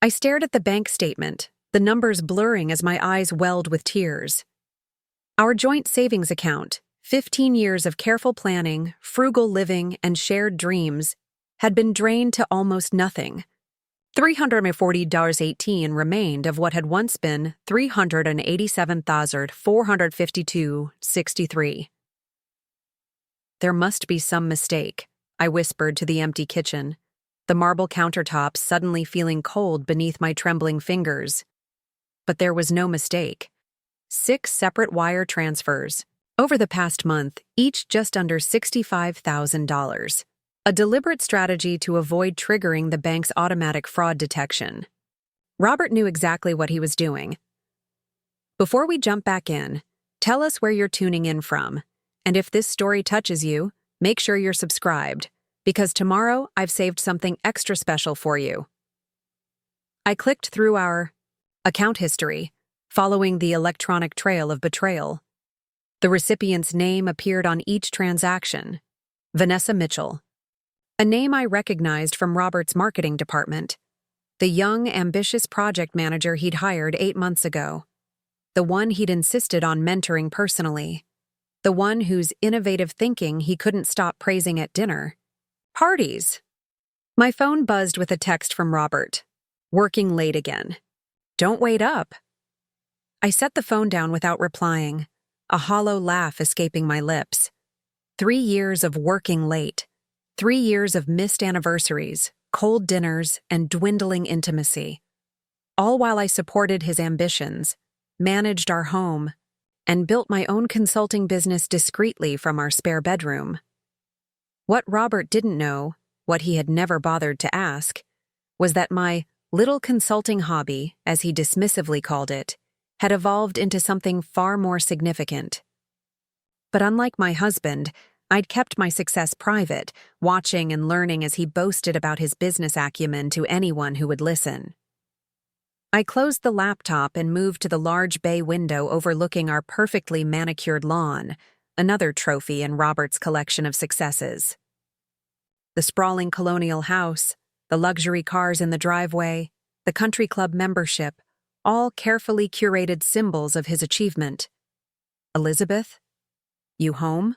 I stared at the bank statement, the numbers blurring as my eyes welled with tears. Our joint savings account, 15 years of careful planning, frugal living, and shared dreams, had been drained to almost nothing. $340.18 remained of what had once been $387,452.63. There must be some mistake, I whispered to the empty kitchen, the marble countertops suddenly feeling cold beneath my trembling fingers. But there was no mistake. 6 separate wire transfers, over the past month, each just under $65,000. A deliberate strategy to avoid triggering the bank's automatic fraud detection. Robert knew exactly what he was doing. Before we jump back in, tell us where you're tuning in from, and if this story touches you, make sure you're subscribed, because tomorrow I've saved something extra special for you. I clicked through our account history, following the electronic trail of betrayal. The recipient's name appeared on each transaction, Vanessa Mitchell. A name I recognized from Robert's marketing department, the young, ambitious project manager he'd hired 8 months ago, the one he'd insisted on mentoring personally, the one whose innovative thinking he couldn't stop praising at dinner. Parties. My phone buzzed with a text from Robert. Working late again. Don't wait up. I set the phone down without replying, a hollow laugh escaping my lips. 3 years of working late. 3 years of missed anniversaries, cold dinners, and dwindling intimacy. All while I supported his ambitions, managed our home, and built my own consulting business discreetly from our spare bedroom. What Robert didn't know, what he had never bothered to ask, was that my little consulting hobby, as he dismissively called it, had evolved into something far more significant. But unlike my husband, I'd kept my success private, watching and learning as he boasted about his business acumen to anyone who would listen. I closed the laptop and moved to the large bay window overlooking our perfectly manicured lawn, another trophy in Robert's collection of successes. The sprawling colonial house, the luxury cars in the driveway, the country club membership, all carefully curated symbols of his achievement. Elizabeth? You home?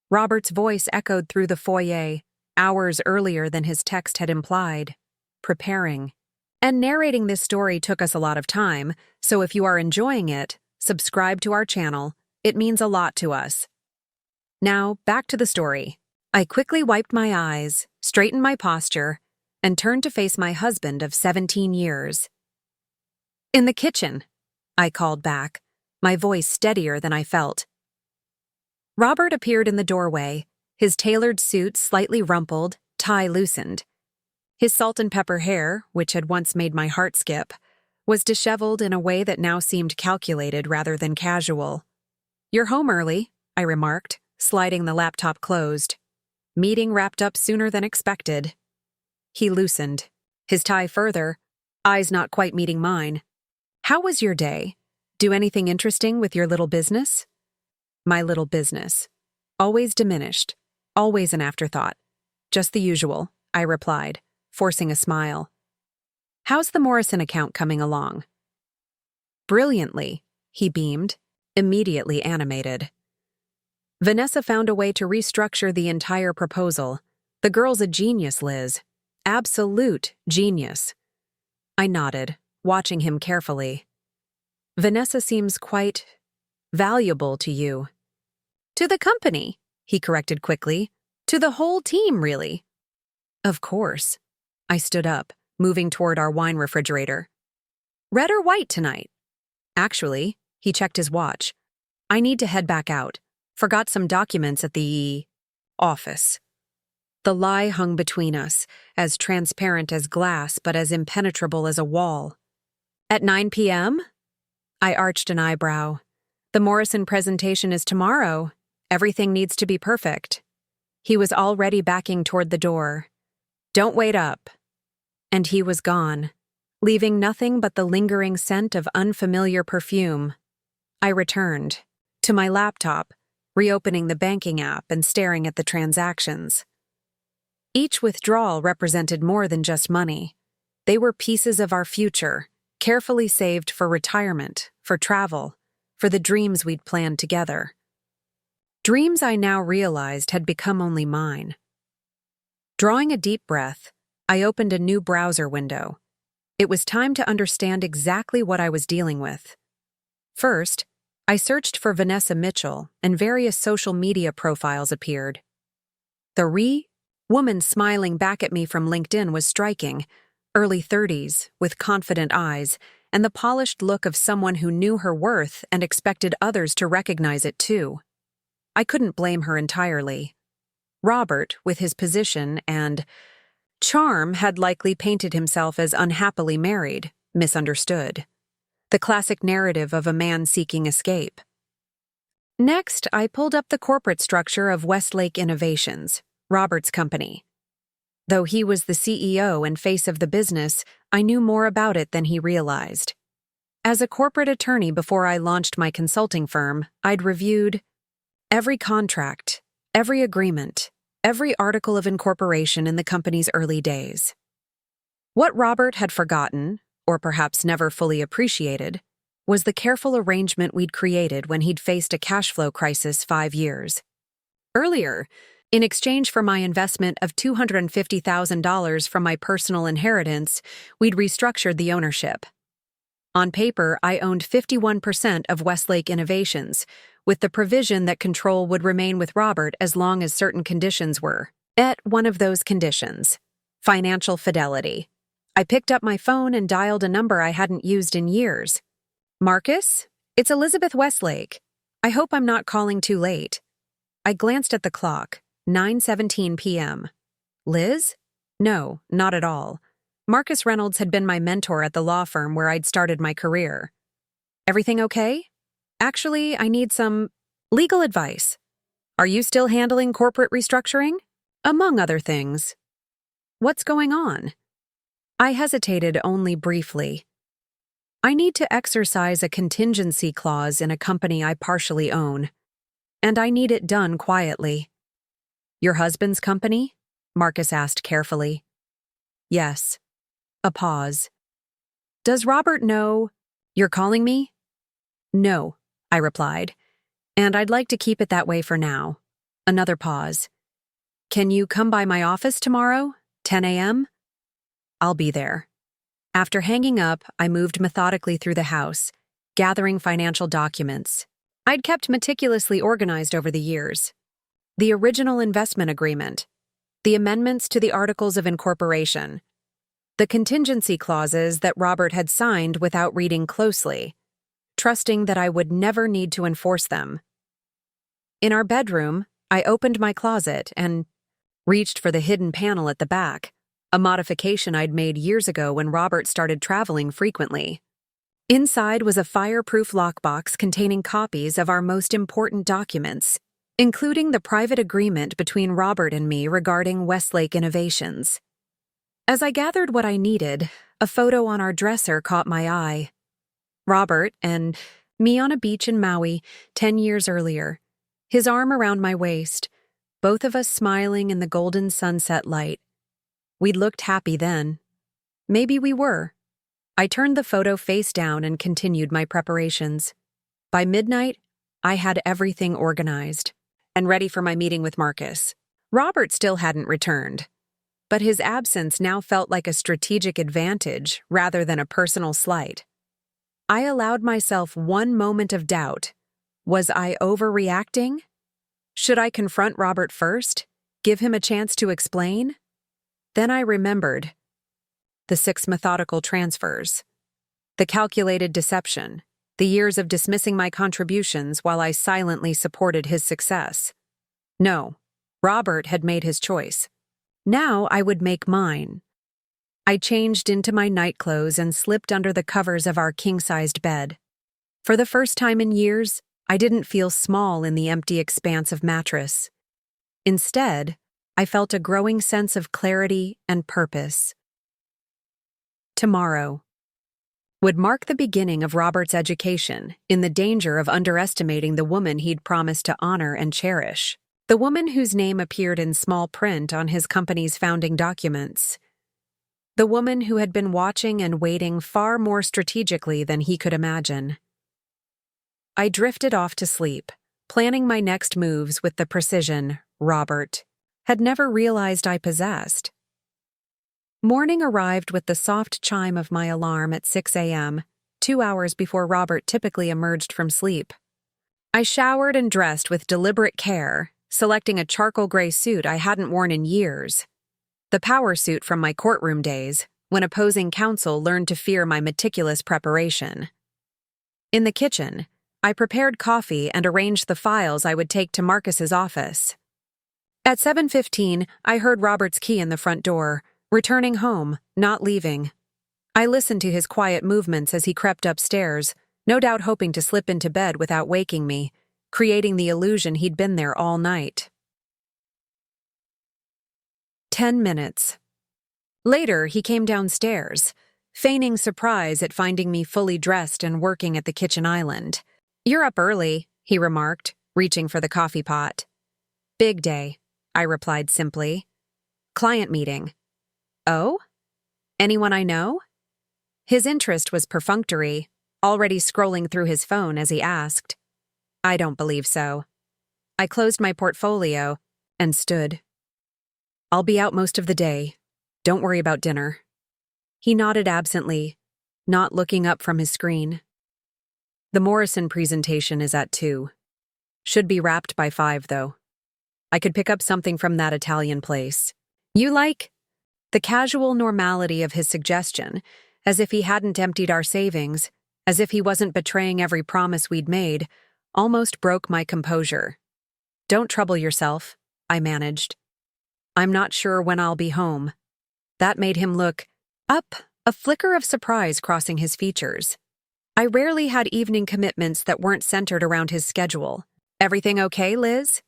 Robert's voice echoed through the foyer, hours earlier than his text had implied. Preparing. And narrating this story took us a lot of time, so if you are enjoying it, subscribe to our channel. It means a lot to us. Now, back to the story. I quickly wiped my eyes, straightened my posture, and turned to face my husband of 17 years. In the kitchen, I called back, my voice steadier than I felt. Robert appeared in the doorway, his tailored suit slightly rumpled, tie loosened. His salt and pepper hair, which had once made my heart skip, was disheveled in a way that now seemed calculated rather than casual. You're home early, I remarked, sliding the laptop closed. Meeting wrapped up sooner than expected. He loosened, his tie further, eyes not quite meeting mine. How was your day? Do anything interesting with your little business? My little business. Always diminished, always an afterthought. Just the usual, I replied, forcing a smile. How's the Morrison account coming along? Brilliantly, he beamed, immediately animated. Vanessa found a way to restructure the entire proposal. The girl's a genius, Liz. Absolute genius. I nodded, watching him carefully. Vanessa seems quite valuable to you. To the company, he corrected quickly. To the whole team, really. Of course. I stood up, moving toward our wine refrigerator. Red or white tonight? Actually, he checked his watch. I need to head back out. Forgot some documents at the office. The lie hung between us, as transparent as glass but as impenetrable as a wall. At 9 p.m.? I arched an eyebrow. The Morrison presentation is tomorrow. Everything needs to be perfect. He was already backing toward the door. Don't wait up. And he was gone, leaving nothing but the lingering scent of unfamiliar perfume. I returned to my laptop, reopening the banking app and staring at the transactions. Each withdrawal represented more than just money. They were pieces of our future, carefully saved for retirement, for travel, for the dreams we'd planned together. Dreams I now realized had become only mine. Drawing a deep breath, I opened a new browser window. It was time to understand exactly what I was dealing with. First, I searched for Vanessa Mitchell, and various social media profiles appeared. The woman smiling back at me from LinkedIn was striking, early 30s, with confident eyes, and the polished look of someone who knew her worth and expected others to recognize it too. I couldn't blame her entirely. Robert, with his position and charm, had likely painted himself as unhappily married, misunderstood. The classic narrative of a man seeking escape. Next, I pulled up the corporate structure of Westlake Innovations, Robert's company. Though he was the CEO and face of the business, I knew more about it than he realized. As a corporate attorney before I launched my consulting firm, I'd reviewed every contract, every agreement, every article of incorporation in the company's early days. What Robert had forgotten, or perhaps never fully appreciated, was the careful arrangement we'd created when he'd faced a cash flow crisis 5 years earlier. In exchange for my investment of $250,000 from my personal inheritance, we'd restructured the ownership. On paper, I owned 51% of Westlake Innovations, with the provision that control would remain with Robert as long as certain conditions were met. One of those conditions: financial fidelity. I picked up my phone and dialed a number I hadn't used in years. "Marcus? It's Elizabeth Westlake. I hope I'm not calling too late." I glanced at the clock, 9:17 p.m. Liz? No, not at all. Marcus Reynolds had been my mentor at the law firm where I'd started my career. "Everything okay? Actually, I need some legal advice. Are you still handling corporate restructuring? Among other things." "What's going on?" I hesitated only briefly. "I need to exercise a contingency clause in a company I partially own, and I need it done quietly." "Your husband's company?" Marcus asked carefully. "Yes." A pause. "Does Robert know you're calling me?" "No," I replied, "and I'd like to keep it that way for now." Another pause. "Can you come by my office tomorrow, 10 a.m.? "I'll be there." After hanging up, I moved methodically through the house, gathering financial documents. I'd kept meticulously organized over the years. The original investment agreement, the amendments to the Articles of Incorporation, the contingency clauses that Robert had signed without reading closely, trusting that I would never need to enforce them. In our bedroom, I opened my closet and reached for the hidden panel at the back, a modification I'd made years ago when Robert started traveling frequently. Inside was a fireproof lockbox containing copies of our most important documents, including the private agreement between Robert and me regarding Westlake Innovations. As I gathered what I needed, a photo on our dresser caught my eye. Robert and me on a beach in Maui 10 years earlier, his arm around my waist, both of us smiling in the golden sunset light. We'd looked happy then. Maybe we were. I turned the photo face down and continued my preparations. By midnight, I had everything organized and ready for my meeting with Marcus. Robert still hadn't returned, but his absence now felt like a strategic advantage rather than a personal slight. I allowed myself one moment of doubt. Was I overreacting? Should I confront Robert first? Give him a chance to explain? Then I remembered the 6 methodical transfers, the calculated deception, the years of dismissing my contributions while I silently supported his success. No, Robert had made his choice. Now I would make mine. I changed into my nightclothes and slipped under the covers of our king-sized bed. For the first time in years, I didn't feel small in the empty expanse of mattress. Instead, I felt a growing sense of clarity and purpose. Tomorrow would mark the beginning of Robert's education in the danger of underestimating the woman he'd promised to honor and cherish, the woman whose name appeared in small print on his company's founding documents. the woman who had been watching and waiting far more strategically than he could imagine. I drifted off to sleep, planning my next moves with the precision Robert had never realized I possessed. Morning arrived with the soft chime of my alarm at 6 a.m., 2 hours before Robert typically emerged from sleep. I showered and dressed with deliberate care, selecting a charcoal gray suit I hadn't worn in years. The power suit from my courtroom days, when opposing counsel learned to fear my meticulous preparation. In the kitchen, I prepared coffee and arranged the files I would take to Marcus's office. At 7:15, I heard Robert's key in the front door, returning home, not leaving. I listened to his quiet movements as he crept upstairs, no doubt hoping to slip into bed without waking me, creating the illusion he'd been there all night. 10 minutes. Later, he came downstairs, feigning surprise at finding me fully dressed and working at the kitchen island. "You're up early," he remarked, reaching for the coffee pot. "Big day," I replied simply. "Client meeting." "Oh? Anyone I know?" His interest was perfunctory, already scrolling through his phone as he asked. "I don't believe so." I closed my portfolio and stood. "I'll be out most of the day. Don't worry about dinner." He nodded absently, not looking up from his screen. "The Morrison presentation is at 2. Should be wrapped by 5, though. I could pick up something from that Italian place. You like?" The casual normality of his suggestion, as if he hadn't emptied our savings, as if he wasn't betraying every promise we'd made, almost broke my composure. "Don't trouble yourself," I managed. "I'm not sure when I'll be home." That made him look up, a flicker of surprise crossing his features. I rarely had evening commitments that weren't centered around his schedule. "Everything okay, Liz?"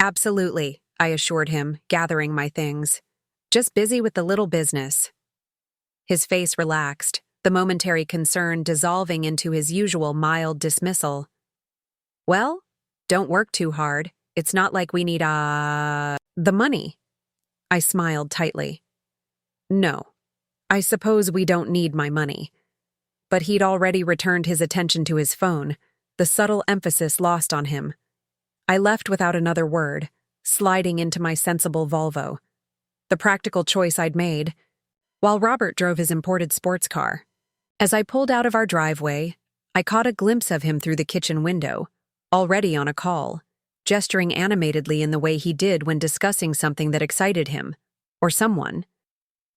"Absolutely," I assured him, gathering my things. "Just busy with the little business." His face relaxed, the momentary concern dissolving into his usual mild dismissal. "Well, don't work too hard. It's not like we need, the money." I smiled tightly. "No, I suppose we don't need my money." But he'd already returned his attention to his phone, the subtle emphasis lost on him. I left without another word, sliding into my sensible Volvo, the practical choice I'd made, while Robert drove his imported sports car. As I pulled out of our driveway, I caught a glimpse of him through the kitchen window, already on a call, gesturing animatedly in the way he did when discussing something that excited him, or someone.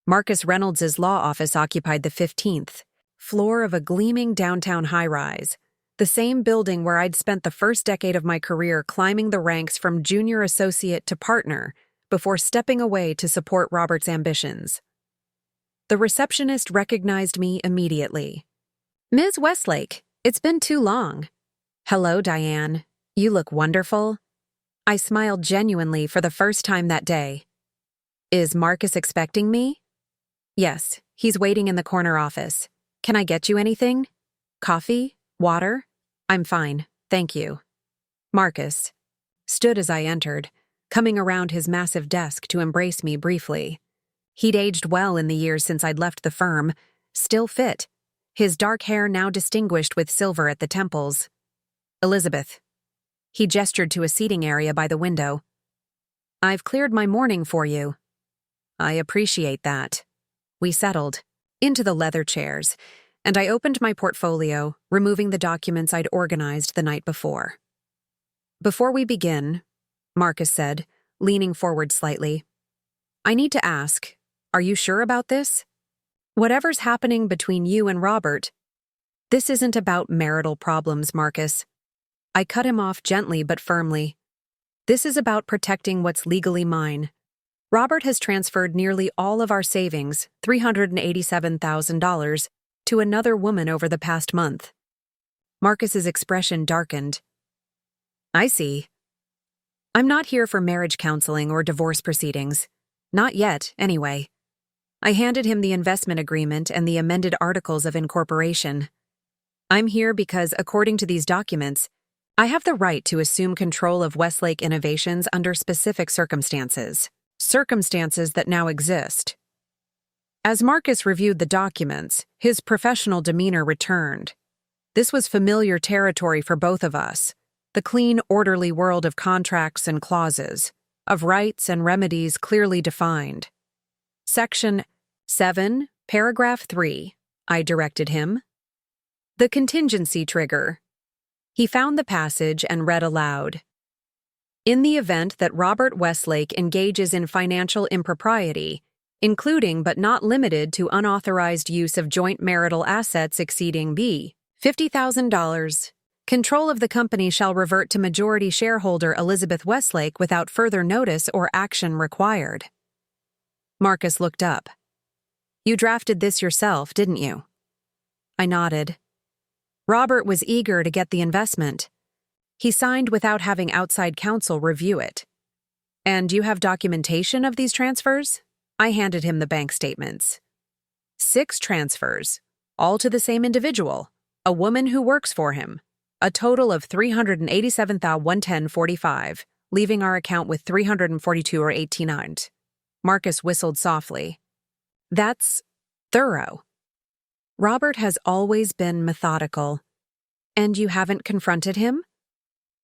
Marcus Reynolds's law office occupied the 15th floor of a gleaming downtown high-rise, the same building where I'd spent the first decade of my career climbing the ranks from junior associate to partner before stepping away to support Robert's ambitions. The receptionist recognized me immediately. "Ms. Westlake, it's been too long." "Hello, Diane. You look wonderful." I smiled genuinely for the first time that day. "Is Marcus expecting me?" "Yes, he's waiting in the corner office. Can I get you anything? Coffee? Water?" "I'm fine, thank you." Marcus stood as I entered, coming around his massive desk to embrace me briefly. He'd aged well in the years since I'd left the firm, still fit, his dark hair now distinguished with silver at the temples. "Elizabeth." He gestured to a seating area by the window. "I've cleared my morning for you." "I appreciate that." We settled into the leather chairs, and I opened my portfolio, removing the documents I'd organized the night before. "Before we begin," Marcus said, leaning forward slightly, "I need to ask, are you sure about this? Whatever's happening between you and Robert, this isn't about marital problems, Marcus." I cut him off gently but firmly. "This is about protecting what's legally mine. Robert has transferred nearly all of our savings, $387,000, to another woman over the past month." Marcus's expression darkened. "I see. I'm not here for marriage counseling or divorce proceedings. Not yet, anyway." I handed him the investment agreement and the amended articles of incorporation. "I'm here because, according to these documents, I have the right to assume control of Westlake Innovations under specific circumstances. Circumstances that now exist." As Marcus reviewed the documents, his professional demeanor returned. This was familiar territory for both of us, the clean, orderly world of contracts and clauses, of rights and remedies clearly defined. Section 7, paragraph 3, I directed him. The contingency trigger. He found the passage and read aloud. In the event that Robert Westlake engages in financial impropriety, including but not limited to unauthorized use of joint marital assets exceeding B. $50,000, control of the company shall revert to majority shareholder Elizabeth Westlake without further notice or action required. Marcus looked up. You drafted this yourself, didn't you? I nodded. Robert was eager to get the investment. He signed without having outside counsel review it. And you have documentation of these transfers? I handed him the bank statements. 6 transfers, all to the same individual, a woman who works for him. A total of $387,110.45, leaving our account with $342.89. Marcus whistled softly. That's thorough. Robert has always been methodical. And you haven't confronted him?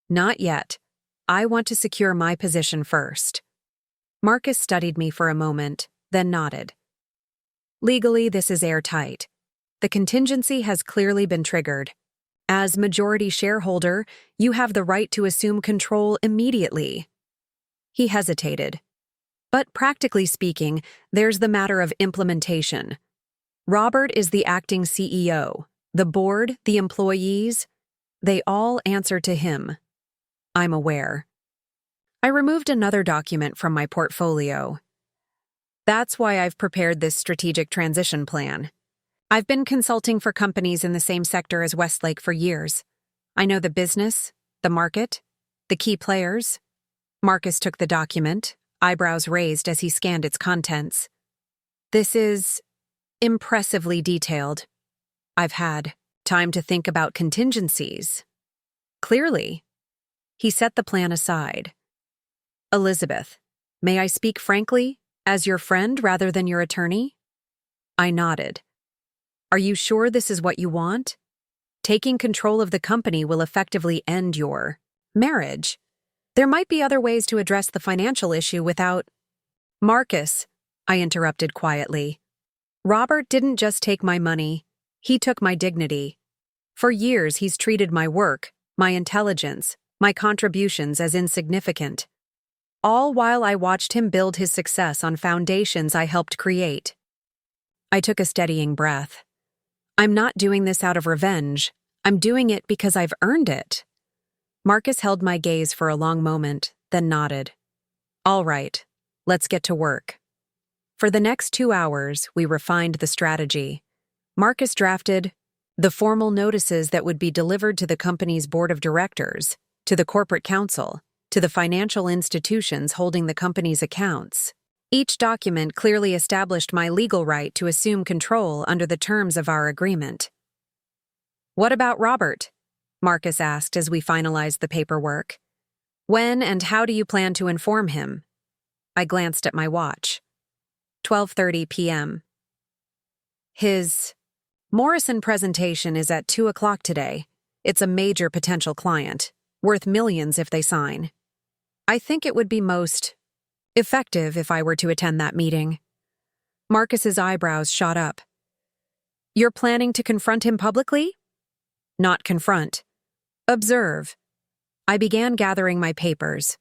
Not yet. I want to secure my position first. Marcus studied me for a moment, then nodded. Legally, this is airtight. The contingency has clearly been triggered. As majority shareholder, you have the right to assume control immediately. He hesitated. But practically speaking, there's the matter of implementation. Robert is the acting CEO. The board, the employees, they all answer to him. I'm aware. I removed another document from my portfolio. That's why I've prepared this strategic transition plan. I've been consulting for companies in the same sector as Westlake for years. I know the business, the market, the key players. Marcus took the document, eyebrows raised as he scanned its contents. This is impressively detailed. I've had time to think about contingencies. Clearly. He set the plan aside. Elizabeth, may I speak frankly, as your friend rather than your attorney? I nodded. Are you sure this is what you want? Taking control of the company will effectively end your marriage. There might be other ways to address the financial issue without… Marcus, I interrupted quietly. Robert didn't just take my money, he took my dignity. For years he's treated my work, my intelligence, my contributions as insignificant. All while I watched him build his success on foundations I helped create. I took a steadying breath. I'm not doing this out of revenge. I'm doing it because I've earned it. Marcus held my gaze for a long moment, then nodded. All right, let's get to work. For the next 2 hours, we refined the strategy. Marcus drafted the formal notices that would be delivered to the company's board of directors, to the corporate counsel, to the financial institutions holding the company's accounts. Each document clearly established my legal right to assume control under the terms of our agreement. What about Robert? Marcus asked as we finalized the paperwork. When and how do you plan to inform him? I glanced at my watch. 12:30 p.m. His Morrison presentation is at 2 o'clock today. It's a major potential client, worth millions if they sign. I think it would be most effective if I were to attend that meeting. Marcus's eyebrows shot up. You're planning to confront him publicly? Not confront. Observe. I began gathering my papers.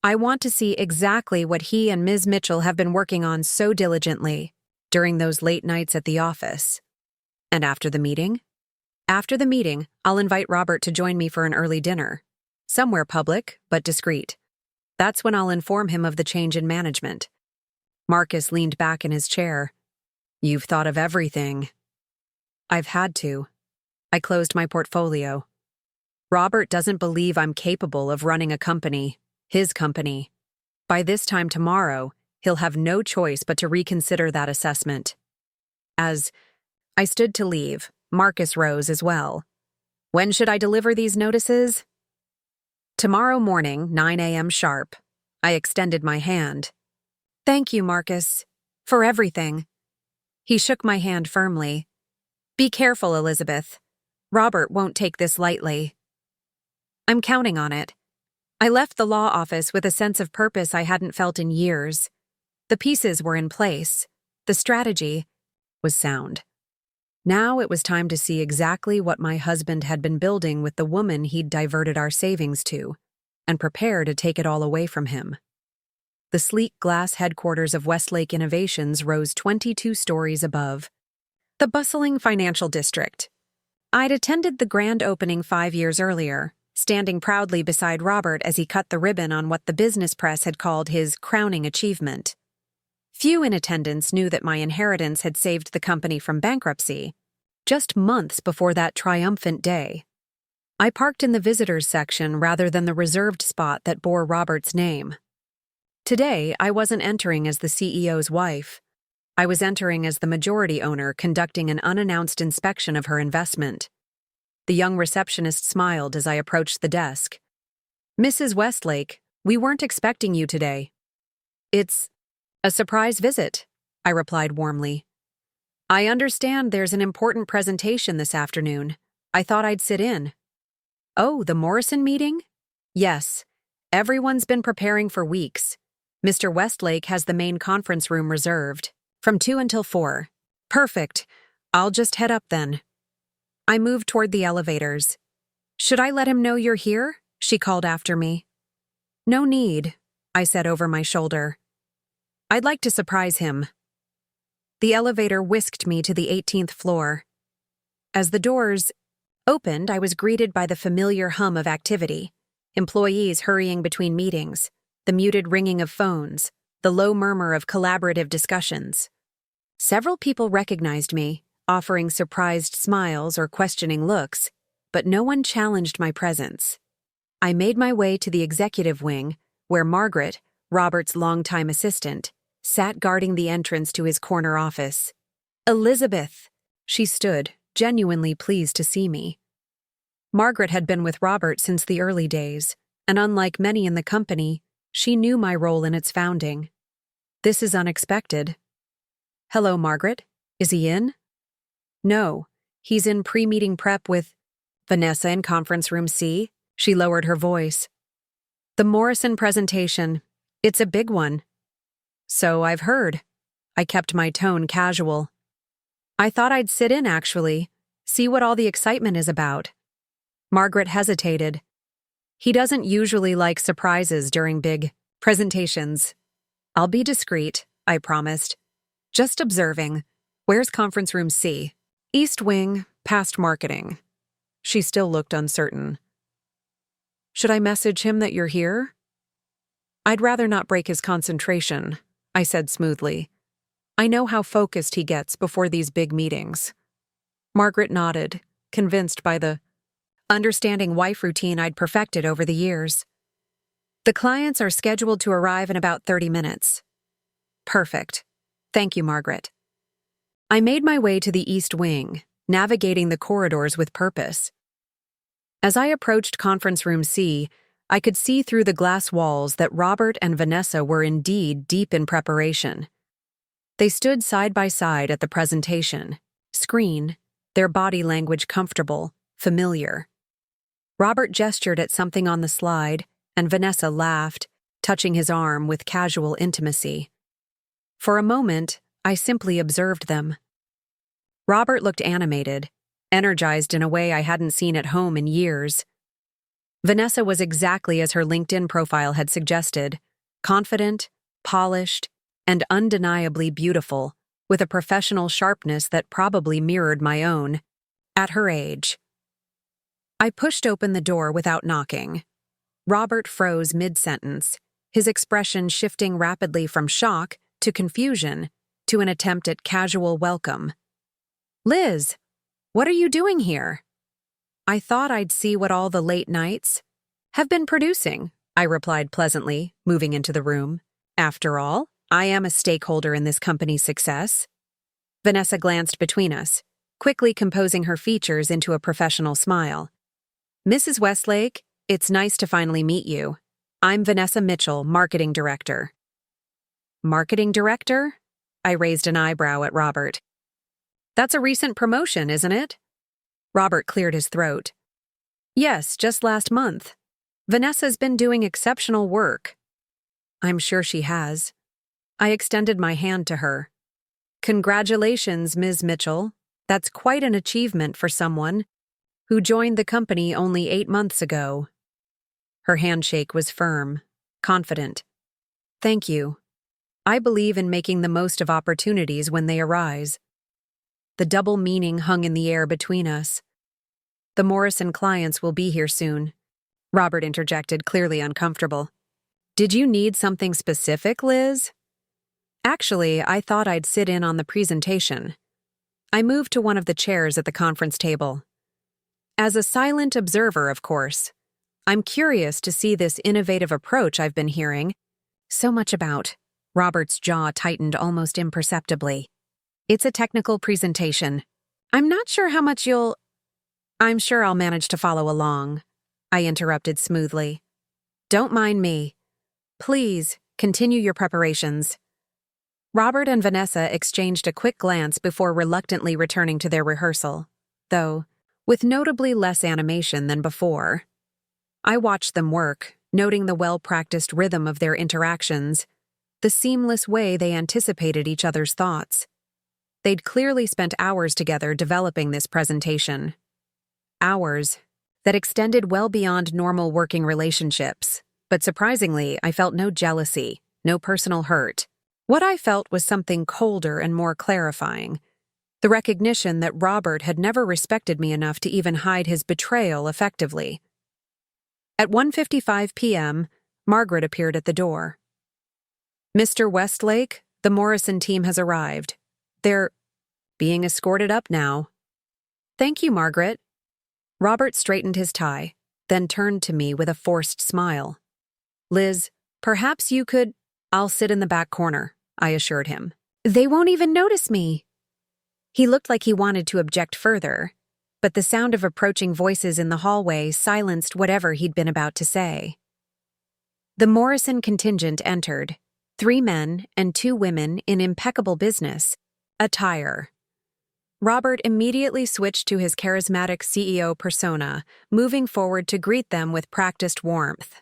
I want to see exactly what he and Ms. Mitchell have been working on so diligently during those late nights at the office. And after the meeting? After the meeting, I'll invite Robert to join me for an early dinner. Somewhere public, but discreet. That's when I'll inform him of the change in management. Marcus leaned back in his chair. You've thought of everything. I've had to. I closed my portfolio. Robert doesn't believe I'm capable of running a company, his company. By this time tomorrow, he'll have no choice but to reconsider that assessment. As I stood to leave, Marcus rose as well. When should I deliver these notices? Tomorrow morning, 9 a.m. sharp. I extended my hand. Thank you, Marcus, for everything. He shook my hand firmly. Be careful, Elizabeth. Robert won't take this lightly. I'm counting on it. I left the law office with a sense of purpose I hadn't felt in years. The pieces were in place. The strategy was sound. Now it was time to see exactly what my husband had been building with the woman he'd diverted our savings to, and prepare to take it all away from him. The sleek glass headquarters of Westlake Innovations rose 22 stories above. The bustling financial district. I'd attended the grand opening 5 years earlier, standing proudly beside Robert as he cut the ribbon on what the business press had called his crowning achievement. Few in attendance knew that my inheritance had saved the company from bankruptcy, just months before that triumphant day. I parked in the visitors section rather than the reserved spot that bore Robert's name. Today, I wasn't entering as the CEO's wife. I was entering as the majority owner conducting an unannounced inspection of her investment. The young receptionist smiled as I approached the desk. Mrs. Westlake, we weren't expecting you today. It's a surprise visit, I replied warmly. I understand there's an important presentation this afternoon. I thought I'd sit in. Oh, the Morrison meeting? Yes. Everyone's been preparing for weeks. Mr. Westlake has the main conference room reserved, from 2 until 4. Perfect. I'll just head up then. I moved toward the elevators. Should I let him know you're here? She called after me. No need, I said over my shoulder. I'd like to surprise him. The elevator whisked me to the 18th floor. As the doors opened, I was greeted by the familiar hum of activity. Employees hurrying between meetings, the muted ringing of phones, the low murmur of collaborative discussions. Several people recognized me, offering surprised smiles or questioning looks, but no one challenged my presence. I made my way to the executive wing, where Margaret, Robert's longtime assistant, sat guarding the entrance to his corner office. Elizabeth! She stood, genuinely pleased to see me. Margaret had been with Robert since the early days, and unlike many in the company, she knew my role in its founding. This is unexpected. Hello, Margaret. Is he in? No, he's in pre-meeting prep with Vanessa in conference room C. She lowered her voice. The Morrison presentation. It's a big one. So I've heard. I kept my tone casual. I thought I'd sit in, actually, see what all the excitement is about. Margaret hesitated. He doesn't usually like surprises during big presentations. I'll be discreet, I promised. Just observing. Where's conference room C? East wing, past marketing. She still looked uncertain. Should I message him that you're here? I'd rather not break his concentration, I said smoothly. I know how focused he gets before these big meetings. Margaret nodded, convinced by the understanding wife routine I'd perfected over the years. The clients are scheduled to arrive in about 30 minutes. Perfect. Thank you, Margaret. I made my way to the East Wing, navigating the corridors with purpose. As I approached conference room C, I could see through the glass walls that Robert and Vanessa were indeed deep in preparation. They stood side by side at the presentation, screen, their body language comfortable, familiar. Robert gestured at something on the slide, and Vanessa laughed, touching his arm with casual intimacy. For a moment, I simply observed them. Robert looked animated, energized in a way I hadn't seen at home in years. Vanessa was exactly as her LinkedIn profile had suggested, confident, polished, and undeniably beautiful, with a professional sharpness that probably mirrored my own, at her age. I pushed open the door without knocking. Robert froze mid-sentence, his expression shifting rapidly from shock to confusion to an attempt at casual welcome. Liz, what are you doing here? I thought I'd see what all the late nights have been producing, I replied pleasantly, moving into the room. After all, I am a stakeholder in this company's success. Vanessa glanced between us, quickly composing her features into a professional smile. Mrs. Westlake, it's nice to finally meet you. I'm Vanessa Mitchell, Marketing Director. Marketing Director? I raised an eyebrow at Robert. That's a recent promotion, isn't it? Robert cleared his throat. Yes, just last month. Vanessa's been doing exceptional work. I'm sure she has. I extended my hand to her. Congratulations, Ms. Mitchell. That's quite an achievement for someone who joined the company only 8 months ago. Her handshake was firm, confident. Thank you. I believe in making the most of opportunities when they arise. The double meaning hung in the air between us. The Morrison clients will be here soon. Robert interjected, clearly uncomfortable. Did you need something specific, Liz? Actually, I thought I'd sit in on the presentation. I moved to one of the chairs at the conference table. As a silent observer, of course. I'm curious to see this innovative approach I've been hearing so much about. Robert's jaw tightened almost imperceptibly. It's a technical presentation. I'm not sure how much I'm sure I'll manage to follow along, I interrupted smoothly. Don't mind me. Please, continue your preparations. Robert and Vanessa exchanged a quick glance before reluctantly returning to their rehearsal, though with notably less animation than before. I watched them work, noting the well-practiced rhythm of their interactions, the seamless way they anticipated each other's thoughts. They'd clearly spent hours together developing this presentation. Hours that extended well beyond normal working relationships, but surprisingly, I felt no jealousy, no personal hurt. What I felt was something colder and more clarifying, the recognition that Robert had never respected me enough to even hide his betrayal effectively. At 1:55 p.m., Margaret appeared at the door. Mr. Westlake, the Morrison team has arrived. They're being escorted up now. Thank you, Margaret. Robert straightened his tie, then turned to me with a forced smile. Liz, perhaps you could— I'll sit in the back corner, I assured him. They won't even notice me. He looked like he wanted to object further, but the sound of approaching voices in the hallway silenced whatever he'd been about to say. The Morrison contingent entered, 3 men and 2 women in impeccable business attire. Robert immediately switched to his charismatic CEO persona, moving forward to greet them with practiced warmth.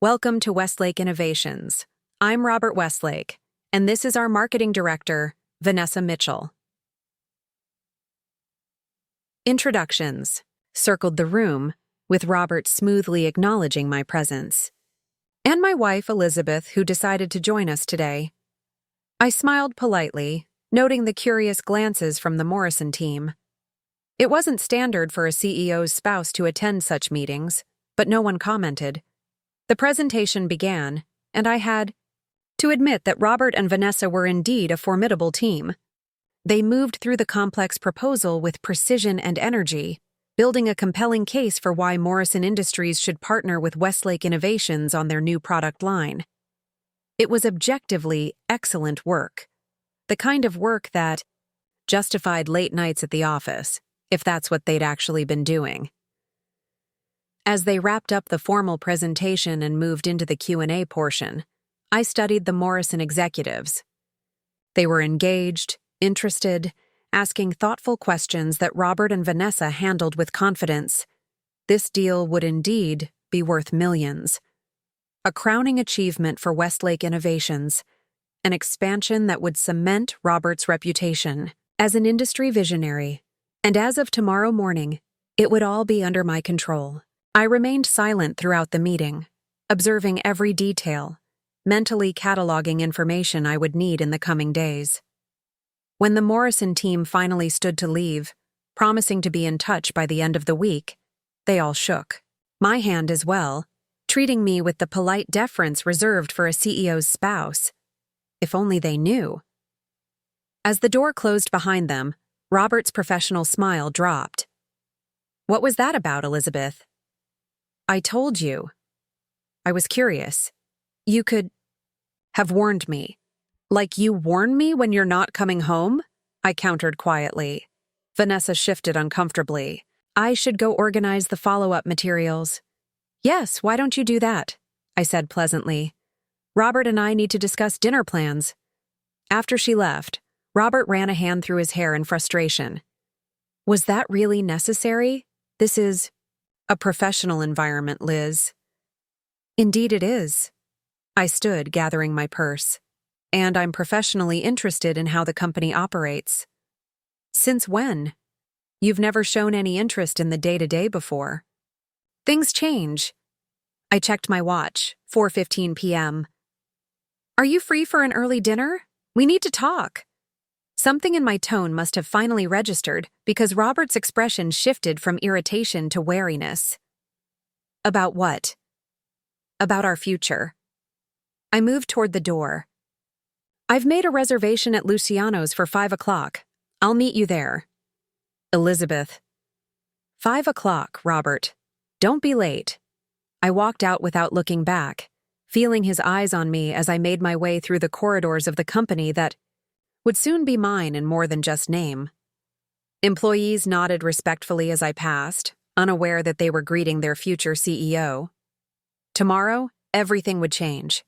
Welcome to Westlake Innovations. I'm Robert Westlake, and this is our marketing director, Vanessa Mitchell. Introductions circled the room, with Robert smoothly acknowledging my presence. And my wife, Elizabeth, who decided to join us today. I smiled politely, noting the curious glances from the Morrison team. It wasn't standard for a CEO's spouse to attend such meetings, but no one commented. The presentation began, and I had to admit that Robert and Vanessa were indeed a formidable team. They moved through the complex proposal with precision and energy, building a compelling case for why Morrison Industries should partner with Westlake Innovations on their new product line. It was objectively excellent work. The kind of work that justified late nights at the office, if that's what they'd actually been doing. As they wrapped up the formal presentation and moved into the Q&A portion, I studied the Morrison executives. They were engaged, interested, asking thoughtful questions that Robert and Vanessa handled with confidence. This deal would indeed be worth millions. A crowning achievement for Westlake Innovations, an expansion that would cement Robert's reputation as an industry visionary. And as of tomorrow morning, it would all be under my control. I remained silent throughout the meeting, observing every detail, mentally cataloging information I would need in the coming days. When the Morrison team finally stood to leave, promising to be in touch by the end of the week, they all shook. My hand as well, treating me with the polite deference reserved for a CEO's spouse. If only they knew. As the door closed behind them, Robert's professional smile dropped. What was that about, Elizabeth? I told you. I was curious. You could have warned me. Like you warn me when you're not coming home? I countered quietly. Vanessa shifted uncomfortably. I should go organize the follow-up materials. Yes, why don't you do that? I said pleasantly. Robert and I need to discuss dinner plans. After she left, Robert ran a hand through his hair in frustration. Was that really necessary? This is a professional environment, Liz. Indeed it is. I stood, gathering my purse. And I'm professionally interested in how the company operates. Since when? You've never shown any interest in the day-to-day before. Things change. I checked my watch, 4:15 p.m. Are you free for an early dinner? We need to talk. Something in my tone must have finally registered because Robert's expression shifted from irritation to wariness. About what? About our future. I moved toward the door. I've made a reservation at Luciano's for 5 o'clock. I'll meet you there. Elizabeth. 5 o'clock, Robert. Don't be late. I walked out without looking back, feeling his eyes on me as I made my way through the corridors of the company that would soon be mine in more than just name. Employees nodded respectfully as I passed, unaware that they were greeting their future CEO. Tomorrow, everything would change.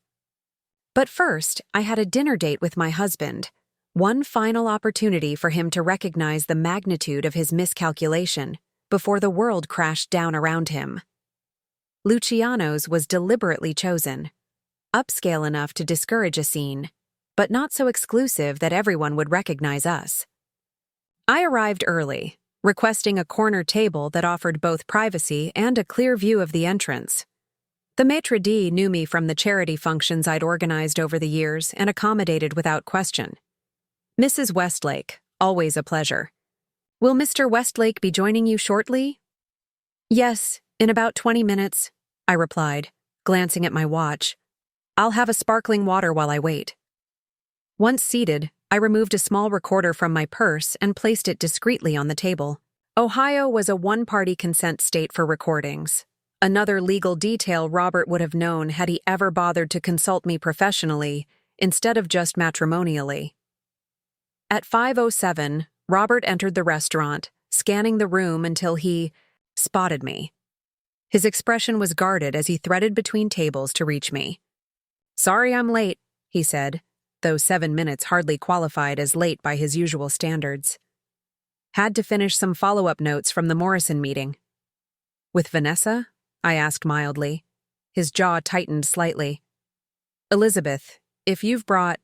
But first, I had a dinner date with my husband, one final opportunity for him to recognize the magnitude of his miscalculation before the world crashed down around him. Luciano's was deliberately chosen, upscale enough to discourage a scene, but not so exclusive that everyone would recognize us. I arrived early, requesting a corner table that offered both privacy and a clear view of the entrance. The maitre d' knew me from the charity functions I'd organized over the years and accommodated without question. Mrs. Westlake, always a pleasure. Will Mr. Westlake be joining you shortly? Yes, in about 20 minutes, I replied, glancing at my watch. I'll have a sparkling water while I wait. Once seated, I removed a small recorder from my purse and placed it discreetly on the table. Ohio was a one-party consent state for recordings. Another legal detail Robert would have known had he ever bothered to consult me professionally, instead of just matrimonially. At 5:07, Robert entered the restaurant, scanning the room until he spotted me. His expression was guarded as he threaded between tables to reach me. Sorry I'm late, he said, though 7 minutes hardly qualified as late by his usual standards. Had to finish some follow-up notes from the Morrison meeting. With Vanessa? I asked mildly. His jaw tightened slightly. Elizabeth, if you've brought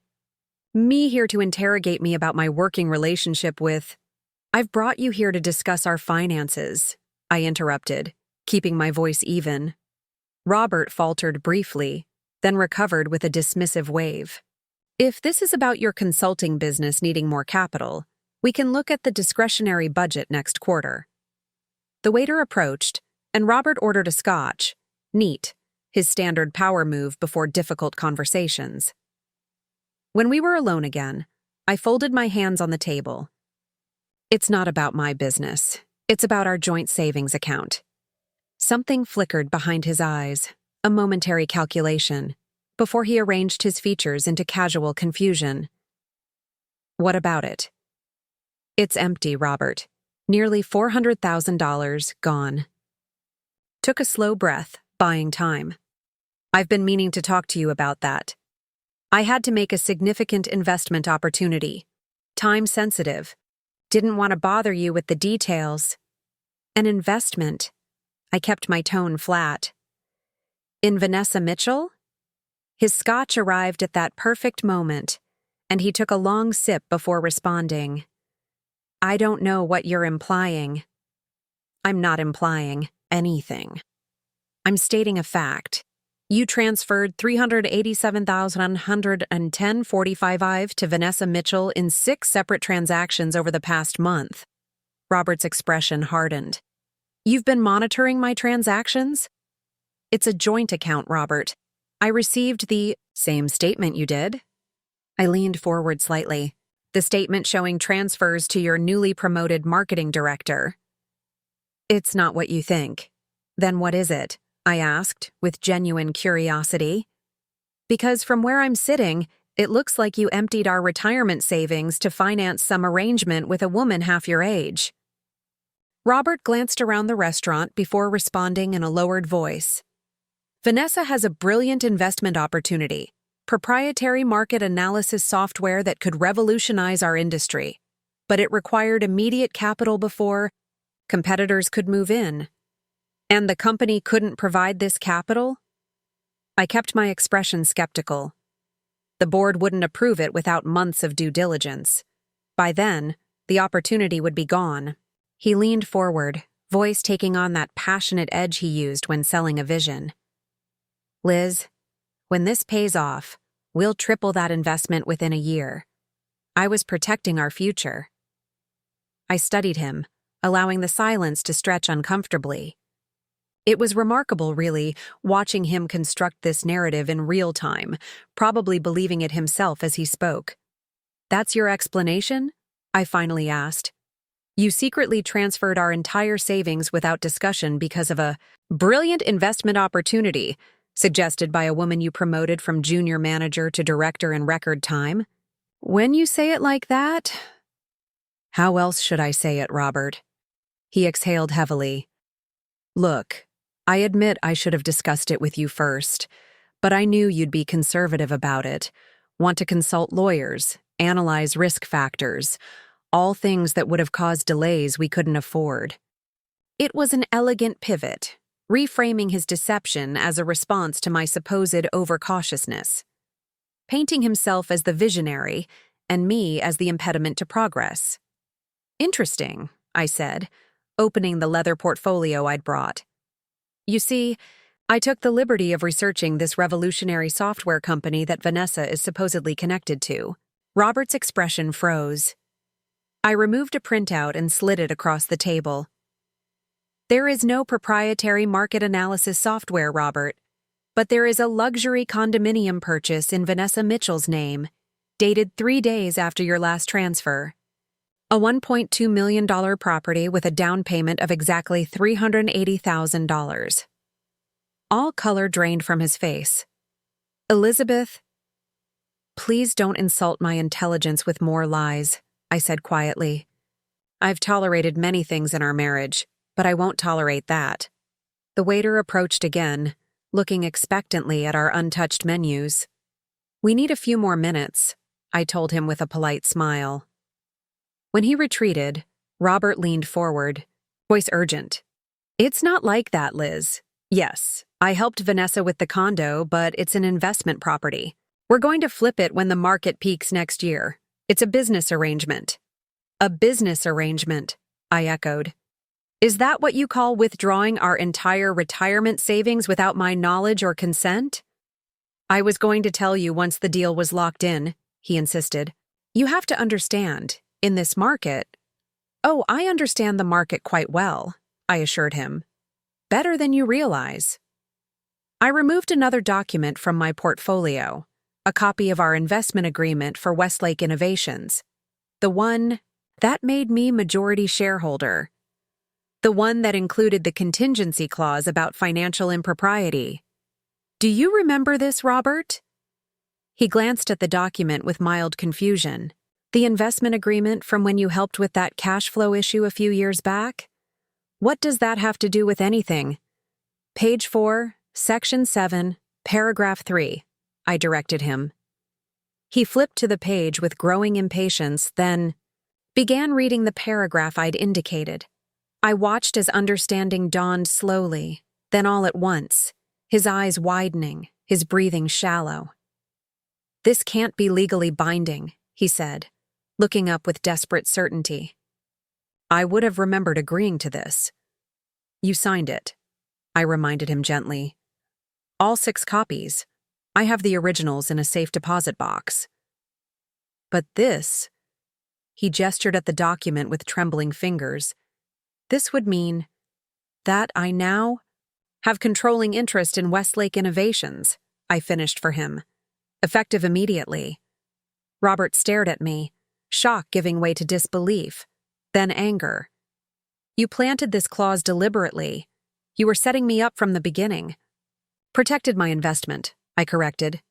me here to interrogate me about my working relationship with... I've brought you here to discuss our finances, I interrupted, keeping my voice even. Robert faltered briefly, then recovered with a dismissive wave. If this is about your consulting business needing more capital, we can look at the discretionary budget next quarter. The waiter approached, and Robert ordered a scotch, neat, his standard power move before difficult conversations. When we were alone again, I folded my hands on the table. It's not about my business. It's about our joint savings account. Something flickered behind his eyes, a momentary calculation, before he arranged his features into casual confusion. What about it? It's empty, Robert. Nearly $400,000 gone. Took a slow breath, buying time. I've been meaning to talk to you about that. I had to make a significant investment opportunity. Time sensitive. Didn't want to bother you with the details. An investment. I kept my tone flat. In Vanessa Mitchell? His scotch arrived at that perfect moment, and he took a long sip before responding. I don't know what you're implying. I'm not implying anything. I'm stating a fact. You transferred $387,110.45 to Vanessa Mitchell in 6 separate transactions over the past month. Robert's expression hardened. You've been monitoring my transactions? It's a joint account, Robert. I received the same statement you did. I leaned forward slightly. The statement showing transfers to your newly promoted marketing director. It's not what you think. Then what is it? I asked, with genuine curiosity. Because from where I'm sitting, it looks like you emptied our retirement savings to finance some arrangement with a woman half your age. Robert glanced around the restaurant before responding in a lowered voice. Vanessa has a brilliant investment opportunity. proprietary market analysis software that could revolutionize our industry. But it required immediate capital before competitors could move in. And the company couldn't provide this capital? I kept my expression skeptical. The board wouldn't approve it without months of due diligence. By then, the opportunity would be gone. He leaned forward, voice taking on that passionate edge he used when selling a vision. Liz, when this pays off, we'll triple that investment within a year. I was protecting our future. I studied him, allowing the silence to stretch uncomfortably. It was remarkable, really, watching him construct this narrative in real time, probably believing it himself as he spoke. "That's your explanation?" I finally asked. "You secretly transferred our entire savings without discussion because of a brilliant investment opportunity suggested by a woman you promoted from junior manager to director in record time? When you say it like that..." "How else should I say it, Robert?" He exhaled heavily. "Look, I admit I should have discussed it with you first, but I knew you'd be conservative about it, want to consult lawyers, analyze risk factors, all things that would have caused delays we couldn't afford." It was an elegant pivot, reframing his deception as a response to my supposed overcautiousness, painting himself as the visionary and me as the impediment to progress. "Interesting," I said, opening the leather portfolio I'd brought. "You see, I took the liberty of researching this revolutionary software company that Vanessa is supposedly connected to." Robert's expression froze. I removed a printout and slid it across the table. "There is no proprietary market analysis software, Robert, but there is a luxury condominium purchase in Vanessa Mitchell's name, dated 3 days after your last transfer. A $1.2 million property with a down payment of exactly $380,000. All color drained from his face. "Elizabeth, please don't insult my intelligence with more lies," I said quietly. "I've tolerated many things in our marriage, but I won't tolerate that." The waiter approached again, looking expectantly at our untouched menus. "We need a few more minutes," I told him with a polite smile. When he retreated, Robert leaned forward, voice urgent. "It's not like that, Liz. Yes, I helped Vanessa with the condo, but it's an investment property. We're going to flip it when the market peaks next year. It's a business arrangement." "A business arrangement," I echoed. "Is that what you call withdrawing our entire retirement savings without my knowledge or consent?" "I was going to tell you once the deal was locked in," he insisted. "You have to understand. In this market..." "Oh, I understand the market quite well," I assured him. "Better than you realize." I removed another document from my portfolio, a copy of our investment agreement for Westlake Innovations. The one that made me majority shareholder. The one that included the contingency clause about financial impropriety. "Do you remember this, Robert?" He glanced at the document with mild confusion. "The investment agreement from when you helped with that cash flow issue a few years back? What does that have to do with anything?" "Page 4, Section 7, Paragraph 3, I directed him. He flipped to the page with growing impatience, then began reading the paragraph I'd indicated. I watched as understanding dawned slowly, then all at once, his eyes widening, his breathing shallow. "This can't be legally binding," he said, looking up with desperate certainty. "I would have remembered agreeing to this." "You signed it," I reminded him gently. "All 6 copies. I have the originals in a safe deposit box." "But this..." He gestured at the document with trembling fingers. "This would mean that I now have controlling interest in Westlake Innovations," I finished for him, effective immediately. Robert stared at me, shock giving way to disbelief, then anger. "You planted this clause deliberately. You were setting me up from the beginning." "Protected my investment," I corrected.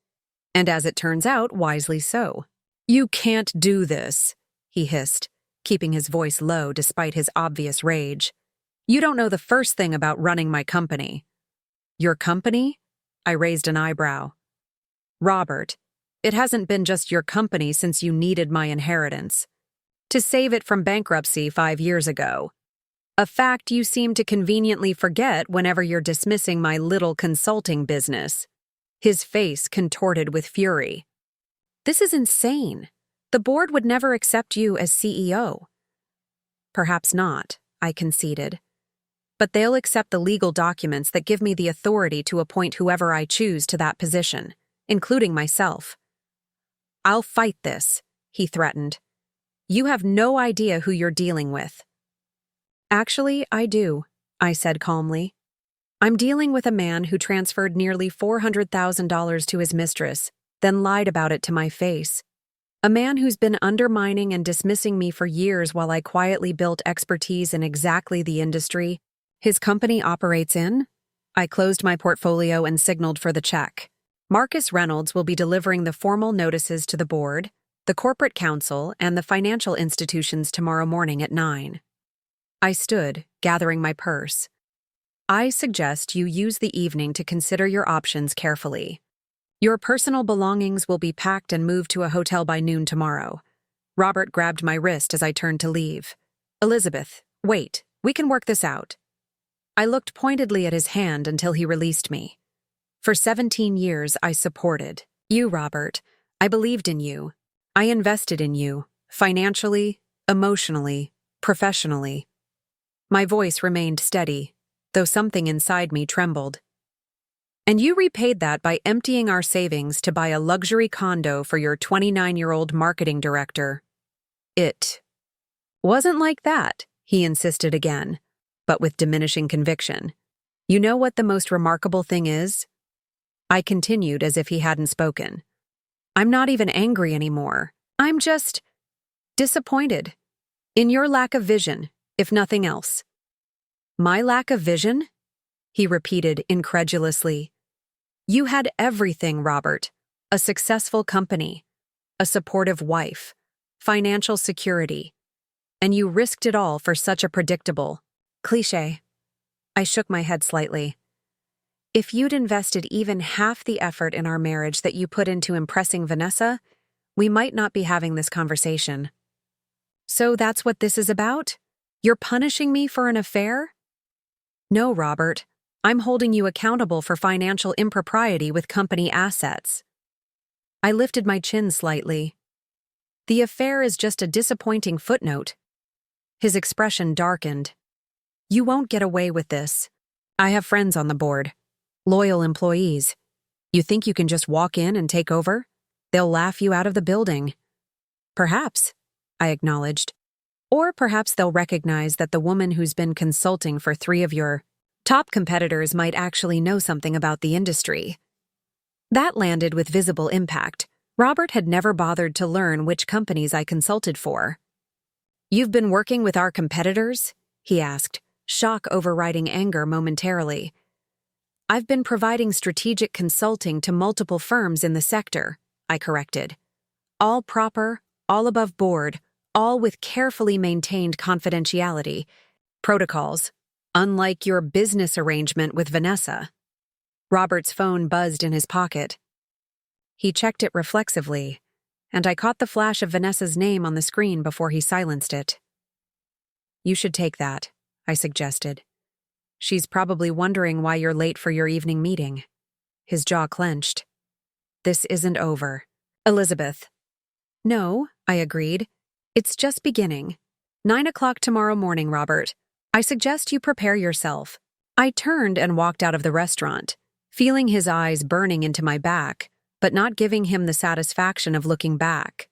"And as it turns out, wisely so." "You can't do this," he hissed, keeping his voice low despite his obvious rage. "You don't know the first thing about running my company." "Your company?" I raised an eyebrow. "Robert, it hasn't been just your company since you needed my inheritance. To save it from bankruptcy 5 years ago. A fact you seem to conveniently forget whenever you're dismissing my little consulting business. His face contorted with fury. This is insane. The board would never accept you as CEO. Perhaps not, I conceded. But they'll accept the legal documents that give me the authority to appoint whoever I choose to that position, including myself. I'll fight this, he threatened. You have no idea who you're dealing with. Actually, I do, I said calmly. I'm dealing with a man who transferred nearly $400,000 to his mistress, then lied about it to my face. A man who's been undermining and dismissing me for years while I quietly built expertise in exactly the industry his company operates in. I closed my portfolio and signaled for the check. Marcus Reynolds will be delivering the formal notices to the board, the corporate council, and the financial institutions tomorrow morning at 9. I stood, gathering my purse. I suggest you use the evening to consider your options carefully. Your personal belongings will be packed and moved to a hotel by noon tomorrow. Robert grabbed my wrist as I turned to leave. Elizabeth, wait, we can work this out. I looked pointedly at his hand until he released me. For 17 years, I supported you, Robert. I believed in you. I invested in you, financially, emotionally, professionally. My voice remained steady, though something inside me trembled. And you repaid that by emptying our savings to buy a luxury condo for your 29-year-old marketing director. It wasn't like that, he insisted again, but with diminishing conviction. You know what the most remarkable thing is? I continued as if he hadn't spoken. I'm not even angry anymore. I'm just disappointed. In your lack of vision, if nothing else. My lack of vision? He repeated incredulously. You had everything, Robert. A successful company, a supportive wife, financial security, and you risked it all for such a predictable cliché. I shook my head slightly. If you'd invested even half the effort in our marriage that you put into impressing Vanessa, we might not be having this conversation. So that's what this is about? You're punishing me for an affair? No, Robert. I'm holding you accountable for financial impropriety with company assets. I lifted my chin slightly. The affair is just a disappointing footnote. His expression darkened. You won't get away with this. I have friends on the board. Loyal employees. You think you can just walk in and take over? They'll laugh you out of the building. Perhaps, I acknowledged. Or perhaps they'll recognize that the woman who's been consulting for 3 of your top competitors might actually know something about the industry. That landed with visible impact. Robert had never bothered to learn which companies I consulted for. You've been working with our competitors? He asked, shock overriding anger momentarily. I've been providing strategic consulting to multiple firms in the sector, I corrected. All proper, all above board, all with carefully maintained confidentiality protocols, unlike your business arrangement with Vanessa. Robert's phone buzzed in his pocket. He checked it reflexively, and I caught the flash of Vanessa's name on the screen before he silenced it. You should take that, I suggested. She's probably wondering why you're late for your evening meeting. His jaw clenched. This isn't over. Elizabeth. No, I agreed. It's just beginning. 9 o'clock tomorrow morning, Robert. I suggest you prepare yourself. I turned and walked out of the restaurant, feeling his eyes burning into my back, but not giving him the satisfaction of looking back.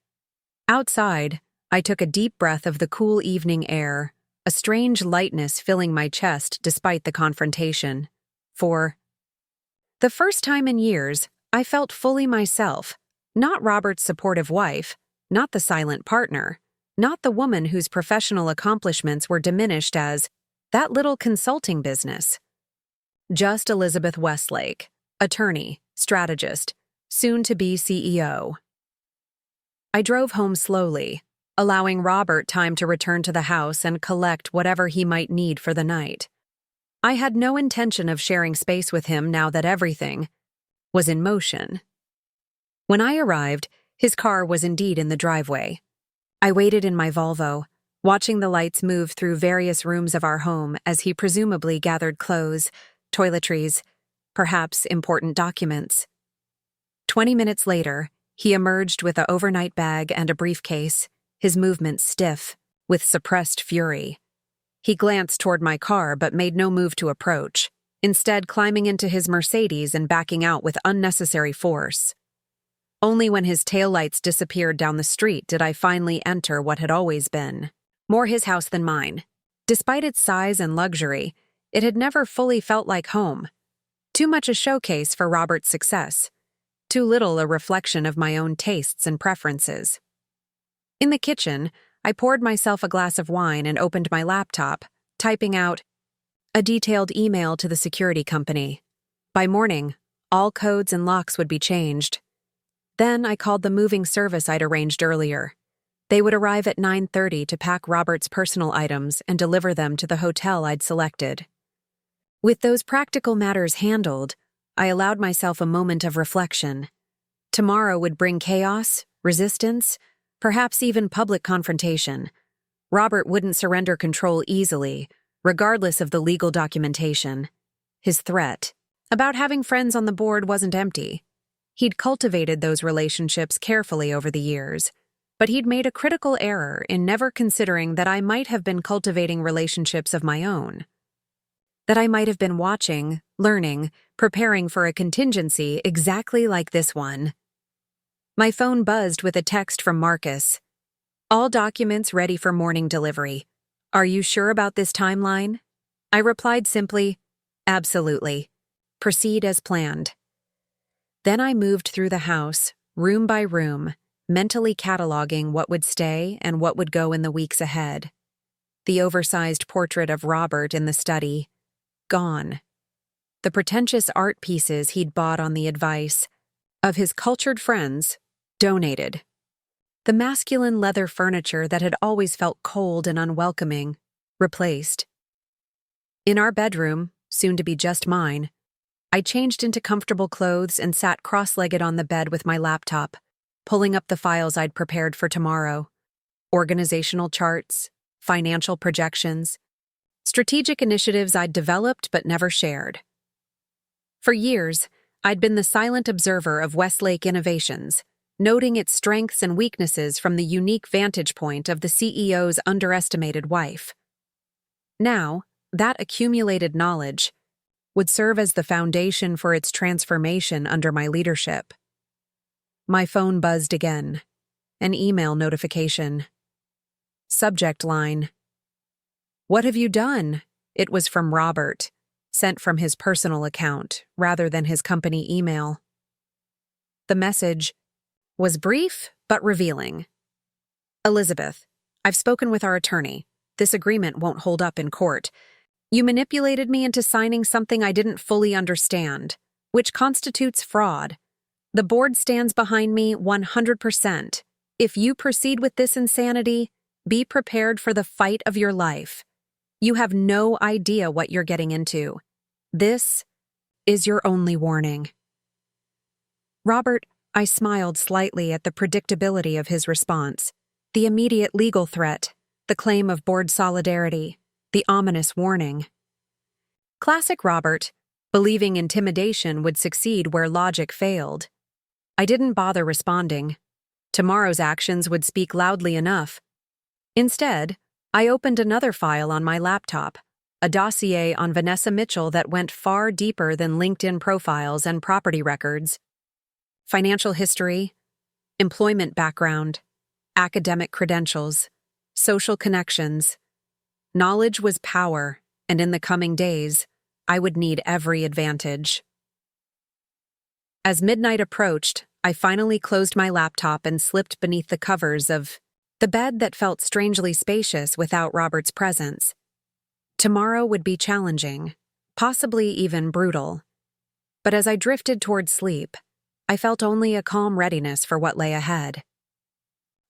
Outside, I took a deep breath of the cool evening air, a strange lightness filling my chest despite the confrontation. For the first time in years, I felt fully myself, not Robert's supportive wife, not the silent partner, not the woman whose professional accomplishments were diminished as that little consulting business. Just Elizabeth Westlake, attorney, strategist, soon-to-be CEO. I drove home slowly, allowing Robert time to return to the house and collect whatever he might need for the night. I had no intention of sharing space with him now that everything was in motion. When I arrived, his car was indeed in the driveway. I waited in my Volvo, watching the lights move through various rooms of our home as he presumably gathered clothes, toiletries, perhaps important documents. 20 minutes later, he emerged with an overnight bag and a briefcase, his movements stiff, with suppressed fury. He glanced toward my car but made no move to approach, instead climbing into his Mercedes and backing out with unnecessary force. Only when his taillights disappeared down the street did I finally enter what had always been more his house than mine. Despite its size and luxury, it had never fully felt like home. Too much a showcase for Robert's success. Too little a reflection of my own tastes and preferences. In the kitchen, I poured myself a glass of wine and opened my laptop, typing out a detailed email to the security company. By morning, all codes and locks would be changed. Then I called the moving service I'd arranged earlier. They would arrive at 9:30 to pack Robert's personal items and deliver them to the hotel I'd selected. With those practical matters handled, I allowed myself a moment of reflection. Tomorrow would bring chaos, resistance, perhaps even public confrontation. Robert wouldn't surrender control easily, regardless of the legal documentation. His threat about having friends on the board wasn't empty. He'd cultivated those relationships carefully over the years, but he'd made a critical error in never considering that I might have been cultivating relationships of my own. That I might have been watching, learning, preparing for a contingency exactly like this one. My phone buzzed with a text from Marcus. All documents ready for morning delivery. Are you sure about this timeline? I replied simply, absolutely. Proceed as planned. Then I moved through the house, room by room, mentally cataloging what would stay and what would go in the weeks ahead. The oversized portrait of Robert in the study, gone. The pretentious art pieces he'd bought on the advice of his cultured friends, donated. The masculine leather furniture that had always felt cold and unwelcoming, replaced. In our bedroom, soon to be just mine, I changed into comfortable clothes and sat cross-legged on the bed with my laptop, pulling up the files I'd prepared for tomorrow. Organizational charts, financial projections, strategic initiatives I'd developed but never shared. For years, I'd been the silent observer of Westlake Innovations, noting its strengths and weaknesses from the unique vantage point of the CEO's underestimated wife. Now, that accumulated knowledge would serve as the foundation for its transformation under my leadership. My phone buzzed again. An email notification. Subject line. What have you done? It was from Robert, sent from his personal account rather than his company email. The message was brief but revealing. Elizabeth, I've spoken with our attorney. This agreement won't hold up in court. You manipulated me into signing something I didn't fully understand, which constitutes fraud. The board stands behind me 100%. If you proceed with this insanity, be prepared for the fight of your life. You have no idea what you're getting into. This is your only warning. Robert, I smiled slightly at the predictability of his response. The immediate legal threat, the claim of board solidarity, the ominous warning. Classic Robert, believing intimidation would succeed where logic failed. I didn't bother responding. Tomorrow's actions would speak loudly enough. Instead, I opened another file on my laptop, a dossier on Vanessa Mitchell that went far deeper than LinkedIn profiles and property records. Financial history, employment background, academic credentials, social connections. Knowledge was power, and in the coming days, I would need every advantage. As midnight approached, I finally closed my laptop and slipped beneath the covers of the bed that felt strangely spacious without Robert's presence. Tomorrow would be challenging, possibly even brutal. But as I drifted toward sleep, I felt only a calm readiness for what lay ahead.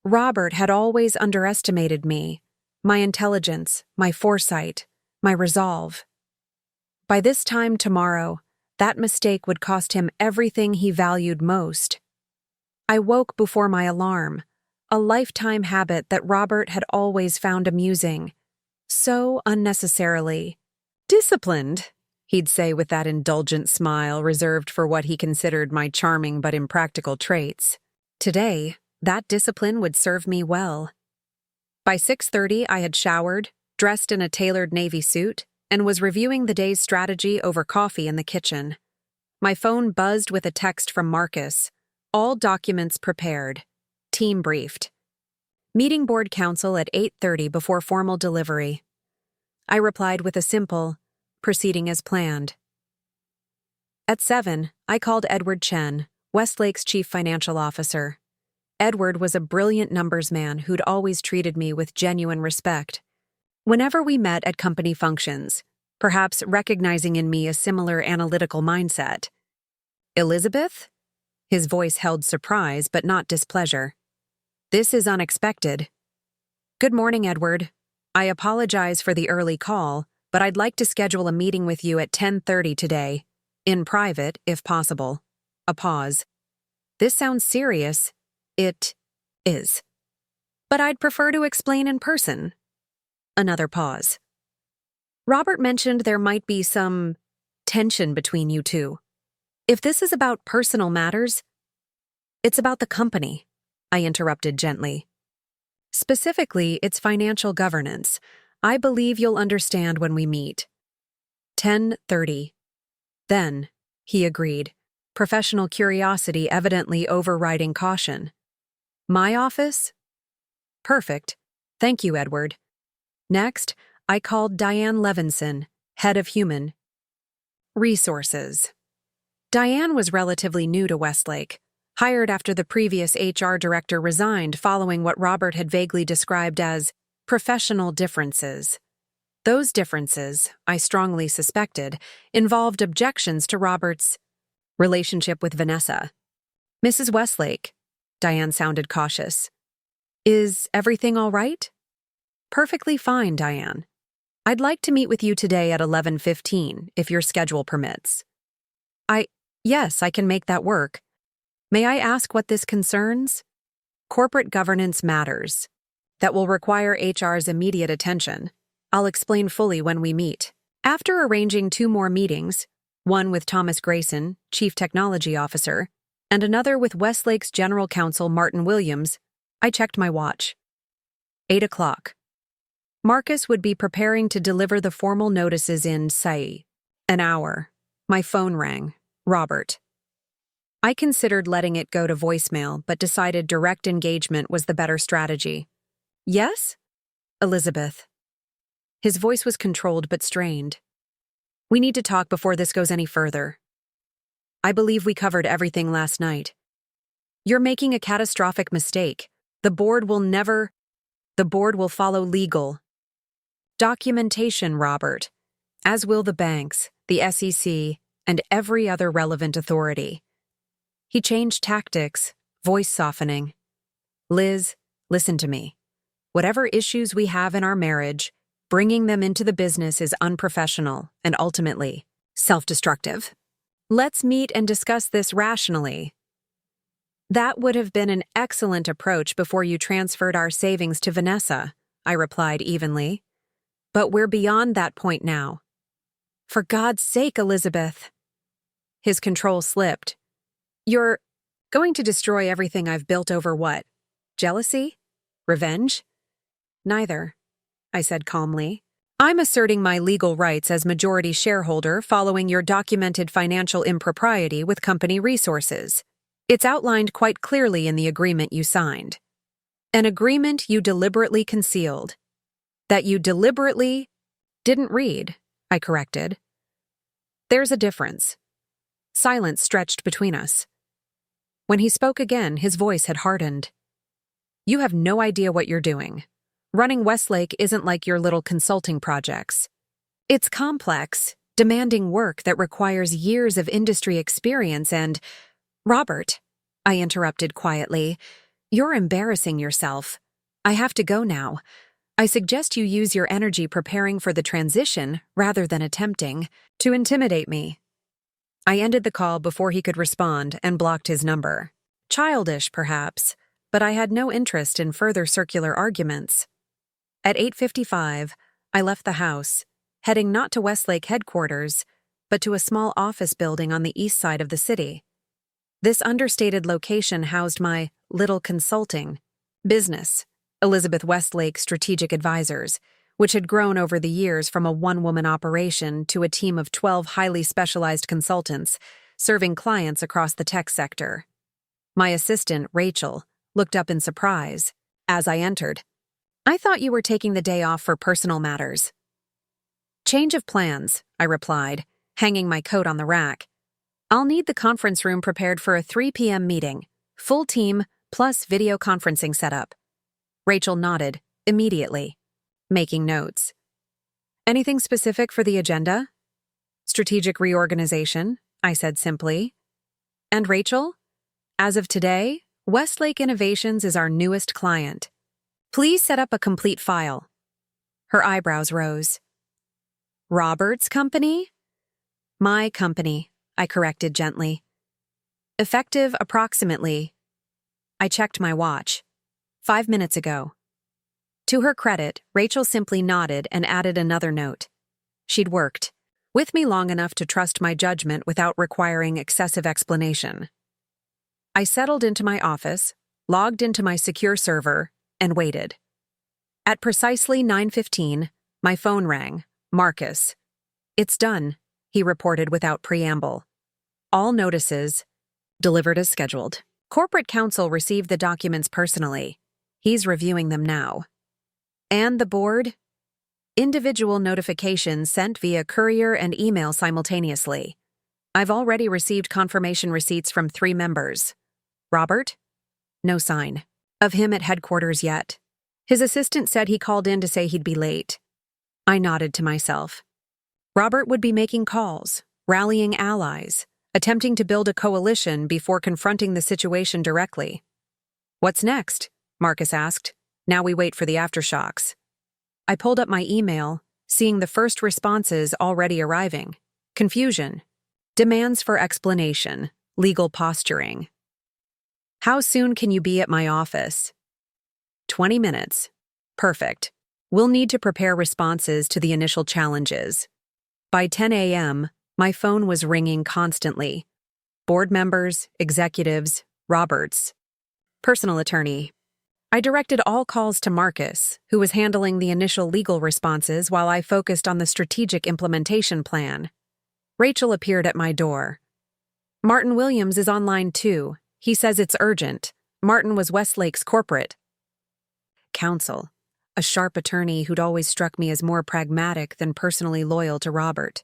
Robert had always underestimated me, my intelligence, my foresight, my resolve. By this time tomorrow, that mistake would cost him everything he valued most. I woke before my alarm, a lifetime habit that Robert had always found amusing. So unnecessarily. Disciplined, he'd say with that indulgent smile reserved for what he considered my charming but impractical traits. Today, that discipline would serve me well. By 6:30, I had showered, dressed in a tailored navy suit, and was reviewing the day's strategy over coffee in the kitchen. My phone buzzed with a text from Marcus. All documents prepared. Team briefed. Meeting board council at 8:30 before formal delivery. I replied with a simple, proceeding as planned. At 7, I called Edward Chen, Westlake's chief financial officer. Edward was a brilliant numbers man who'd always treated me with genuine respect. Whenever we met at company functions, perhaps recognizing in me a similar analytical mindset. Elizabeth? His voice held surprise but not displeasure. This is unexpected. Good morning, Edward. I apologize for the early call, but I'd like to schedule a meeting with you at 10:30 today. In private, if possible. A pause. This sounds serious. It is. But I'd prefer to explain in person. Another pause. Robert mentioned there might be some tension between you two. If this is about personal matters, it's about the company, I interrupted gently. Specifically, its financial governance. I believe you'll understand when we meet. 10:30. Then, he agreed, professional curiosity evidently overriding caution. My office? Perfect. Thank you, Edward. Next, I called Diane Levinson, head of human resources. Diane was relatively new to Westlake, hired after the previous HR director resigned following what Robert had vaguely described as professional differences. Those differences, I strongly suspected, involved objections to Robert's relationship with Vanessa. Mrs. Westlake, Diane sounded cautious. Is everything all right? Perfectly fine, Diane. I'd like to meet with you today at 11:15, if your schedule permits. Yes, I can make that work. May I ask what this concerns? Corporate governance matters. That will require HR's immediate attention. I'll explain fully when we meet. After arranging 2 more meetings, one with Thomas Grayson, Chief Technology Officer, and another with Westlake's General Counsel Martin Williams, I checked my watch. 8 o'clock. Marcus would be preparing to deliver the formal notices in, say, an hour. My phone rang. Robert. I considered letting it go to voicemail, but decided direct engagement was the better strategy. Yes? Elizabeth. His voice was controlled but strained. We need to talk before this goes any further. I believe we covered everything last night. You're making a catastrophic mistake. The board will follow legal documentation, Robert, as will the banks, the SEC, and every other relevant authority. He changed tactics, voice softening. Liz, listen to me. Whatever issues we have in our marriage, bringing them into the business is unprofessional and ultimately self-destructive. Let's meet and discuss this rationally. That would have been an excellent approach before you transferred our savings to Vanessa, I replied evenly. But we're beyond that point now. For God's sake, Elizabeth. His control slipped. You're going to destroy everything I've built over what? Jealousy? Revenge? Neither, I said calmly. I'm asserting my legal rights as majority shareholder following your documented financial impropriety with company resources. It's outlined quite clearly in the agreement you signed. An agreement you deliberately concealed. That you deliberately didn't read, I corrected. There's a difference. Silence stretched between us. When he spoke again, his voice had hardened. You have no idea what you're doing. Running Westlake isn't like your little consulting projects. It's complex, demanding work that requires years of industry experience and— Robert, I interrupted quietly, you're embarrassing yourself. I have to go now. I suggest you use your energy preparing for the transition rather than attempting to intimidate me. I ended the call before he could respond and blocked his number. Childish, perhaps, but I had no interest in further circular arguments. At 8:55, I left the house, heading not to Westlake headquarters, but to a small office building on the east side of the city. This understated location housed my little consulting business, Elizabeth Westlake Strategic Advisors, which had grown over the years from a one-woman operation to a team of 12 highly specialized consultants serving clients across the tech sector. My assistant, Rachel, looked up in surprise as I entered. "I thought you were taking the day off for personal matters." "Change of plans," I replied, hanging my coat on the rack. "I'll need the conference room prepared for a 3 p.m. meeting, full team plus video conferencing setup." Rachel nodded immediately, making notes. "Anything specific for the agenda?" "Strategic reorganization," I said simply. "And Rachel? As of today, Westlake Innovations is our newest client. Please set up a complete file." Her eyebrows rose. "Robert's company?" "My company," I corrected gently. "Effective approximately." I checked my watch. 5 minutes ago. To her credit, Rachel simply nodded and added another note. She'd worked with me long enough to trust my judgment without requiring excessive explanation. I settled into my office, logged into my secure server, and waited. At precisely 9:15, my phone rang. Marcus. "It's done," he reported without preamble. "All notices delivered as scheduled. Corporate counsel received the documents personally. He's reviewing them now. And the board? Individual notifications sent via courier and email simultaneously. I've already received confirmation receipts from 3 members. Robert? No sign of him at headquarters yet. His assistant said he called in to say he'd be late." I nodded to myself. Robert would be making calls, rallying allies, attempting to build a coalition before confronting the situation directly. "What's next?" Marcus asked. "Now we wait for the aftershocks." I pulled up my email, seeing the first responses already arriving. Confusion. Demands for explanation. Legal posturing. "How soon can you be at my office?" 20 minutes. Perfect. We'll need to prepare responses to the initial challenges. By 10 a.m., my phone was ringing constantly. Board members, executives, Roberts. Personal attorney. I directed all calls to Marcus, who was handling the initial legal responses while I focused on the strategic implementation plan. Rachel appeared at my door. "Martin Williams is online too. He says it's urgent. Martin was Westlake's corporate counsel, a sharp attorney who'd always struck me as more pragmatic than personally loyal to Robert.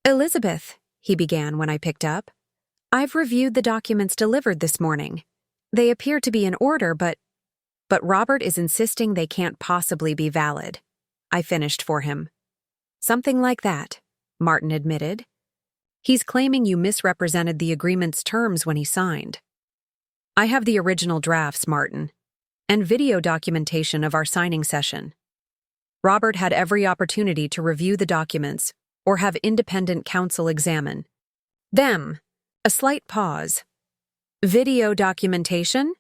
"Elizabeth," he began when I picked up, "I've reviewed the documents delivered this morning. They appear to be in order, but Robert is insisting they can't possibly be valid." I finished for him. "Something like that," Martin admitted. "He's claiming you misrepresented the agreement's terms when he signed." "I have the original drafts, Martin, and video documentation of our signing session." Robert had every opportunity to review the documents or have independent counsel examine them. A slight pause. "Video documentation?"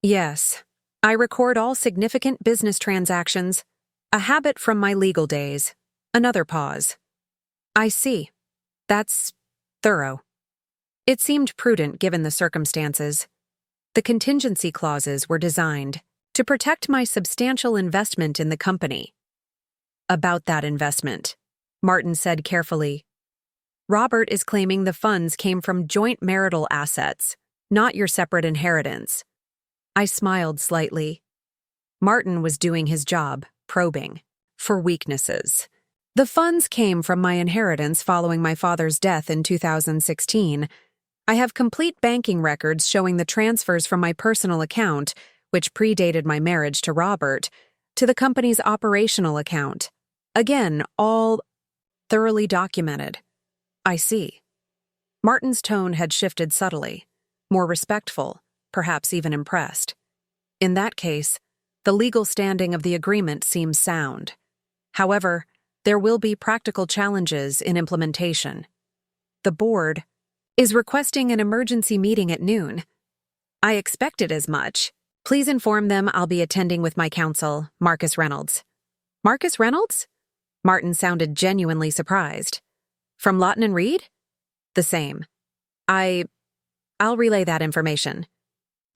"Yes. I record all significant business transactions, a habit from my legal days." Another pause. "I see. That's thorough." It seemed prudent given the circumstances. The contingency clauses were designed to protect my substantial investment in the company. "About that investment," Martin said carefully. "Robert is claiming the funds came from joint marital assets, not your separate inheritance." I smiled slightly. Martin was doing his job, probing for weaknesses. "The funds came from my inheritance following my father's death in 2016. I have complete banking records showing the transfers from my personal account, which predated my marriage to Robert, to the company's operational account. Again, all thoroughly documented." "I see." Martin's tone had shifted subtly, more respectful, perhaps even impressed. "In that case, the legal standing of the agreement seems sound. However, there will be practical challenges in implementation. The board is requesting an emergency meeting at noon." I expected as much. Please inform them I'll be attending with my counsel, Marcus Reynolds. Marcus Reynolds? Martin sounded genuinely surprised. From Lawton and Reed? The same. I'll relay that information.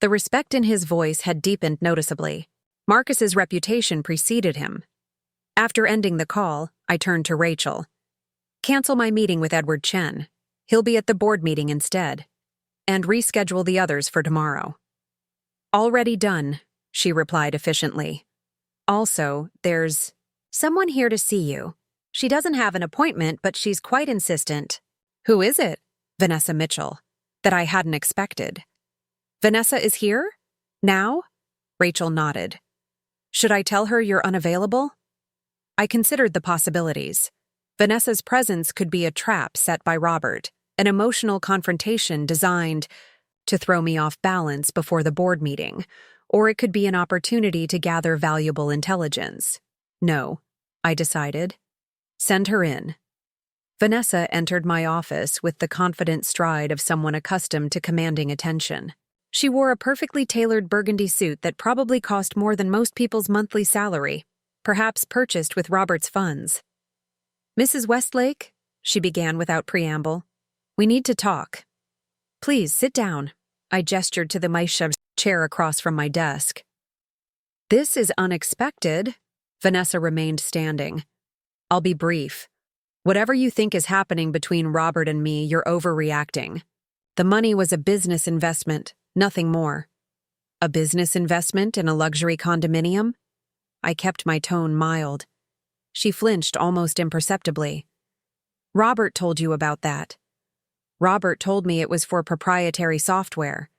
The respect in his voice had deepened noticeably. Marcus's reputation preceded him. After ending the call, I turned to Rachel. Cancel my meeting with Edward Chen. He'll be at the board meeting instead. And reschedule the others for tomorrow. Already done, she replied efficiently. Also, there's someone here to see you. She doesn't have an appointment, but she's quite insistent. Who is it? Vanessa Mitchell. That I hadn't expected. Vanessa is here? Now? Rachel nodded. Should I tell her you're unavailable? I considered the possibilities. Vanessa's presence could be a trap set by Robert, an emotional confrontation designed to throw me off balance before the board meeting, or it could be an opportunity to gather valuable intelligence. No, I decided. Send her in. Vanessa entered my office with the confident stride of someone accustomed to commanding attention. She wore a perfectly tailored burgundy suit that probably cost more than most people's monthly salary, perhaps purchased with Robert's funds. Mrs. Westlake, she began without preamble, we need to talk. Please, sit down. I gestured to the Maishev's chair across from my desk. This is unexpected. Vanessa remained standing. I'll be brief. Whatever you think is happening between Robert and me, you're overreacting. The money was a business investment, nothing more. A business investment in a luxury condominium? I kept my tone mild. She flinched almost imperceptibly. Robert told you about that. Robert told me it was for proprietary software.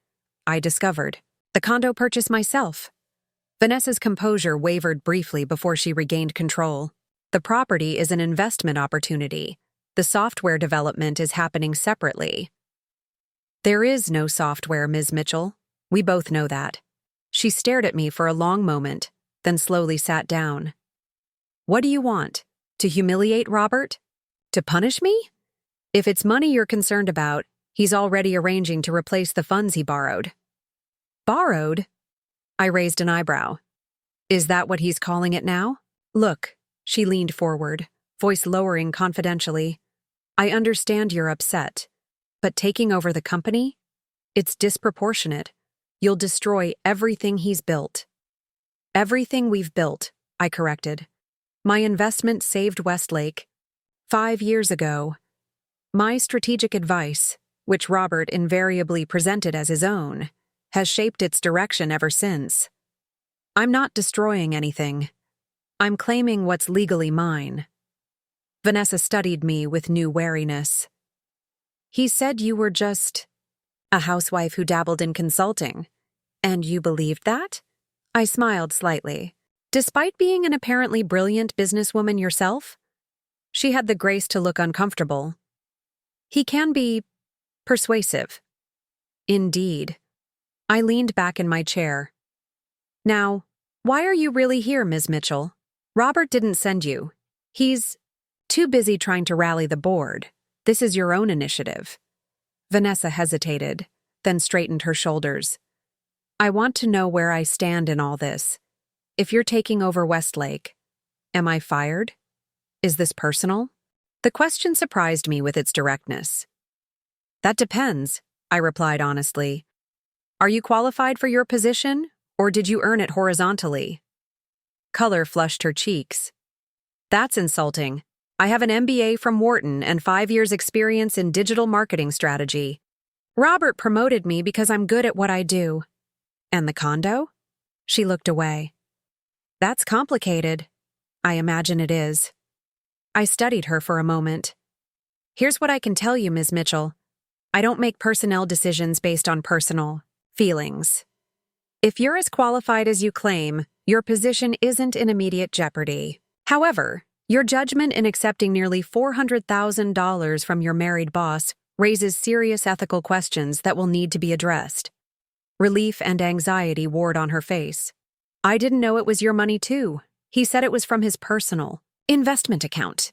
I discovered. The condo purchase myself. Vanessa's composure wavered briefly before she regained control. The property is an investment opportunity. The software development is happening separately. There is no software, Ms. Mitchell. We both know that. She stared at me for a long moment, then slowly sat down. What do you want? To humiliate Robert? To punish me? If it's money you're concerned about, he's already arranging to replace the funds he borrowed. Borrowed? I raised an eyebrow. Is that what he's calling it now? Look, she leaned forward, voice lowering confidentially. I understand you're upset, but taking over the company? It's disproportionate. You'll destroy everything he's built. Everything we've built, I corrected. My investment saved Westlake. 5 years ago. My strategic advice, which Robert invariably presented as his own, has shaped its direction ever since. I'm not destroying anything. I'm claiming what's legally mine. Vanessa studied me with new wariness. He said you were just a housewife who dabbled in consulting. And you believed that? I smiled slightly. Despite being an apparently brilliant businesswoman yourself? She had the grace to look uncomfortable. He can be persuasive. Indeed. I leaned back in my chair. Now, why are you really here, Ms. Mitchell? Robert didn't send you. He's too busy trying to rally the board. This is your own initiative. Vanessa hesitated, then straightened her shoulders. I want to know where I stand in all this. If you're taking over Westlake, am I fired? Is this personal? The question surprised me with its directness. That depends, I replied honestly. Are you qualified for your position, or did you earn it horizontally? Color flushed her cheeks. That's insulting. I have an MBA from Wharton and 5 years' experience in digital marketing strategy. Robert promoted me because I'm good at what I do. And the condo? She looked away. That's complicated. I imagine it is. I studied her for a moment. Here's what I can tell you, Ms. Mitchell. I don't make personnel decisions based on personal feelings. If you're as qualified as you claim, your position isn't in immediate jeopardy. However, your judgment in accepting nearly $400,000 from your married boss raises serious ethical questions that will need to be addressed. Relief and anxiety warred on her face. I didn't know it was your money too. He said it was from his personal investment account.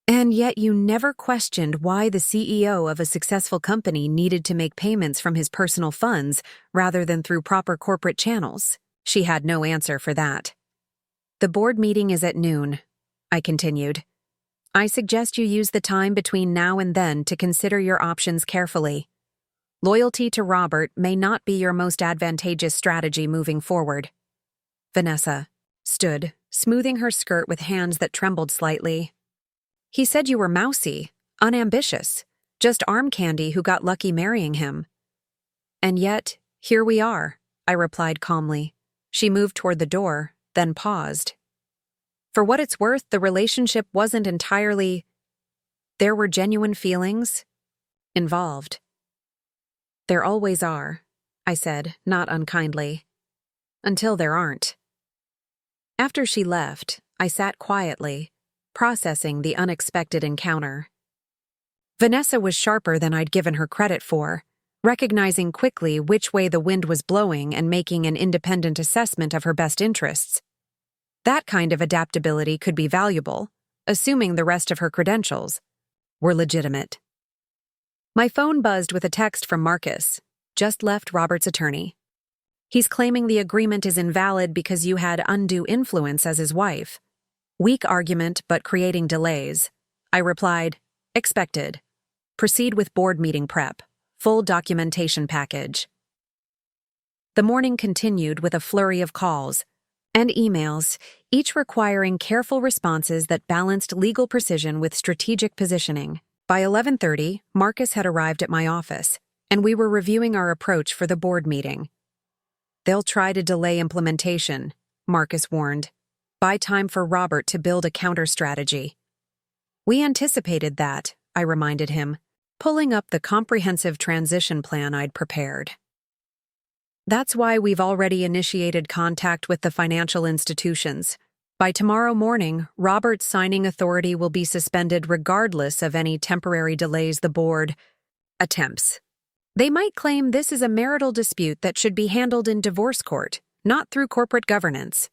And yet you never questioned why the CEO of a successful company needed to make payments from his personal funds rather than through proper corporate channels. She had no answer for that. The board meeting is at noon, I continued. I suggest you use the time between now and then to consider your options carefully. Loyalty to Robert may not be your most advantageous strategy moving forward. Vanessa stood, smoothing her skirt with hands that trembled slightly. He said you were mousy, unambitious, just arm candy who got lucky marrying him. And yet, here we are, I replied calmly. She moved toward the door, then paused. For what it's worth, the relationship wasn't entirely... There were genuine feelings involved. There always are, I said, not unkindly. Until there aren't. After she left, I sat quietly, processing the unexpected encounter. Vanessa was sharper than I'd given her credit for, recognizing quickly which way the wind was blowing and making an independent assessment of her best interests. That kind of adaptability could be valuable, assuming the rest of her credentials were legitimate. My phone buzzed with a text from Marcus, just left Robert's attorney. He's claiming the agreement is invalid because you had undue influence as his wife. Weak argument, but creating delays. I replied, expected. Proceed with board meeting prep. Full documentation package. The morning continued with a flurry of calls and emails, each requiring careful responses that balanced legal precision with strategic positioning. By 11:30, Marcus had arrived at my office, and we were reviewing our approach for the board meeting. They'll try to delay implementation, Marcus warned. Buy time for Robert to build a counter-strategy. We anticipated that, I reminded him, pulling up the comprehensive transition plan I'd prepared. That's why we've already initiated contact with the financial institutions. By tomorrow morning, Robert's signing authority will be suspended regardless of any temporary delays the board attempts. They might claim this is a marital dispute that should be handled in divorce court, not through corporate governance.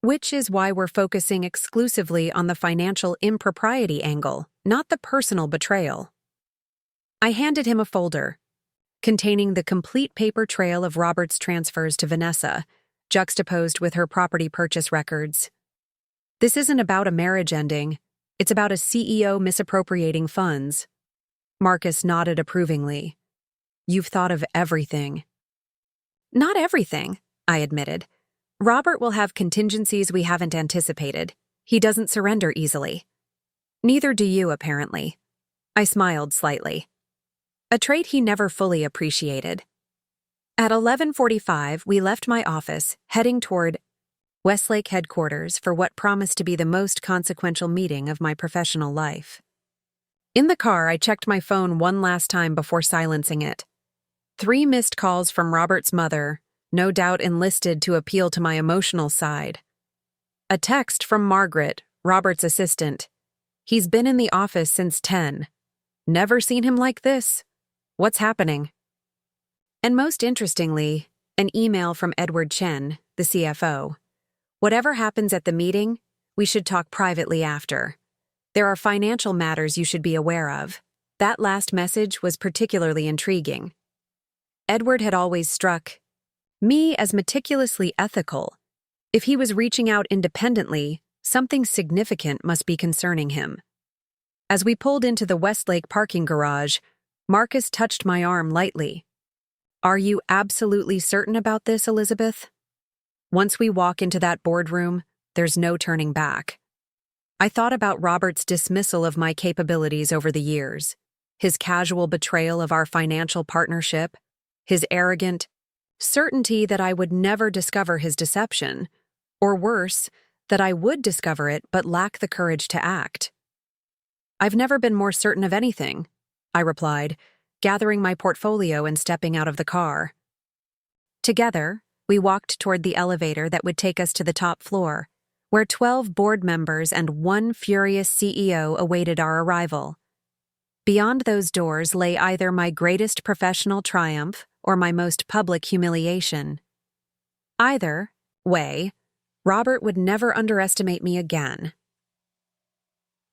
Which is why we're focusing exclusively on the financial impropriety angle, not the personal betrayal. I handed him a folder containing the complete paper trail of Robert's transfers to Vanessa, juxtaposed with her property purchase records. This isn't about a marriage ending. It's about a CEO misappropriating funds. Marcus nodded approvingly. You've thought of everything. Not everything, I admitted. Robert will have contingencies we haven't anticipated. He doesn't surrender easily. Neither do you, apparently. I smiled slightly. A trait he never fully appreciated. At 11:45, we left my office, heading toward Westlake headquarters for what promised to be the most consequential meeting of my professional life. In the car, I checked my phone one last time before silencing it. 3 missed calls from Robert's mother, no doubt enlisted to appeal to my emotional side. A text from Margaret, Robert's assistant. He's been in the office since 10. Never seen him like this. What's happening? And most interestingly, an email from Edward Chen, the CFO. Whatever happens at the meeting, we should talk privately after. There are financial matters you should be aware of. That last message was particularly intriguing. Edward had always struck me as meticulously ethical. If he was reaching out independently, something significant must be concerning him. As we pulled into the Westlake parking garage, Marcus touched my arm lightly. Are you absolutely certain about this, Elizabeth? Once we walk into that boardroom, there's no turning back. I thought about Robert's dismissal of my capabilities over the years, his casual betrayal of our financial partnership, his arrogant certainty that I would never discover his deception, or worse, that I would discover it but lack the courage to act. I've never been more certain of anything, I replied, gathering my portfolio and stepping out of the car. Together, we walked toward the elevator that would take us to the top floor, where 12 board members and 1 furious CEO awaited our arrival. Beyond those doors lay either my greatest professional triumph or my most public humiliation. Either way, Robert would never underestimate me again.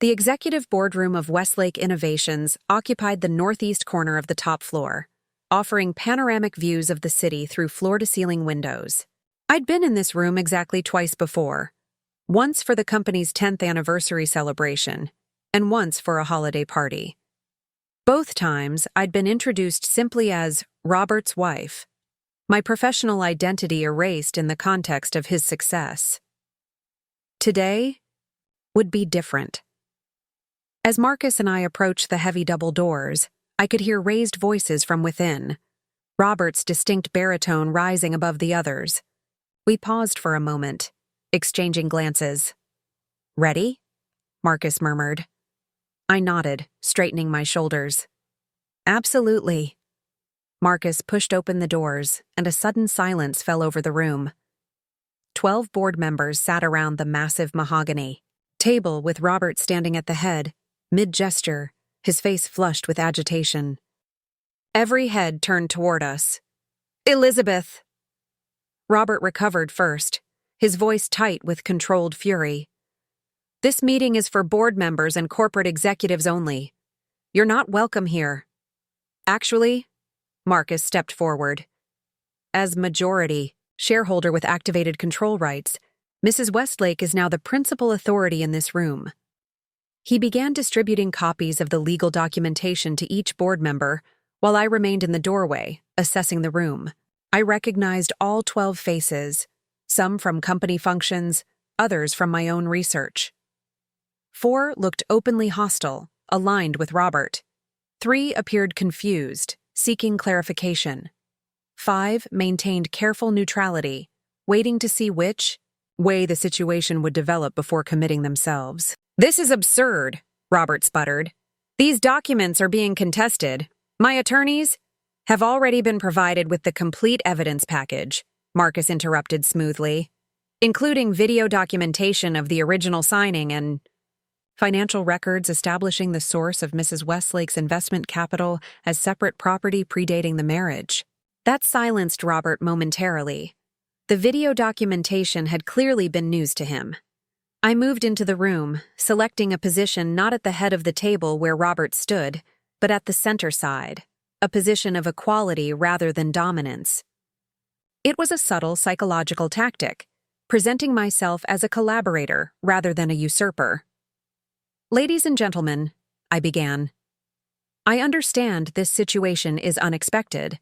The executive boardroom of Westlake Innovations occupied the northeast corner of the top floor, offering panoramic views of the city through floor-to-ceiling windows. I'd been in this room exactly twice before, once for the company's 10th anniversary celebration, and once for a holiday party. Both times, I'd been introduced simply as Robert's wife, my professional identity erased in the context of his success. Today would be different. As Marcus and I approached the heavy double doors, I could hear raised voices from within, Robert's distinct baritone rising above the others. We paused for a moment, exchanging glances. "Ready?" Marcus murmured. I nodded, straightening my shoulders. "Absolutely." Marcus pushed open the doors, and a sudden silence fell over the room. 12 board members sat around the massive mahogany table with Robert standing at the head, mid-gesture, his face flushed with agitation. Every head turned toward us. "Elizabeth!" Robert recovered first, his voice tight with controlled fury. "This meeting is for board members and corporate executives only. You're not welcome here." "Actually," Marcus stepped forward. "As majority shareholder with activated control rights, Mrs. Westlake is now the principal authority in this room." He began distributing copies of the legal documentation to each board member while I remained in the doorway, assessing the room. I recognized all 12 faces, some from company functions, others from my own research. 4 looked openly hostile, aligned with Robert. 3 appeared confused, seeking clarification. 5 maintained careful neutrality, waiting to see which way the situation would develop before committing themselves. "This is absurd," Robert sputtered. "These documents are being contested. My attorneys have already been provided with the complete evidence package," Marcus interrupted smoothly, "including video documentation of the original signing and financial records establishing the source of Mrs. Westlake's investment capital as separate property predating the marriage." That silenced Robert momentarily. The video documentation had clearly been news to him. I moved into the room, selecting a position not at the head of the table where Robert stood, but at the center side, a position of equality rather than dominance. It was a subtle psychological tactic, presenting myself as a collaborator rather than a usurper. "Ladies and gentlemen," I began, "I understand this situation is unexpected.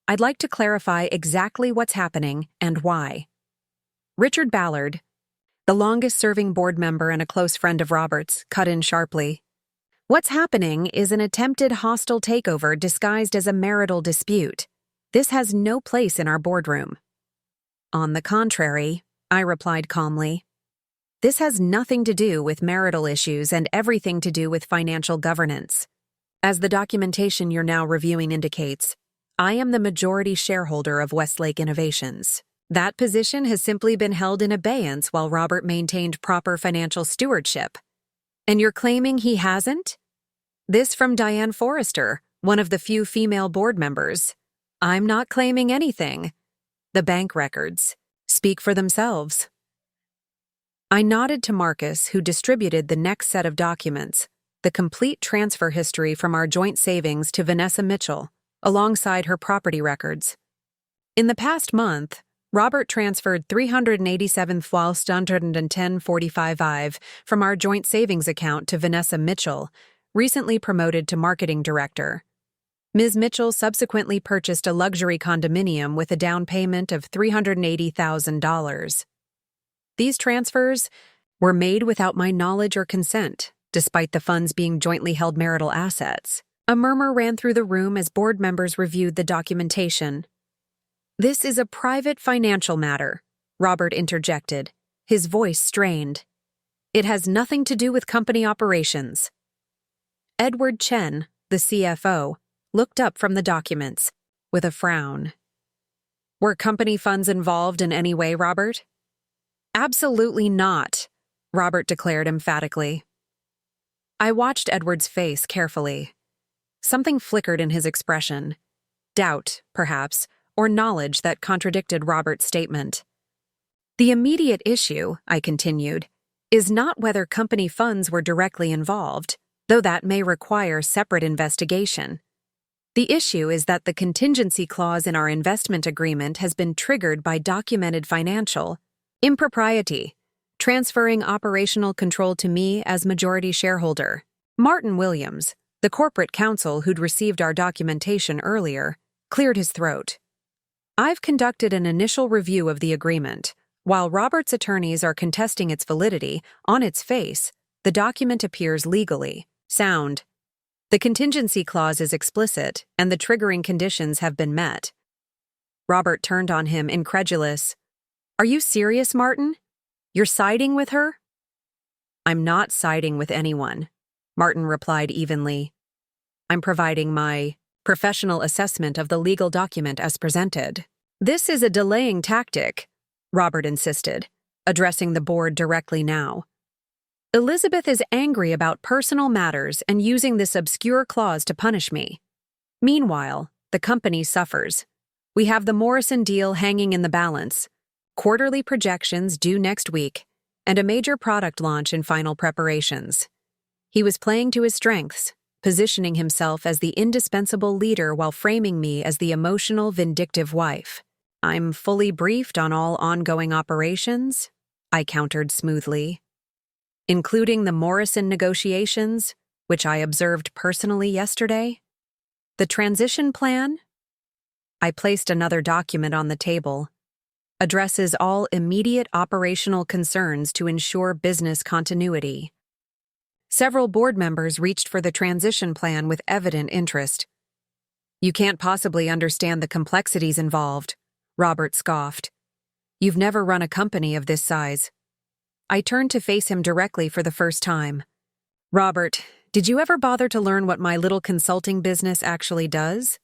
I'd like to clarify exactly what's happening and why." Richard Ballard, the longest-serving board member and a close friend of Robert's, cut in sharply. "What's happening is an attempted hostile takeover disguised as a marital dispute. This has no place in our boardroom." "On the contrary," I replied calmly, "this has nothing to do with marital issues and everything to do with financial governance. As the documentation you're now reviewing indicates, I am the majority shareholder of Westlake Innovations. That position has simply been held in abeyance while Robert maintained proper financial stewardship. And you're claiming he hasn't?" This from Diane Forrester, one of the few female board members. "I'm not claiming anything. The bank records speak for themselves." I nodded to Marcus, who distributed the next set of documents, the complete transfer history from our joint savings to Vanessa Mitchell, alongside her property records. In the past month, Robert transferred $387,110.45 from our joint savings account to Vanessa Mitchell, recently promoted to marketing director. Ms. Mitchell subsequently purchased a luxury condominium with a down payment of $380,000. These transfers were made without my knowledge or consent, despite the funds being jointly held marital assets. A murmur ran through the room as board members reviewed the documentation. "This is a private financial matter," Robert interjected, his voice strained. "It has nothing to do with company operations." Edward Chen, the CFO, looked up from the documents, with a frown. "Were company funds involved in any way, Robert?" "Absolutely not," Robert declared emphatically. I watched Edward's face carefully. Something flickered in his expression. Doubt, perhaps, or knowledge that contradicted Robert's statement. "The immediate issue," I continued, is not whether company funds were directly involved, though that may require separate investigation. The issue is that the contingency clause in our investment agreement has been triggered by documented financial impropriety, transferring operational control to me as majority shareholder. Martin Williams, the corporate counsel who'd received our documentation earlier, cleared his throat. I've conducted an initial review of the agreement. While Robert's attorneys are contesting its validity, on its face, the document appears legally sound. The contingency clause is explicit, and the triggering conditions have been met. Robert turned on him, incredulous. Are you serious, Martin? You're siding with her? I'm not siding with anyone, Martin replied evenly. I'm providing my professional assessment of the legal document as presented. This is a delaying tactic, Robert insisted, addressing the board directly now. Elizabeth is angry about personal matters and using this obscure clause to punish me. Meanwhile, the company suffers. We have the Morrison deal hanging in the balance, quarterly projections due next week, and a major product launch in final preparations. He was playing to his strengths, positioning himself as the indispensable leader while framing me as the emotional, vindictive wife. I'm fully briefed on all ongoing operations, I countered smoothly. Including the Morrison negotiations, which I observed personally yesterday. The transition plan? I placed another document on the table. Addresses all immediate operational concerns to ensure business continuity. Several board members reached for the transition plan with evident interest. You can't possibly understand the complexities involved, Robert scoffed. You've never run a company of this size. I turned to face him directly for the first time. Robert, did you ever bother to learn what my little consulting business actually does?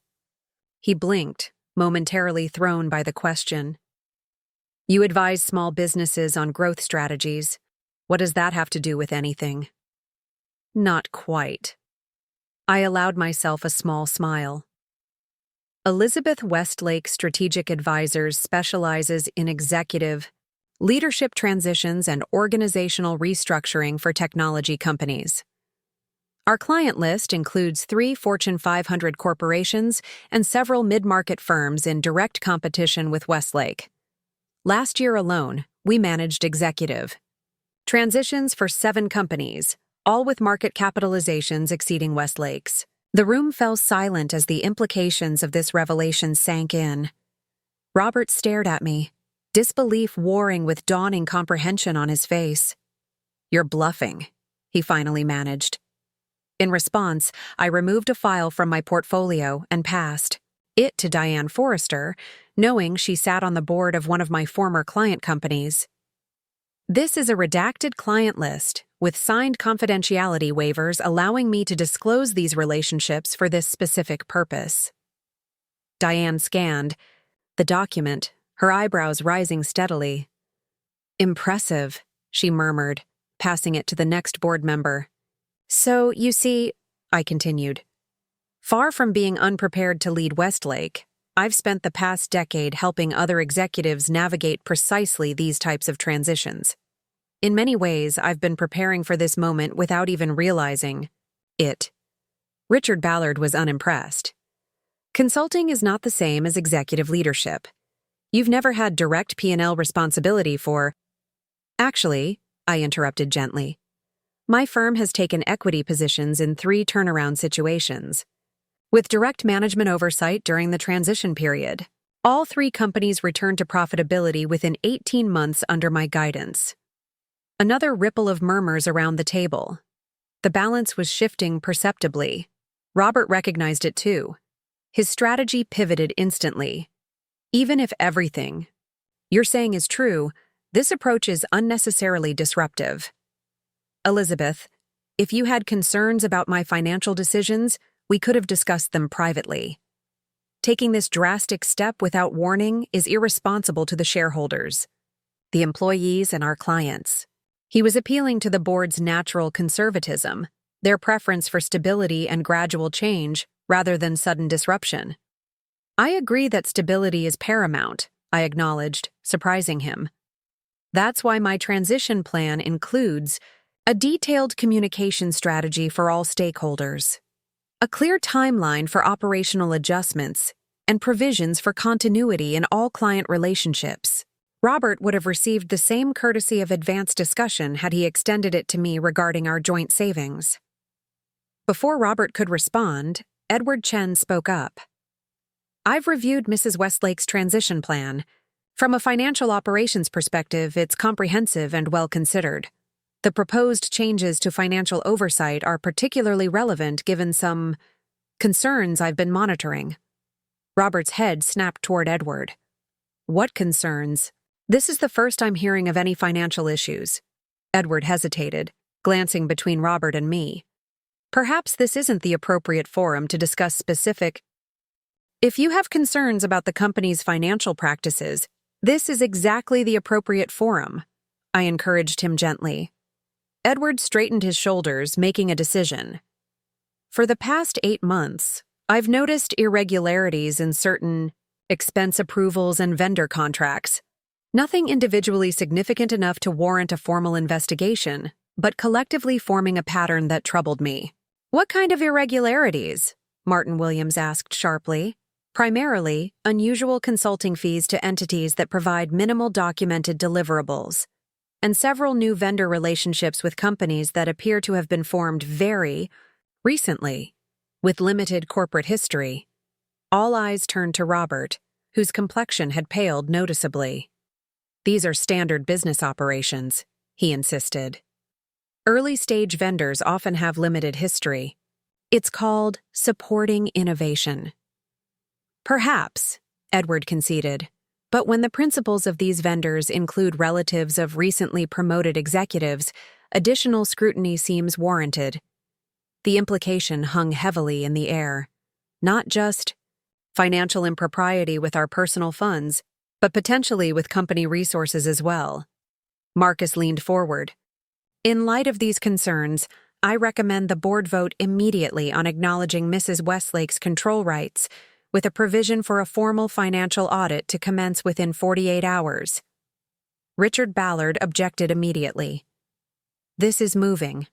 He blinked, momentarily thrown by the question. You advise small businesses on growth strategies. What does that have to do with anything? Not quite. I allowed myself a small smile. Elizabeth Westlake Strategic Advisors specializes in executive leadership transitions and organizational restructuring for technology companies. Our client list includes 3 Fortune 500 corporations and several mid-market firms in direct competition with Westlake. Last year alone, we managed executive transitions for 7 companies, all with market capitalizations exceeding Westlake's. The room fell silent as the implications of this revelation sank in. Robert stared at me, disbelief warring with dawning comprehension on his face. You're bluffing, he finally managed. In response, I removed a file from my portfolio and passed it to Diane Forrester, knowing she sat on the board of one of my former client companies. This is a redacted client list with signed confidentiality waivers allowing me to disclose these relationships for this specific purpose. Diane scanned the document, her eyebrows rising steadily. Impressive, she murmured, passing it to the next board member. So, you see, I continued, far from being unprepared to lead Westlake, I've spent the past decade helping other executives navigate precisely these types of transitions. In many ways, I've been preparing for this moment without even realizing it. Richard Ballard was unimpressed. Consulting is not the same as executive leadership. You've never had direct P&L responsibility for— Actually, I interrupted gently. My firm has taken equity positions in 3 turnaround situations, with direct management oversight during the transition period. All 3 companies returned to profitability within 18 months under my guidance. Another ripple of murmurs around the table. The balance was shifting perceptibly. Robert recognized it too. His strategy pivoted instantly. Even if everything you're saying is true, this approach is unnecessarily disruptive. Elizabeth, if you had concerns about my financial decisions, we could have discussed them privately. Taking this drastic step without warning is irresponsible to the shareholders, the employees, and our clients. He was appealing to the board's natural conservatism, their preference for stability and gradual change rather than sudden disruption. I agree that stability is paramount, I acknowledged, surprising him. That's why my transition plan includes a detailed communication strategy for all stakeholders, a clear timeline for operational adjustments, and provisions for continuity in all client relationships. Robert would have received the same courtesy of advanced discussion had he extended it to me regarding our joint savings. Before Robert could respond, Edward Chen spoke up. I've reviewed Mrs. Westlake's transition plan. From a financial operations perspective, it's comprehensive and well considered. The proposed changes to financial oversight are particularly relevant given some concerns I've been monitoring. Robert's head snapped toward Edward. What concerns? This is the first I'm hearing of any financial issues. Edward hesitated, glancing between Robert and me. Perhaps this isn't the appropriate forum to discuss specific. If you have concerns about the company's financial practices, this is exactly the appropriate forum, I encouraged him gently. Edward straightened his shoulders, making a decision. For the past 8 months, I've noticed irregularities in certain expense approvals and vendor contracts. Nothing individually significant enough to warrant a formal investigation, but collectively forming a pattern that troubled me. What kind of irregularities? Martin Williams asked sharply. Primarily, unusual consulting fees to entities that provide minimal documented deliverables, and several new vendor relationships with companies that appear to have been formed very recently, with limited corporate history. All eyes turned to Robert, whose complexion had paled noticeably. These are standard business operations, he insisted. Early-stage vendors often have limited history. It's called supporting innovation. Perhaps, Edward conceded, but when the principals of these vendors include relatives of recently promoted executives, additional scrutiny seems warranted. The implication hung heavily in the air. Not just financial impropriety with our personal funds, but potentially with company resources as well. Marcus leaned forward. In light of these concerns, I recommend the board vote immediately on acknowledging Mrs. Westlake's control rights, with a provision for a formal financial audit to commence within 48 hours. Richard Ballard objected immediately. This is moving.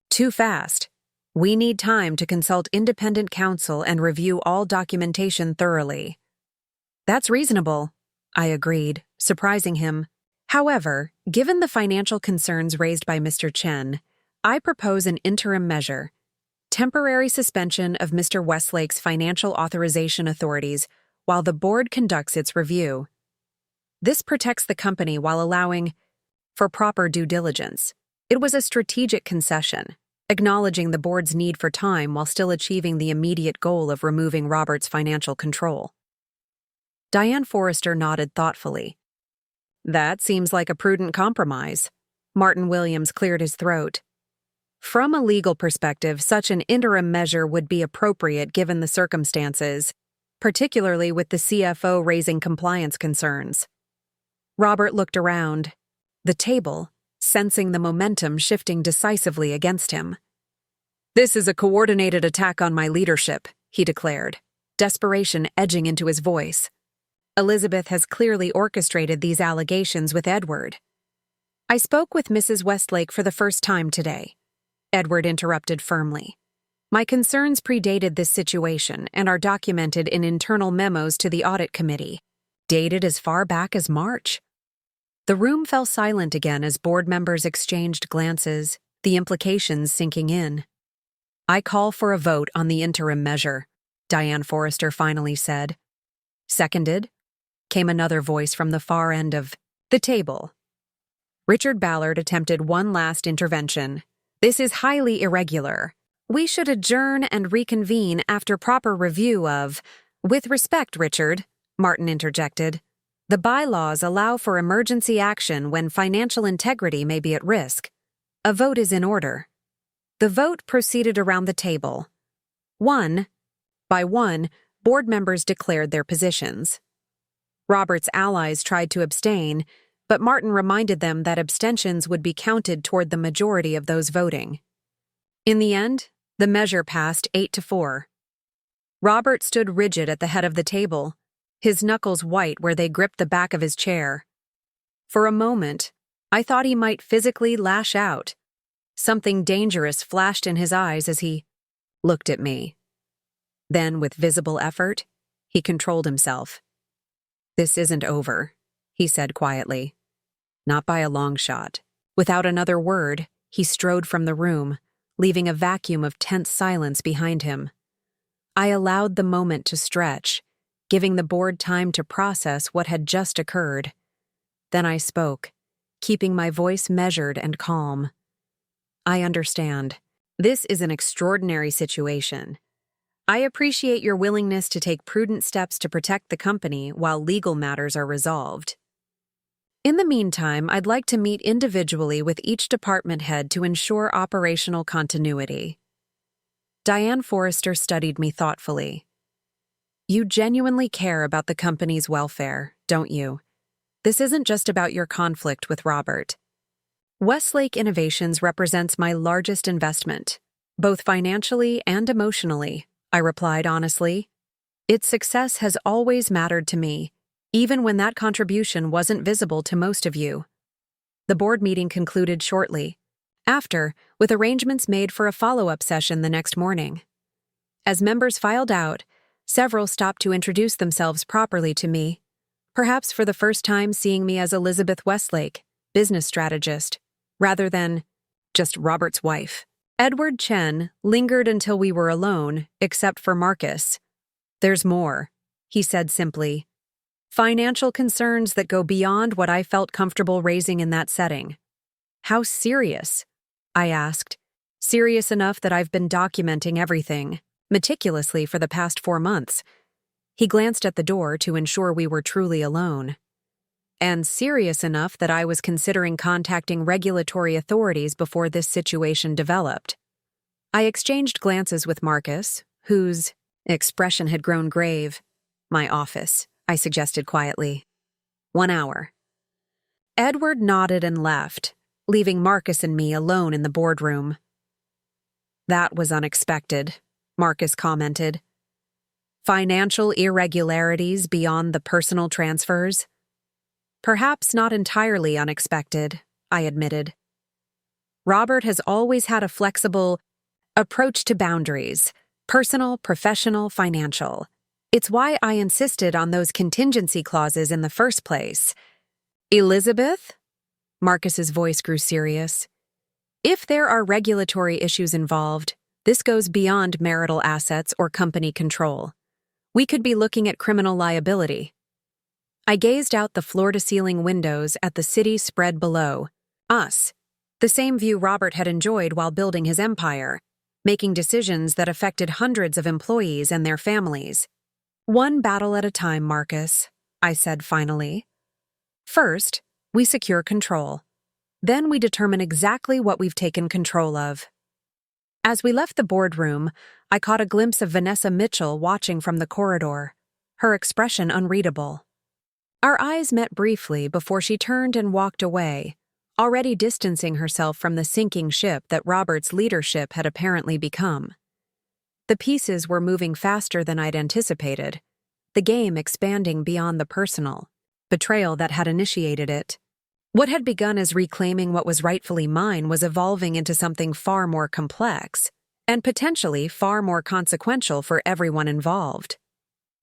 Too fast. We need time to consult independent counsel and review all documentation thoroughly. That's reasonable, I agreed, surprising him. However, given the financial concerns raised by Mr. Chen, I propose an interim measure. Temporary suspension of Mr. Westlake's financial authorization authorities while the board conducts its review. This protects the company while allowing for proper due diligence. It was a strategic concession, acknowledging the board's need for time while still achieving the immediate goal of removing Robert's financial control. Diane Forrester nodded thoughtfully. That seems like a prudent compromise. Martin Williams cleared his throat. From a legal perspective, such an interim measure would be appropriate given the circumstances, particularly with the CFO raising compliance concerns. Robert looked around the table, sensing the momentum shifting decisively against him. This is a coordinated attack on my leadership, he declared, desperation edging into his voice. Elizabeth has clearly orchestrated these allegations with Edward. I spoke with Mrs. Westlake for the first time today, Edward interrupted firmly. My concerns predated this situation and are documented in internal memos to the audit committee, dated as far back as March. The room fell silent again as board members exchanged glances, the implications sinking in. I call for a vote on the interim measure, Diane Forrester finally said. Seconded, came another voice from the far end of the table. Richard Ballard attempted one last intervention. This is highly irregular. We should adjourn and reconvene after proper review of— With respect, Richard, Martin interjected. The bylaws allow for emergency action when financial integrity may be at risk. A vote is in order. The vote proceeded around the table. One by one, board members declared their positions. Robert's allies tried to abstain, but Martin reminded them that abstentions would be counted toward the majority of those voting. In the end, the measure passed 8-4. Robert stood rigid at the head of the table, his knuckles white where they gripped the back of his chair. For a moment, I thought he might physically lash out. Something dangerous flashed in his eyes as he looked at me. Then, with visible effort, he controlled himself. "This isn't over," he said quietly. "Not by a long shot." Without another word, he strode from the room, leaving a vacuum of tense silence behind him. I allowed the moment to stretch, giving the board time to process what had just occurred. Then I spoke, keeping my voice measured and calm. "I understand. This is an extraordinary situation. I appreciate your willingness to take prudent steps to protect the company while legal matters are resolved. In the meantime, I'd like to meet individually with each department head to ensure operational continuity." Diane Forrester studied me thoughtfully. "You genuinely care about the company's welfare, don't you? This isn't just about your conflict with Robert." "Westlake Innovations represents my largest investment, both financially and emotionally," I replied honestly. "Its success has always mattered to me, even when that contribution wasn't visible to most of you." The board meeting concluded shortly, with arrangements made for a follow-up session the next morning. As members filed out, several stopped to introduce themselves properly to me, perhaps for the first time seeing me as Elizabeth Westlake, business strategist, rather than just Robert's wife. Edward Chen lingered until we were alone, except for Marcus. "There's more," he said simply. "Financial concerns that go beyond what I felt comfortable raising in that setting." "How serious?" I asked. "Serious enough that I've been documenting everything, meticulously for the past 4 months. He glanced at the door to ensure we were truly alone. "And serious enough that I was considering contacting regulatory authorities before this situation developed." I exchanged glances with Marcus, whose expression had grown grave. "My office," I suggested quietly. 1 hour. Edward nodded and left, leaving Marcus and me alone in the boardroom. "That was unexpected," Marcus commented. "Financial irregularities beyond the personal transfers?" "Perhaps not entirely unexpected," I admitted. "Robert has always had a flexible approach to boundaries, personal, professional, financial. It's why I insisted on those contingency clauses in the first place." "Elizabeth?" Marcus's voice grew serious. "If there are regulatory issues involved, this goes beyond marital assets or company control. We could be looking at criminal liability." I gazed out the floor-to-ceiling windows at the city spread below. Us. The same view Robert had enjoyed while building his empire, making decisions that affected hundreds of employees and their families. "One battle at a time, Marcus," I said finally. "First, we secure control. Then we determine exactly what we've taken control of." As we left the boardroom, I caught a glimpse of Vanessa Mitchell watching from the corridor, her expression unreadable. Our eyes met briefly before she turned and walked away, already distancing herself from the sinking ship that Robert's leadership had apparently become. The pieces were moving faster than I'd anticipated, the game expanding beyond the personal betrayal that had initiated it. What had begun as reclaiming what was rightfully mine was evolving into something far more complex, and potentially far more consequential for everyone involved.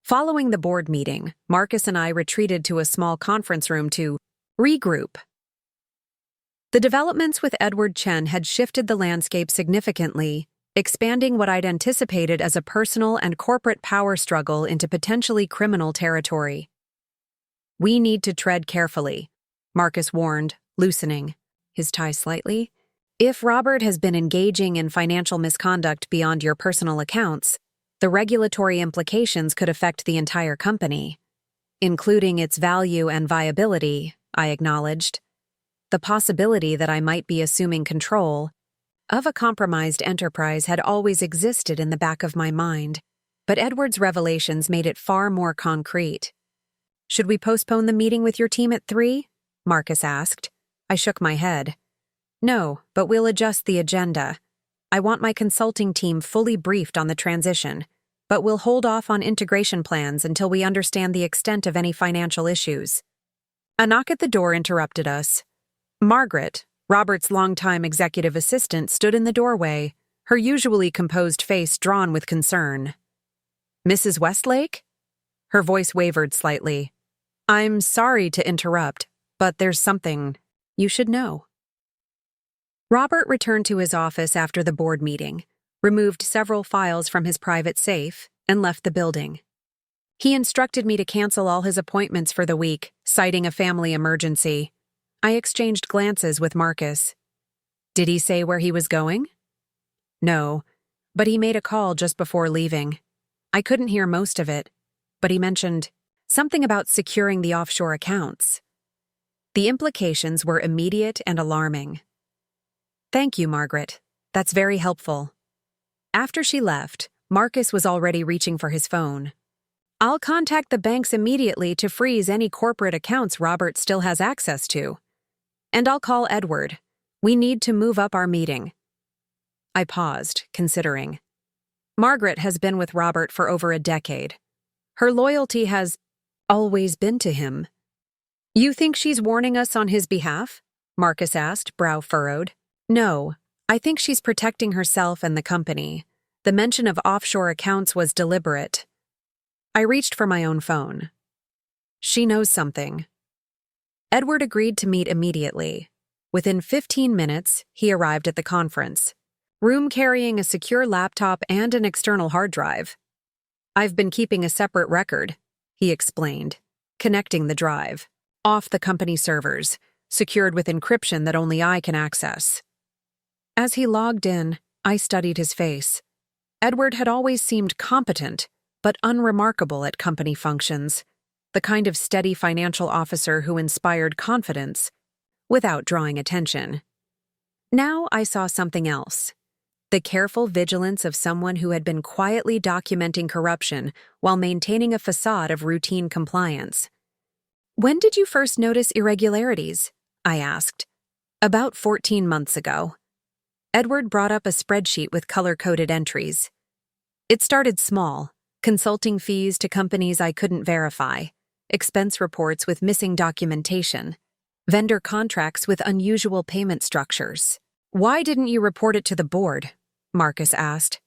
Following the board meeting, Marcus and I retreated to a small conference room to regroup. The developments with Edward Chen had shifted the landscape significantly, expanding what I'd anticipated as a personal and corporate power struggle into potentially criminal territory. "We need to tread carefully," Marcus warned, loosening his tie slightly. "If Robert has been engaging in financial misconduct beyond your personal accounts, the regulatory implications could affect the entire company, including its value and viability," I acknowledged. The possibility that I might be assuming control of a compromised enterprise had always existed in the back of my mind, but Edward's revelations made it far more concrete. "Should we postpone the meeting with your team at 3? Marcus asked. I shook my head. "No, but we'll adjust the agenda. I want my consulting team fully briefed on the transition, but we'll hold off on integration plans until we understand the extent of any financial issues." A knock at the door interrupted us. Margaret, Robert's longtime executive assistant, stood in the doorway, her usually composed face drawn with concern. "Mrs. Westlake?" Her voice wavered slightly. "I'm sorry to interrupt, but there's something you should know." Robert returned to his office after the board meeting, removed several files from his private safe, and left the building. He instructed me to cancel all his appointments for the week, citing a family emergency. I exchanged glances with Marcus. Did he say where he was going? No, but he made a call just before leaving. I couldn't hear most of it, but he mentioned something about securing the offshore accounts. The implications were immediate and alarming. "Thank you, Margaret. That's very helpful." After she left, Marcus was already reaching for his phone. "I'll contact the banks immediately to freeze any corporate accounts Robert still has access to. And I'll call Edward. We need to move up our meeting." I paused, considering. Margaret has been with Robert for over a decade. Her loyalty has always been to him. "You think she's warning us on his behalf?" Marcus asked, brow furrowed. "No, I think she's protecting herself and the company. The mention of offshore accounts was deliberate." I reached for my own phone. "She knows something." Edward agreed to meet immediately. Within 15 minutes, he arrived at the conference room carrying a secure laptop and an external hard drive. "I've been keeping a separate record," he explained, connecting the drive. "Off the company servers, secured with encryption that only I can access." As he logged in, I studied his face. Edward had always seemed competent, but unremarkable at company functions, the kind of steady financial officer who inspired confidence without drawing attention. Now I saw something else. The careful vigilance of someone who had been quietly documenting corruption while maintaining a facade of routine compliance. "When did you first notice irregularities?" I asked. "About 14 months ago." Edward brought up a spreadsheet with color-coded entries. "It started small. Consulting fees to companies I couldn't verify, expense reports with missing documentation, vendor contracts with unusual payment structures." "Why didn't you report it to the board?" Marcus asked.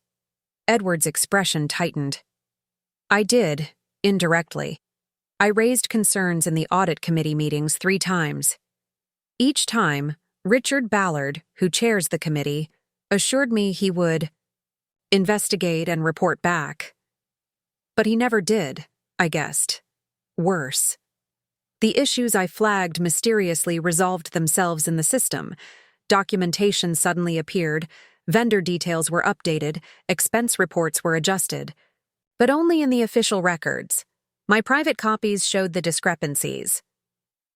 Edward's expression tightened. "I did, indirectly. I raised concerns in the audit committee meetings 3 times. Each time, Richard Ballard, who chairs the committee, assured me he would investigate and report back. But he never did, I guessed. Worse. The issues I flagged mysteriously resolved themselves in the system. Documentation suddenly appeared, vendor details were updated, expense reports were adjusted. But only in the official records. My private copies showed the discrepancies."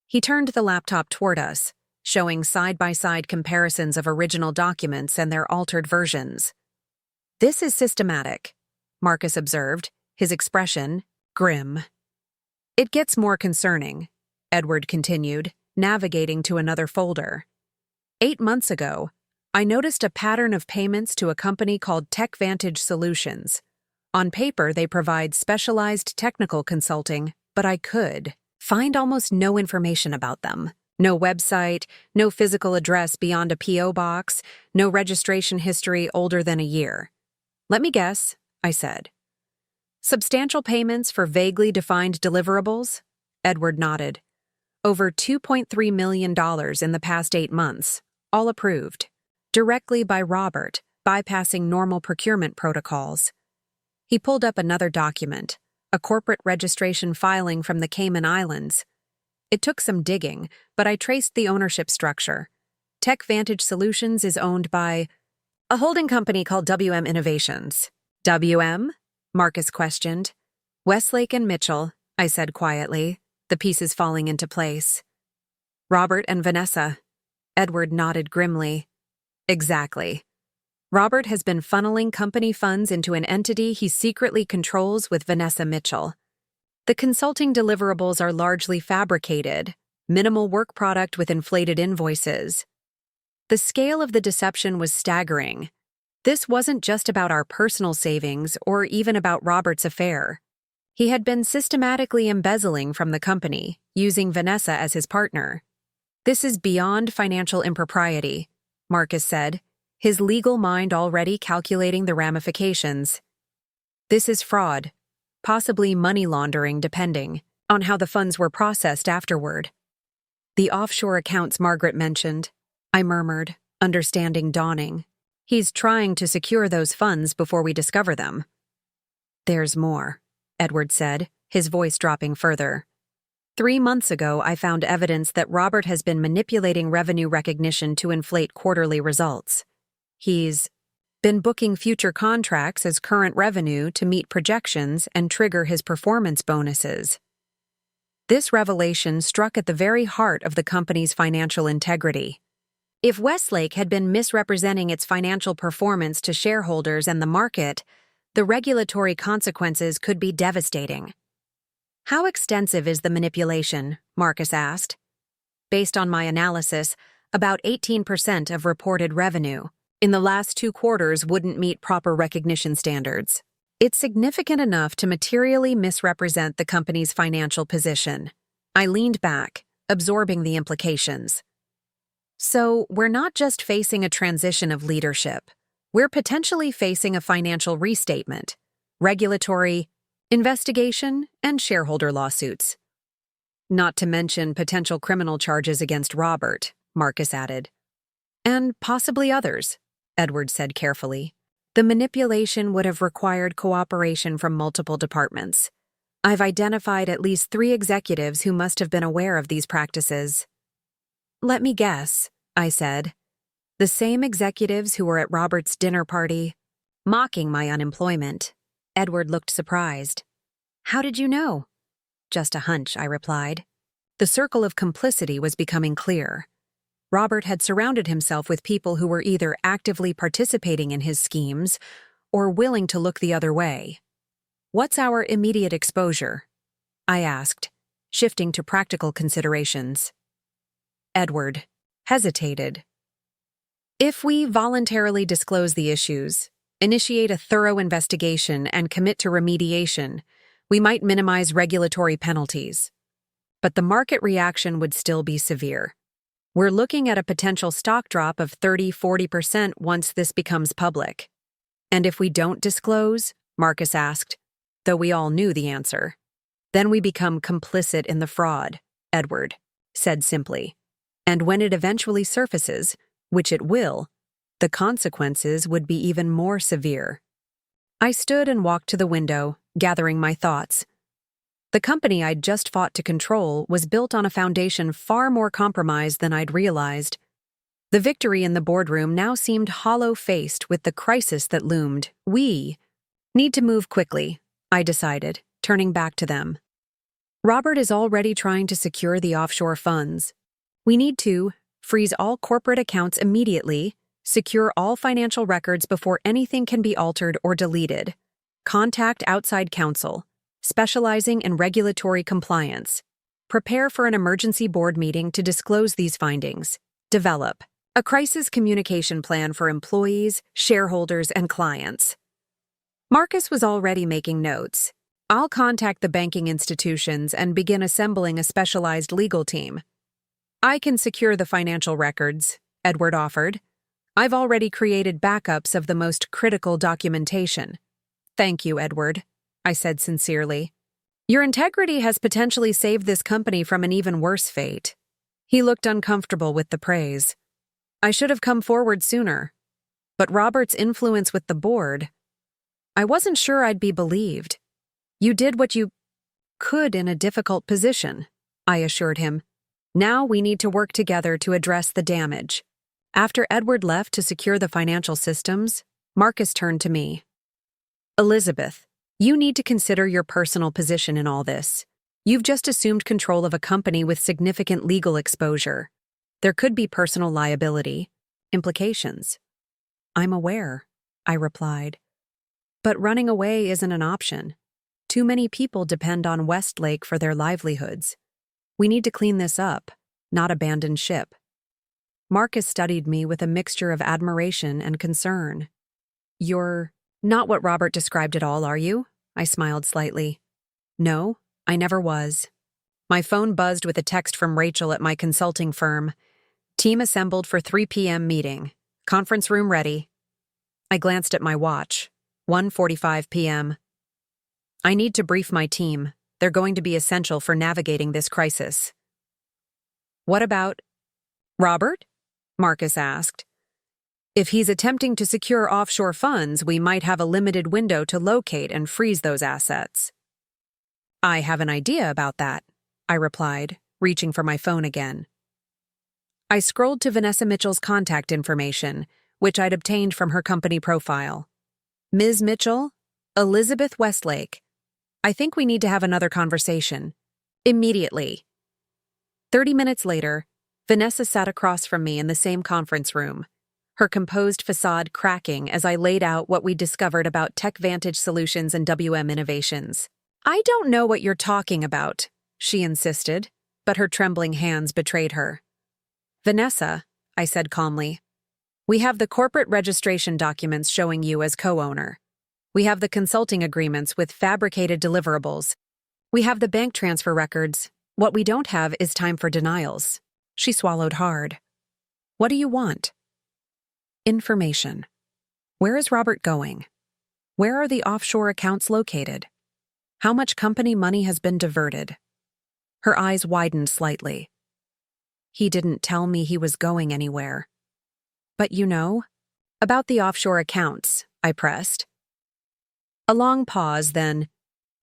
He turned the laptop toward us, showing side-by-side comparisons of original documents and their altered versions. "This is systematic," Marcus observed, his expression grim. "It gets more concerning," Edward continued, navigating to another folder. 8 months ago, I noticed a pattern of payments to a company called TechVantage Solutions. On paper, they provide specialized technical consulting, but I could find almost no information about them. No website, no physical address beyond a P.O. box, no registration history older than a year. "Let me guess," I said. "Substantial payments for vaguely defined deliverables?" Edward nodded. "Over $2.3 million in the past 8 months, all approved. Directly by Robert, bypassing normal procurement protocols." He pulled up another document, a corporate registration filing from the Cayman Islands. It took some digging, but I traced the ownership structure. TechVantage Solutions is owned by a holding company called WM Innovations. "WM?" Marcus questioned. "Westlake and Mitchell," I said quietly, the pieces falling into place. "Robert and Vanessa." Edward nodded grimly. "Exactly. Robert has been funneling company funds into an entity he secretly controls with Vanessa Mitchell. The consulting deliverables are largely fabricated, minimal work product with inflated invoices. The scale of the deception was staggering. This wasn't just about our personal savings or even about Robert's affair. He had been systematically embezzling from the company, using Vanessa as his partner. "This is beyond financial impropriety," Marcus said, his legal mind already calculating the ramifications. "This is fraud, possibly money laundering depending on how the funds were processed afterward." "The offshore accounts Margaret mentioned," I murmured, understanding dawning. "He's trying to secure those funds before we discover them." "There's more," Edward said, his voice dropping further. 3 months ago, I found evidence that Robert has been manipulating revenue recognition to inflate quarterly results. He's been booking future contracts as current revenue to meet projections and trigger his performance bonuses. This revelation struck at the very heart of the company's financial integrity. If Westlake had been misrepresenting its financial performance to shareholders and the market, the regulatory consequences could be devastating. "How extensive is the manipulation?" Marcus asked. "Based on my analysis, about 18% of reported revenue in the last 2 quarters wouldn't meet proper recognition standards. It's significant enough to materially misrepresent the company's financial position." I leaned back, absorbing the implications. "So, we're not just facing a transition of leadership. We're potentially facing a financial restatement, regulatory investigation, and shareholder lawsuits. Not to mention potential criminal charges against Robert," Marcus added. "And possibly others," Edward said carefully. "The manipulation would have required cooperation from multiple departments. I've identified at least 3 executives who must have been aware of these practices." "Let me guess," I said. "The same executives who were at Robert's dinner party, mocking my unemployment." Edward looked surprised. "How did you know?" "Just a hunch," I replied. The circle of complicity was becoming clear. Robert had surrounded himself with people who were either actively participating in his schemes or willing to look the other way. "What's our immediate exposure?" I asked, shifting to practical considerations. Edward hesitated. "If we voluntarily disclose the issues, initiate a thorough investigation, and commit to remediation, we might minimize regulatory penalties. But the market reaction would still be severe. We're looking at a potential stock drop of 30–40% once this becomes public." "And if we don't disclose?" Marcus asked, though we all knew the answer. "Then we become complicit in the fraud," Edward said simply. "And when it eventually surfaces, which it will, the consequences would be even more severe." I stood and walked to the window, gathering my thoughts. The company I'd just fought to control was built on a foundation far more compromised than I'd realized. The victory in the boardroom now seemed hollow-faced with the crisis that loomed. "We need to move quickly," I decided, turning back to them. "Robert is already trying to secure the offshore funds. We need to freeze all corporate accounts immediately, secure all financial records before anything can be altered or deleted, contact outside counsel, specializing in regulatory compliance, prepare for an emergency board meeting to disclose these findings, develop a crisis communication plan for employees, shareholders, and clients." Marcus was already making notes. "I'll contact the banking institutions and begin assembling a specialized legal team." "I can secure the financial records," Edward offered. "I've already created backups of the most critical documentation." "Thank you, Edward," I said sincerely. "Your integrity has potentially saved this company from an even worse fate." He looked uncomfortable with the praise. "I should have come forward sooner. But Robert's influence with the board, I wasn't sure I'd be believed." "You did what you could in a difficult position," I assured him. "Now we need to work together to address the damage." After Edward left to secure the financial systems, Marcus turned to me. "Elizabeth, you need to consider your personal position in all this. You've just assumed control of a company with significant legal exposure. There could be personal liability implications." "I'm aware," I replied. "But running away isn't an option. Too many people depend on Westlake for their livelihoods. We need to clean this up, not abandon ship." Marcus studied me with a mixture of admiration and concern. "You're not what Robert described at all, are you?" I smiled slightly. No, I never was. My phone buzzed with a text from Rachel at my consulting firm. Team assembled for 3 p.m. meeting. Conference room ready. I glanced at my watch. 1:45 p.m. I need to brief my team. They're going to be essential for navigating this crisis. What about Robert? Marcus asked. If he's attempting to secure offshore funds, we might have a limited window to locate and freeze those assets. I have an idea about that, I replied, reaching for my phone again. I scrolled to Vanessa Mitchell's contact information, which I'd obtained from her company profile. Ms. Mitchell, Elizabeth Westlake. I think we need to have another conversation. Immediately. 30 minutes later, Vanessa sat across from me in the same conference room, her composed facade cracking as I laid out what we'd discovered about TechVantage Solutions and WM Innovations. I don't know what you're talking about, she insisted, but her trembling hands betrayed her. Vanessa, I said calmly, we have the corporate registration documents showing you as co-owner. We have the consulting agreements with fabricated deliverables. We have the bank transfer records. What we don't have is time for denials. She swallowed hard. What do you want? Information. Where is Robert going? Where are the offshore accounts located? How much company money has been diverted? Her eyes widened slightly. He didn't tell me he was going anywhere. But you know? About the offshore accounts, I pressed. A long pause, then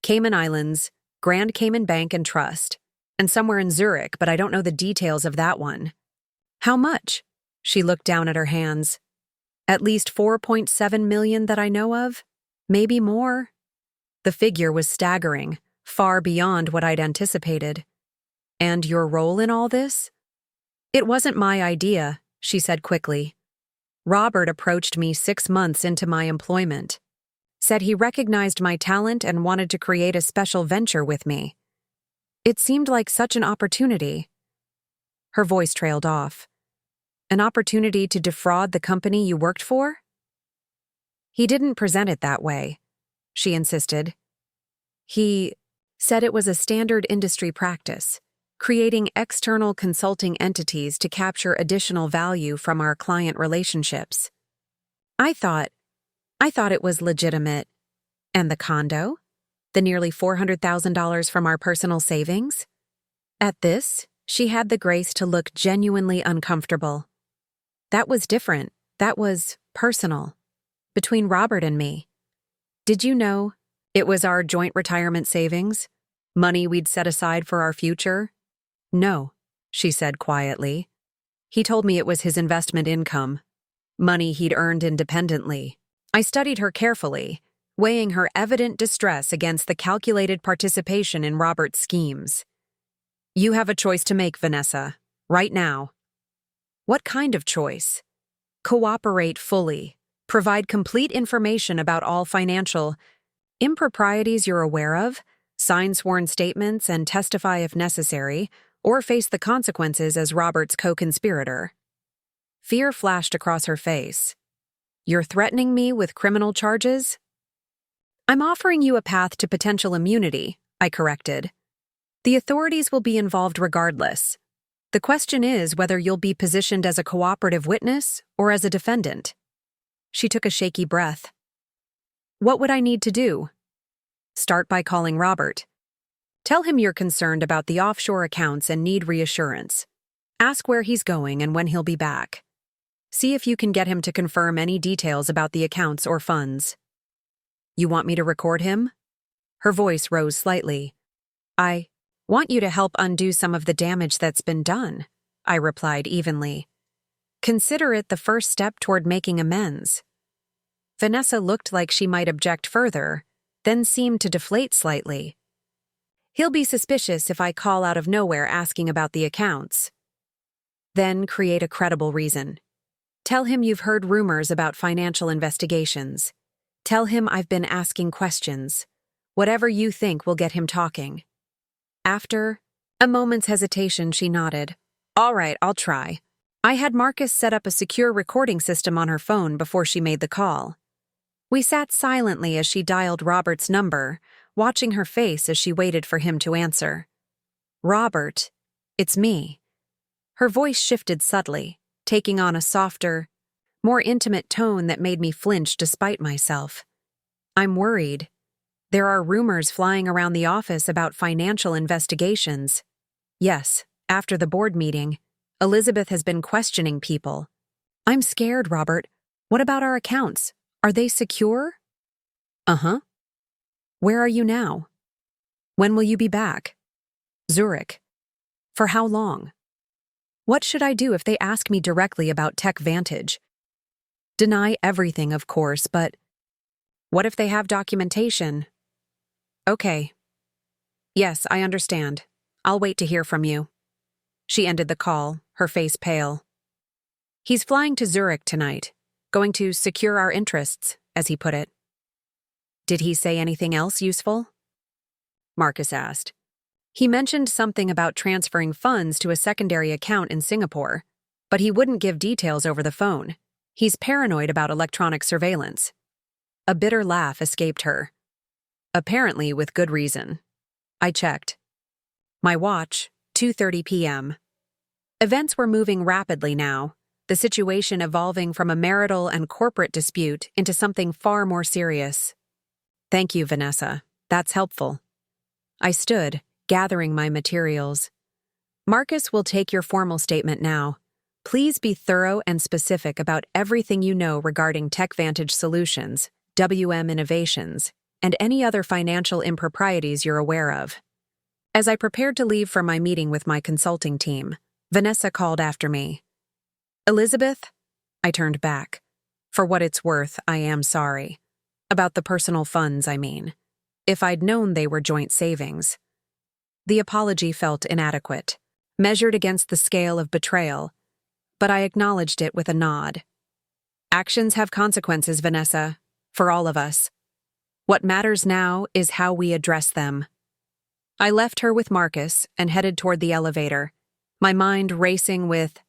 Cayman Islands, Grand Cayman Bank and Trust, and somewhere in Zurich, but I don't know the details of that one. How much? She looked down at her hands. At least 4.7 million that I know of? Maybe more? The figure was staggering, far beyond what I'd anticipated. And your role in all this? It wasn't my idea, she said quickly. Robert approached me 6 months into my employment. Said he recognized my talent and wanted to create a special venture with me. It seemed like such an opportunity. Her voice trailed off. An opportunity to defraud the company you worked for? He didn't present it that way, she insisted. He said it was a standard industry practice, creating external consulting entities to capture additional value from our client relationships. I thought it was legitimate. And the condo? The nearly $400,000 from our personal savings? At this, she had the grace to look genuinely uncomfortable. That was different. That was personal. Between Robert and me. Did you know it was our joint retirement savings? Money we'd set aside for our future? No, she said quietly. He told me it was his investment income. Money he'd earned independently. I studied her carefully, weighing her evident distress against the calculated participation in Robert's schemes. You have a choice to make, Vanessa, right now. What kind of choice? Cooperate fully, provide complete information about all financial improprieties you're aware of, sign sworn statements and testify if necessary, or face the consequences as Robert's co-conspirator. Fear flashed across her face. You're threatening me with criminal charges? I'm offering you a path to potential immunity, I corrected. The authorities will be involved regardless. The question is whether you'll be positioned as a cooperative witness or as a defendant. She took a shaky breath. What would I need to do? Start by calling Robert. Tell him you're concerned about the offshore accounts and need reassurance. Ask where he's going and when he'll be back. See if you can get him to confirm any details about the accounts or funds. You want me to record him? Her voice rose slightly. I want you to help undo some of the damage that's been done, I replied evenly. Consider it the first step toward making amends. Vanessa looked like she might object further, then seemed to deflate slightly. He'll be suspicious if I call out of nowhere asking about the accounts. Then create a credible reason. Tell him you've heard rumors about financial investigations. Tell him I've been asking questions. Whatever you think will get him talking. After a moment's hesitation, she nodded. All right, I'll try. I had Marcus set up a secure recording system on her phone before she made the call. We sat silently as she dialed Robert's number, watching her face as she waited for him to answer. "Robert, it's me." Her voice shifted subtly, taking on a softer, more intimate tone that made me flinch despite myself. "I'm worried. There are rumors flying around the office about financial investigations." "Yes, after the board meeting, Elizabeth has been questioning people." "I'm scared, Robert. What about our accounts? Are they secure?" "Uh-huh." "Where are you now?" "When will you be back?" "Zurich." "For how long?" "What should I do if they ask me directly about Tech Vantage?" "Deny everything, of course, but what if they have documentation?" "Okay. Yes, I understand. I'll wait to hear from you." She ended the call, her face pale. "He's flying to Zurich tonight, going to secure our interests," as he put it. "Did he say anything else useful?" Marcus asked. "He mentioned something about transferring funds to a secondary account in Singapore, but he wouldn't give details over the phone. He's paranoid about electronic surveillance." A bitter laugh escaped her. "Apparently with good reason." I checked. My watch, 2:30 p.m. Events were moving rapidly now, the situation evolving from a marital and corporate dispute into something far more serious. "Thank you, Vanessa. That's helpful." I stood, gathering my materials. "Marcus will take your formal statement now. Please be thorough and specific about everything you know regarding TechVantage Solutions, WM Innovations, and any other financial improprieties you're aware of." As I prepared to leave for my meeting with my consulting team, Vanessa called after me. "Elizabeth?" I turned back. "For what it's worth, I am sorry. About the personal funds, I mean. If I'd known they were joint savings." The apology felt inadequate, measured against the scale of betrayal, but I acknowledged it with a nod. "Actions have consequences, Vanessa, for all of us. What matters now is how we address them." I left her with Marcus and headed toward the elevator, my mind racing with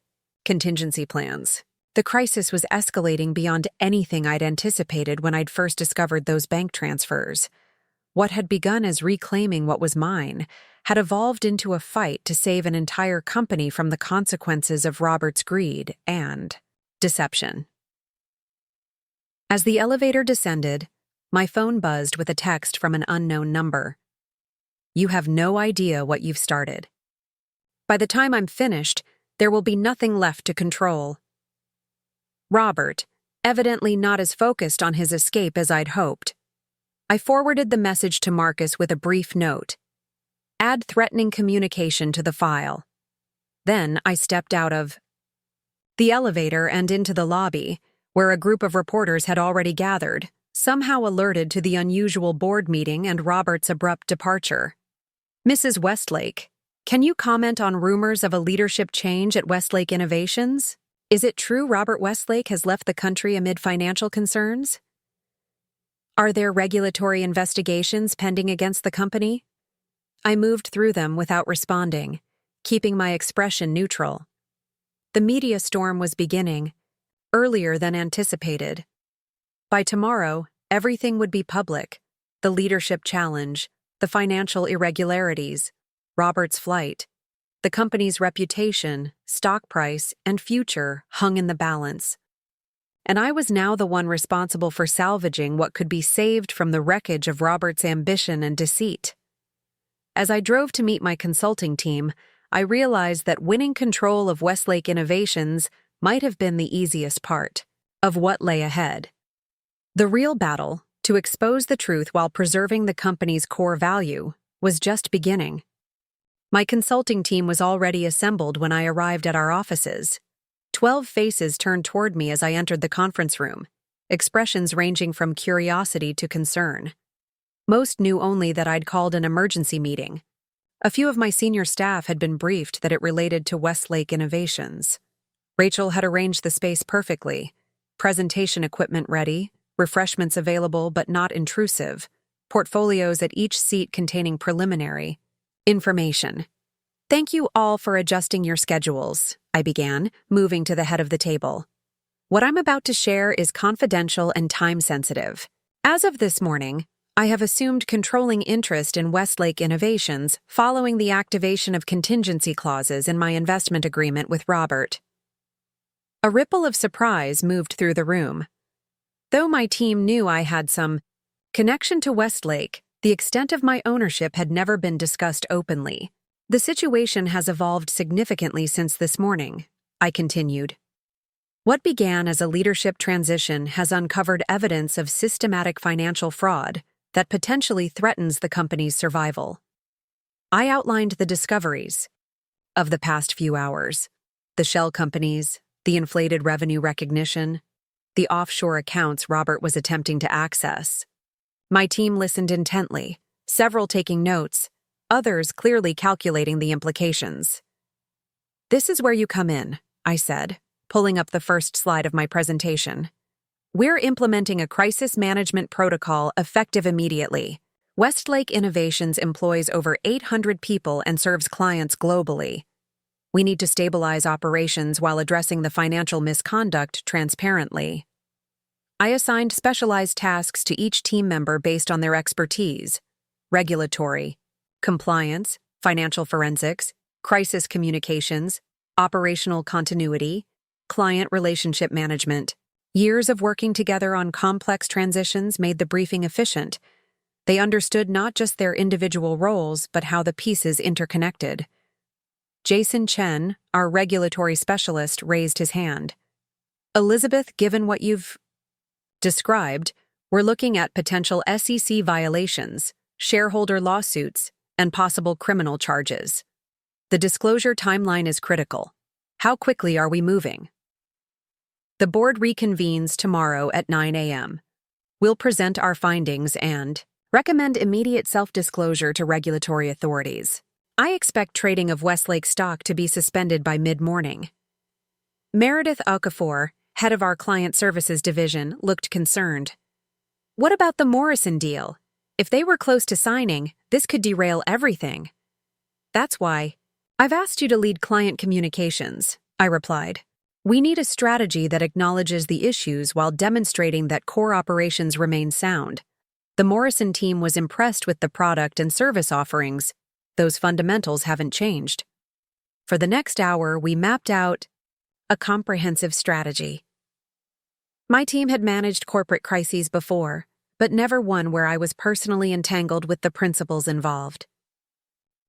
contingency plans. The crisis was escalating beyond anything I'd anticipated when I'd first discovered those bank transfers. What had begun as reclaiming what was mine had evolved into a fight to save an entire company from the consequences of Robert's greed and deception. As the elevator descended, my phone buzzed with a text from an unknown number. "You have no idea what you've started. By the time I'm finished, there will be nothing left to control." Robert, evidently not as focused on his escape as I'd hoped. I forwarded the message to Marcus with a brief note. "Add threatening communication to the file." Then I stepped out of the elevator and into the lobby, where a group of reporters had already gathered, somehow alerted to the unusual board meeting and Robert's abrupt departure. "Mrs. Westlake, can you comment on rumors of a leadership change at Westlake Innovations? Is it true Robert Westlake has left the country amid financial concerns? Are there regulatory investigations pending against the company?" I moved through them without responding, keeping my expression neutral. The media storm was beginning, earlier than anticipated. By tomorrow, everything would be public: the leadership challenge, the financial irregularities, Robert's flight. The company's reputation, stock price, and future hung in the balance. And I was now the one responsible for salvaging what could be saved from the wreckage of Robert's ambition and deceit. As I drove to meet my consulting team, I realized that winning control of Westlake Innovations might have been the easiest part of what lay ahead. The real battle, to expose the truth while preserving the company's core value, was just beginning. My consulting team was already assembled when I arrived at our offices. 12 faces turned toward me as I entered the conference room, expressions ranging from curiosity to concern. Most knew only that I'd called an emergency meeting. A few of my senior staff had been briefed that it related to Westlake Innovations. Rachel had arranged the space perfectly: presentation equipment ready, refreshments available but not intrusive, portfolios at each seat containing preliminary information. "Thank you all for adjusting your schedules," I began, moving to the head of the table. "What I'm about to share is confidential and time-sensitive. As of this morning, I have assumed controlling interest in Westlake Innovations following the activation of contingency clauses in my investment agreement with Robert. A ripple of surprise moved through the room. Though my team knew I had some connection to Westlake, the extent of my ownership had never been discussed openly. The situation has evolved significantly since this morning, I continued. What began as a leadership transition has uncovered evidence of systematic financial fraud that potentially threatens the company's survival. I outlined the discoveries of the past few hours: the shell companies, the inflated revenue recognition, the offshore accounts Robert was attempting to access. My team listened intently, several taking notes, others clearly calculating the implications. "This is where you come in," I said, pulling up the first slide of my presentation. "We're implementing a crisis management protocol effective immediately. Westlake Innovations employs over 800 people and serves clients globally. We need to stabilize operations while addressing the financial misconduct transparently." I assigned specialized tasks to each team member based on their expertise: regulatory, compliance, financial forensics, crisis communications, operational continuity, client relationship management. Years of working together on complex transitions made the briefing efficient. They understood not just their individual roles, but how the pieces interconnected. Jason Chen, our regulatory specialist, raised his hand. "Elizabeth, given what you've described, we're looking at potential SEC violations, shareholder lawsuits, and possible criminal charges. The disclosure timeline is critical. How quickly are we moving?" "The board reconvenes tomorrow at 9 a.m. We'll present our findings and recommend immediate self-disclosure to regulatory authorities. I expect trading of Westlake stock to be suspended by mid-morning." Meredith Okafor, head of our client services division, looked concerned. "What about the Morrison deal? If they were close to signing, this could derail everything." "That's why I've asked you to lead client communications," I replied. "We need a strategy that acknowledges the issues while demonstrating that core operations remain sound." The Morrison team was impressed with the product and service offerings. Those fundamentals haven't changed. For the next hour, we mapped out a comprehensive strategy. My team had managed corporate crises before, but never one where I was personally entangled with the principles involved.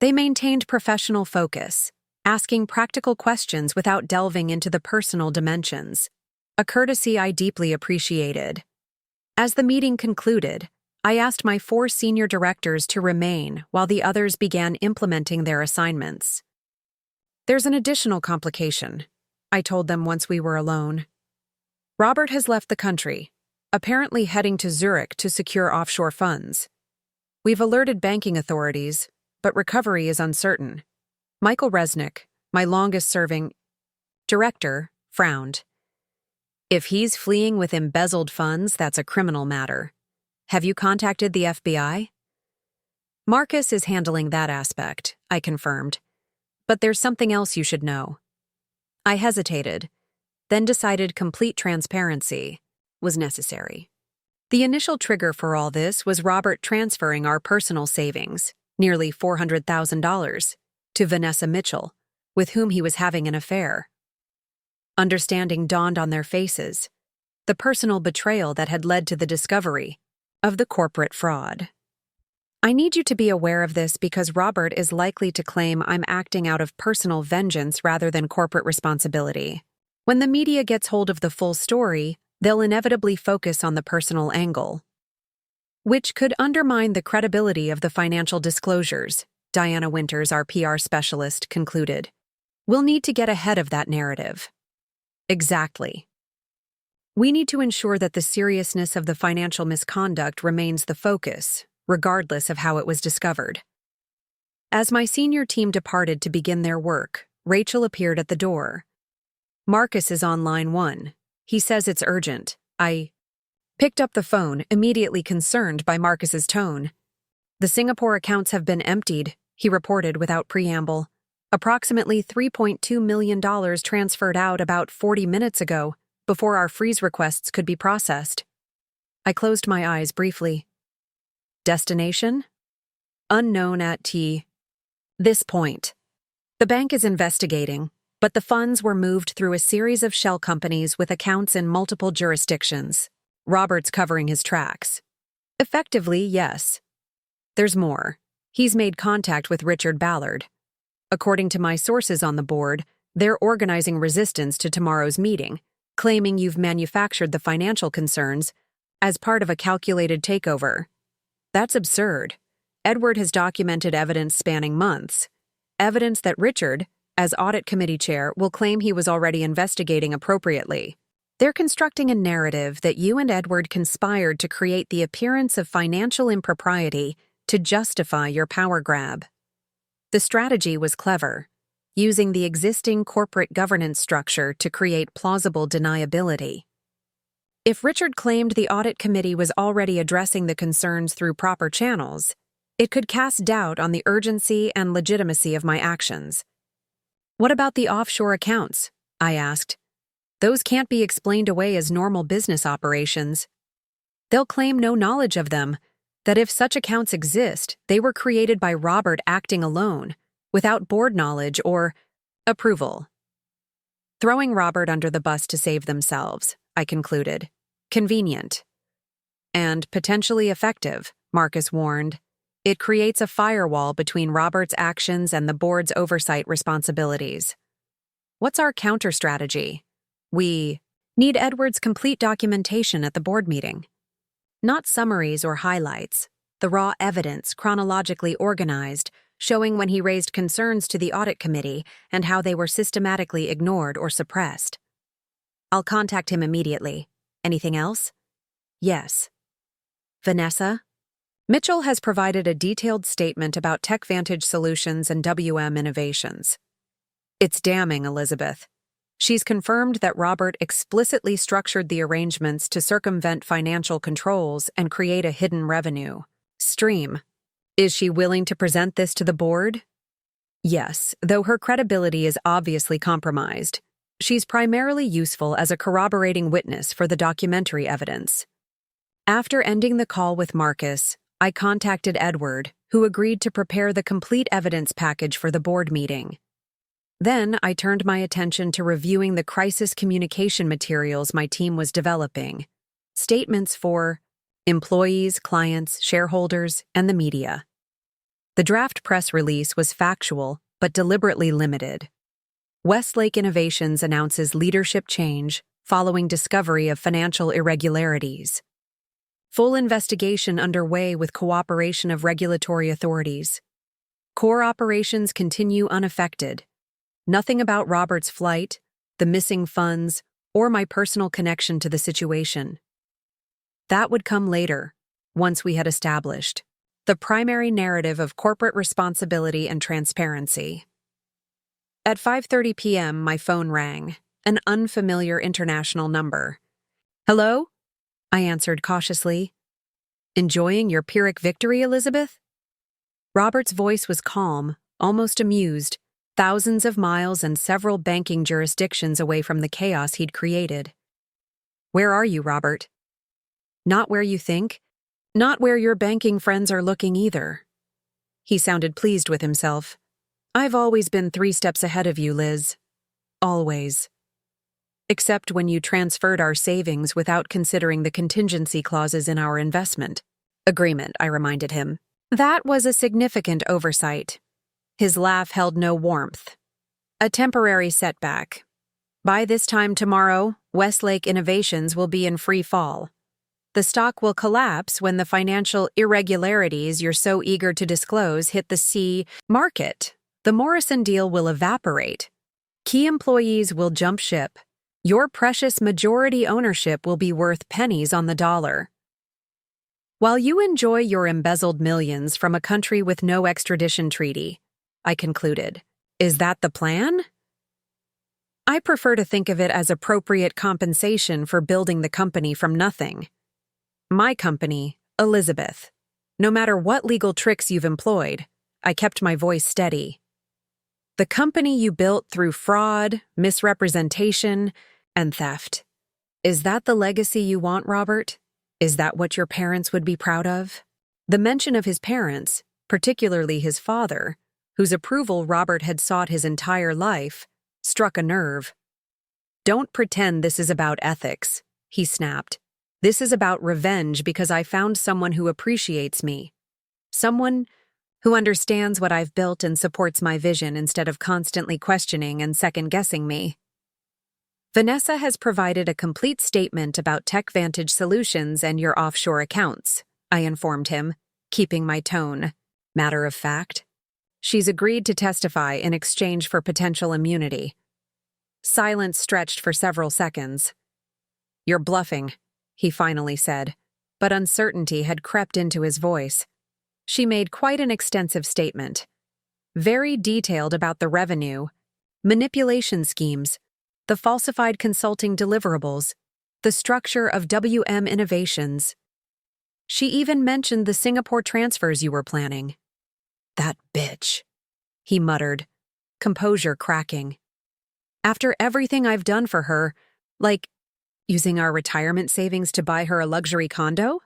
They maintained professional focus, asking practical questions without delving into the personal dimensions, a courtesy I deeply appreciated. As the meeting concluded, I asked my 4 senior directors to remain while the others began implementing their assignments. "There's an additional complication," I told them once we were alone. "Robert has left the country, apparently heading to Zurich to secure offshore funds. We've alerted banking authorities, but recovery is uncertain." Michael Resnick, my longest-serving director, frowned. "If he's fleeing with embezzled funds, that's a criminal matter. Have you contacted the FBI?" "Marcus is handling that aspect," I confirmed. "But there's something else you should know." I hesitated, then decided complete transparency was necessary. The initial trigger for all this was Robert transferring our personal savings, nearly $400,000, to Vanessa Mitchell, with whom he was having an affair. Understanding dawned on their faces, the personal betrayal that had led to the discovery of the corporate fraud. "I need you to be aware of this because Robert is likely to claim I'm acting out of personal vengeance rather than corporate responsibility. When the media gets hold of the full story, they'll inevitably focus on the personal angle, which could undermine the credibility of the financial disclosures," Diana Winters, our PR specialist, concluded. "We'll need to get ahead of that narrative." "Exactly. We need to ensure that the seriousness of the financial misconduct remains the focus, regardless of how it was discovered." As my senior team departed to begin their work, Rachel appeared at the door. "Marcus is on line 1. He says it's urgent." I picked up the phone, immediately concerned by Marcus's tone. "The Singapore accounts have been emptied," he reported without preamble. "Approximately $3.2 million transferred out about 40 minutes ago, before our freeze requests could be processed." I closed my eyes briefly. Destination? Unknown at this point. The bank is investigating, but the funds were moved through a series of shell companies with accounts in multiple jurisdictions. Robert's covering his tracks. Effectively, yes. There's more. He's made contact with Richard Ballard. According to my sources on the board, they're organizing resistance to tomorrow's meeting, claiming you've manufactured the financial concerns as part of a calculated takeover. That's absurd. Edward has documented evidence spanning months. Evidence that Richard, as audit committee chair, will claim he was already investigating appropriately. They're constructing a narrative that you and Edward conspired to create the appearance of financial impropriety to justify your power grab. The strategy was clever, using the existing corporate governance structure to create plausible deniability. If Richard claimed the audit committee was already addressing the concerns through proper channels, it could cast doubt on the urgency and legitimacy of my actions. What about the offshore accounts? I asked. Those can't be explained away as normal business operations. They'll claim no knowledge of them, that if such accounts exist, they were created by Robert acting alone, without board knowledge or approval. Throwing Robert under the bus to save themselves, I concluded. Convenient. And potentially effective, Marcus warned. It creates a firewall between Robert's actions and the board's oversight responsibilities. What's our counter strategy? We need Edward's complete documentation at the board meeting. Not summaries or highlights, the raw evidence chronologically organized, showing when he raised concerns to the audit committee and how they were systematically ignored or suppressed. I'll contact him immediately. Anything else? Yes. Vanessa? Mitchell has provided a detailed statement about TechVantage Solutions and WM Innovations. It's damning, Elizabeth. She's confirmed that Robert explicitly structured the arrangements to circumvent financial controls and create a hidden revenue stream. Is she willing to present this to the board? Yes, though her credibility is obviously compromised. She's primarily useful as a corroborating witness for the documentary evidence. After ending the call with Marcus, I contacted Edward, who agreed to prepare the complete evidence package for the board meeting. Then I turned my attention to reviewing the crisis communication materials my team was developing. Statements for employees, clients, shareholders, and the media. The draft press release was factual, but deliberately limited. Westlake Innovations announces leadership change following discovery of financial irregularities. Full investigation underway with cooperation of regulatory authorities. Core operations continue unaffected. Nothing about Robert's flight, the missing funds, or my personal connection to the situation. That would come later, once we had established the primary narrative of corporate responsibility and transparency. At 5:30 p.m., my phone rang, an unfamiliar international number. Hello? I answered cautiously. Enjoying your Pyrrhic victory, Elizabeth? Robert's voice was calm, almost amused, thousands of miles and several banking jurisdictions away from the chaos he'd created. Where are you, Robert? Not where you think. Not where your banking friends are looking either. He sounded pleased with himself. I've always been 3 steps ahead of you, Liz. Always. Except when you transferred our savings without considering the contingency clauses in our investment agreement, I reminded him. That was a significant oversight. His laugh held no warmth. A temporary setback. By this time tomorrow, Westlake Innovations will be in free fall. The stock will collapse when the financial irregularities you're so eager to disclose hit the C market. The Morrison deal will evaporate. Key employees will jump ship. Your precious majority ownership will be worth pennies on the dollar. While you enjoy your embezzled millions from a country with no extradition treaty, I concluded. Is that the plan? I prefer to think of it as appropriate compensation for building the company from nothing. My company, Elizabeth. No matter what legal tricks you've employed, I kept my voice steady. The company you built through fraud, misrepresentation, and theft. Is that the legacy you want, Robert? Is that what your parents would be proud of? The mention of his parents, particularly his father, whose approval Robert had sought his entire life, struck a nerve. "Don't pretend this is about ethics," he snapped. "This is about revenge because I found someone who appreciates me. Someone who understands what I've built and supports my vision instead of constantly questioning and second-guessing me." "Vanessa has provided a complete statement about TechVantage Solutions and your offshore accounts," I informed him, keeping my tone matter of fact. "She's agreed to testify in exchange for potential immunity." Silence stretched for several seconds. "You're bluffing," he finally said, but uncertainty had crept into his voice. She made quite an extensive statement, very detailed about the revenue, manipulation schemes, the falsified consulting deliverables, the structure of WM Innovations. She even mentioned the Singapore transfers you were planning. "That bitch," he muttered, composure cracking. "After everything I've done for her, like using our retirement savings to buy her a luxury condo?"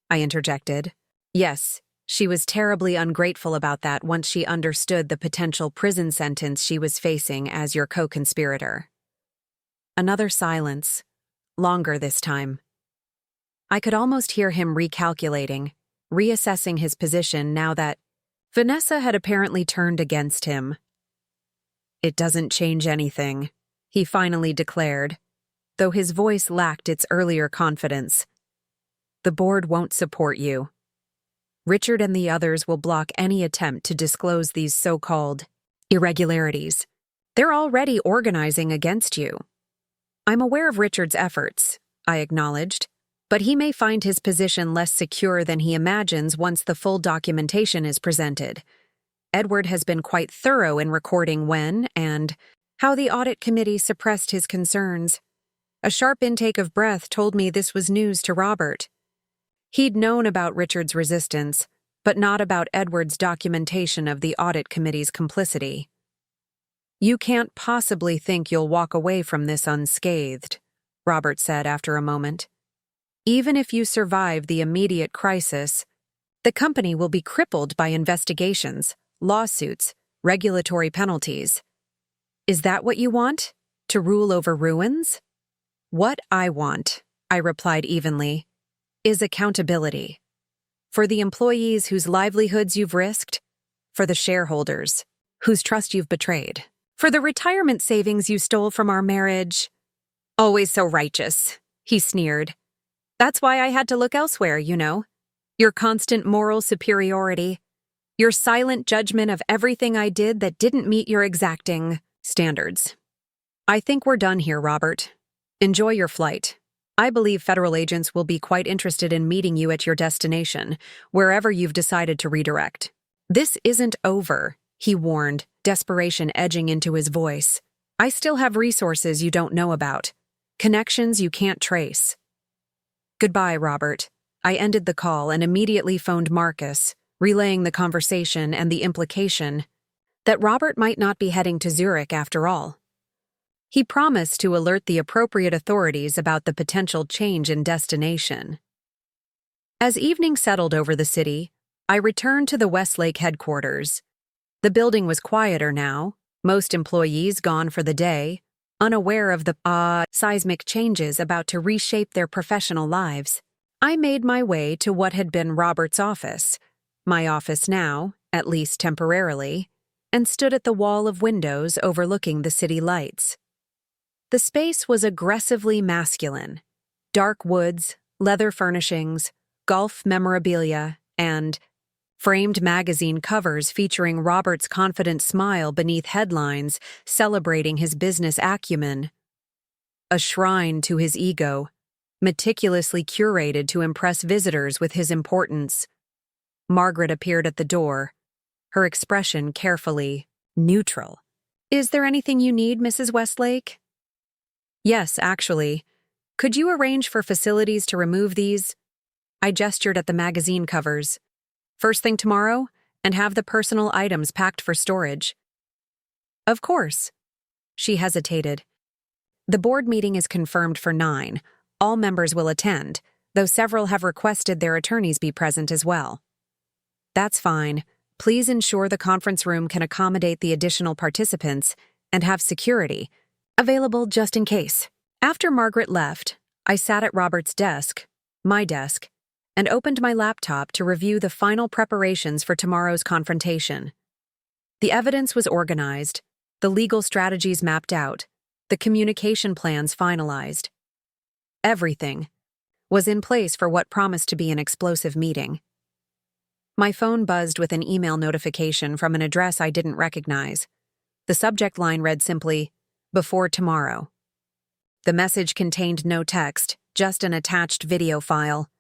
I interjected. "Yes, she was terribly ungrateful about that once she understood the potential prison sentence she was facing as your co-conspirator." Another silence, longer this time. I could almost hear him recalculating, reassessing his position now that Vanessa had apparently turned against him. "It doesn't change anything," he finally declared, though his voice lacked its earlier confidence. "The board won't support you. Richard and the others will block any attempt to disclose these so-called irregularities. They're already organizing against you." "I'm aware of Richard's efforts," I acknowledged, "but he may find his position less secure than he imagines once the full documentation is presented. Edward has been quite thorough in recording when and how the audit committee suppressed his concerns. A sharp intake of breath told me this was news to Robert. He'd known about Richard's resistance, but not about Edward's documentation of the audit committee's complicity. "You can't possibly think you'll walk away from this unscathed," Robert said after a moment. "Even if you survive the immediate crisis, the company will be crippled by investigations, lawsuits, regulatory penalties. Is that what you want? To rule over ruins?" "What I want," I replied evenly, "is accountability. For the employees whose livelihoods you've risked, for the shareholders whose trust you've betrayed, for the retirement savings you stole from our marriage." "Always so righteous," he sneered. "That's why I had to look elsewhere, you know. Your constant moral superiority, your silent judgment of everything I did that didn't meet your exacting standards. I think we're done here, Robert. Enjoy your flight. I believe federal agents will be quite interested in meeting you at your destination, wherever you've decided to redirect." "This isn't over," he warned, desperation edging into his voice. "I still have resources you don't know about, connections you can't trace." "Goodbye, Robert." I ended the call and immediately phoned Marcus, relaying the conversation and the implication that Robert might not be heading to Zurich after all. He promised to alert the appropriate authorities about the potential change in destination. As evening settled over the city, I returned to the Westlake headquarters. The building was quieter now, most employees gone for the day, unaware of the seismic changes about to reshape their professional lives. I made my way to what had been Robert's office, my office now, at least temporarily, and stood at the wall of windows overlooking the city lights. The space was aggressively masculine. Dark woods, leather furnishings, golf memorabilia, and framed magazine covers featuring Robert's confident smile beneath headlines celebrating his business acumen. A shrine to his ego, meticulously curated to impress visitors with his importance. Margaret appeared at the door, her expression carefully neutral. "Is there anything you need, Mrs. Westlake?" "Yes, actually. Could you arrange for facilities to remove these?" I gestured at the magazine covers. "First thing tomorrow, and have the personal items packed for storage." "Of course." She hesitated. "The board meeting is confirmed for 9. All members will attend, though several have requested their attorneys be present as well." That's fine. Please ensure the conference room can accommodate the additional participants and have security available just in case. After Margaret left, I sat at Robert's desk, my desk, and opened my laptop to review the final preparations for tomorrow's confrontation. The evidence was organized, the legal strategies mapped out, the communication plans finalized. Everything was in place for what promised to be an explosive meeting. My phone buzzed with an email notification from an address I didn't recognize. The subject line read simply, "Before tomorrow." The message contained no text, just an attached video file.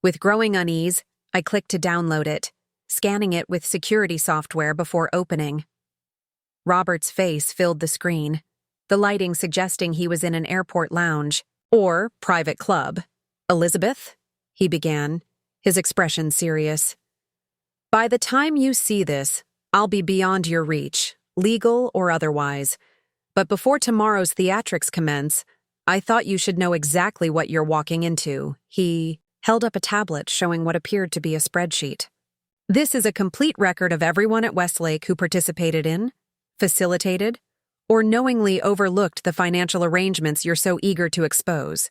With growing unease, I clicked to download it, scanning it with security software before opening. Robert's face filled the screen, the lighting suggesting he was in an airport lounge or private club. "Elizabeth?" he began, his expression serious. "By the time you see this, I'll be beyond your reach, legal or otherwise. But before tomorrow's theatrics commence, I thought you should know exactly what you're walking into." He held up a tablet showing what appeared to be a spreadsheet. "This is a complete record of everyone at Westlake who participated in, facilitated, or knowingly overlooked the financial arrangements you're so eager to expose.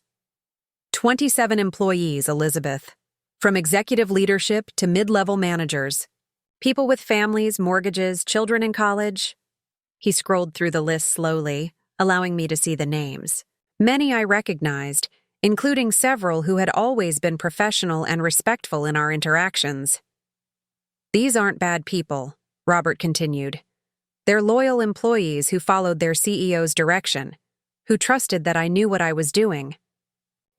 27 employees, Elizabeth. From executive leadership to mid-level managers. People with families, mortgages, children in college." He scrolled through the list slowly, allowing me to see the names. Many I recognized, including several who had always been professional and respectful in our interactions. "These aren't bad people," Robert continued. "They're loyal employees who followed their CEO's direction, who trusted that I knew what I was doing.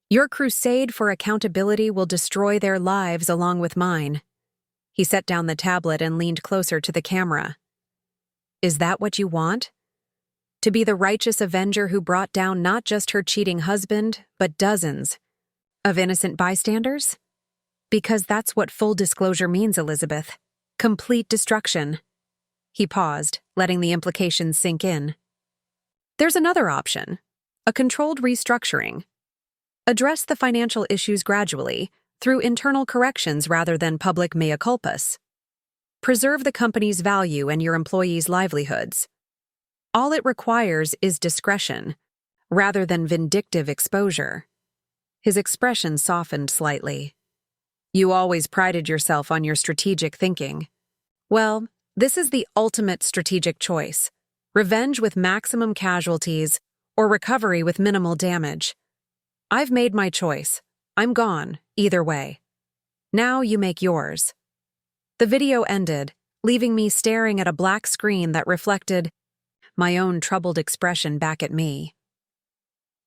Your crusade for accountability will destroy their lives along with mine." He set down the tablet and leaned closer to the camera. "Is that what you want? To be the righteous avenger who brought down not just her cheating husband, but dozens of innocent bystanders? Because that's what full disclosure means, Elizabeth. Complete destruction." He paused, letting the implications sink in. "There's another option, a controlled restructuring. Address the financial issues gradually, through internal corrections rather than public mea culpas. Preserve the company's value and your employees' livelihoods. All it requires is discretion, rather than vindictive exposure." His expression softened slightly. "You always prided yourself on your strategic thinking. Well, this is the ultimate strategic choice. Revenge with maximum casualties, or recovery with minimal damage. I've made my choice. I'm gone, either way. Now you make yours." The video ended, leaving me staring at a black screen that reflected my own troubled expression back at me.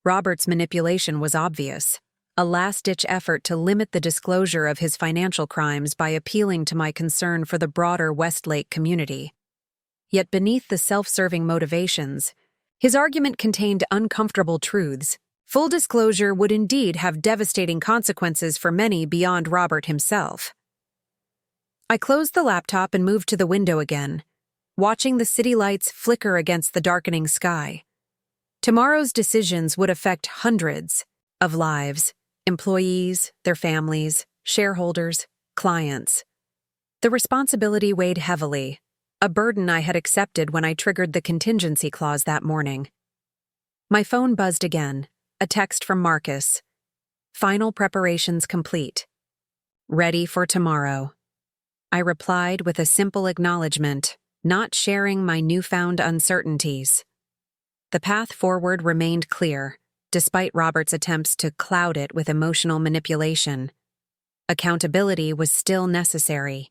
Robert's manipulation was obvious, a last-ditch effort to limit the disclosure of his financial crimes by appealing to my concern for the broader Westlake community. Yet beneath the self-serving motivations, his argument contained uncomfortable truths. Full disclosure would indeed have devastating consequences for many beyond Robert himself. I closed the laptop and moved to the window again, watching the city lights flicker against the darkening sky. Tomorrow's decisions would affect hundreds of lives, employees, their families, shareholders, clients. The responsibility weighed heavily, a burden I had accepted when I triggered the contingency clause that morning. My phone buzzed again. A text from Marcus. "Final preparations complete. Ready for tomorrow." I replied with a simple acknowledgement, not sharing my newfound uncertainties. The path forward remained clear, despite Robert's attempts to cloud it with emotional manipulation. Accountability was still necessary.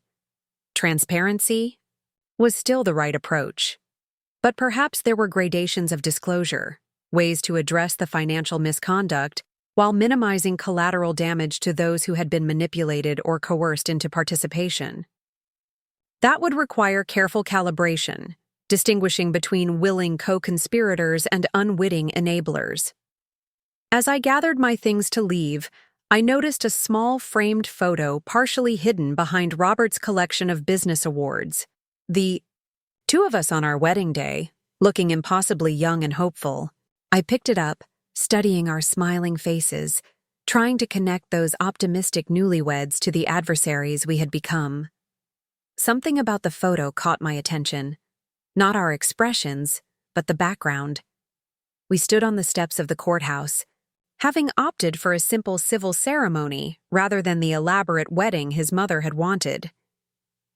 Transparency was still the right approach. But perhaps there were gradations of disclosure, ways to address the financial misconduct while minimizing collateral damage to those who had been manipulated or coerced into participation. That would require careful calibration, distinguishing between willing co-conspirators and unwitting enablers. As I gathered my things to leave, I noticed a small framed photo partially hidden behind Robert's collection of business awards. The two of us on our wedding day, looking impossibly young and hopeful. I picked it up, studying our smiling faces, trying to connect those optimistic newlyweds to the adversaries we had become. Something about the photo caught my attention. Not our expressions, but the background. We stood on the steps of the courthouse, having opted for a simple civil ceremony rather than the elaborate wedding his mother had wanted.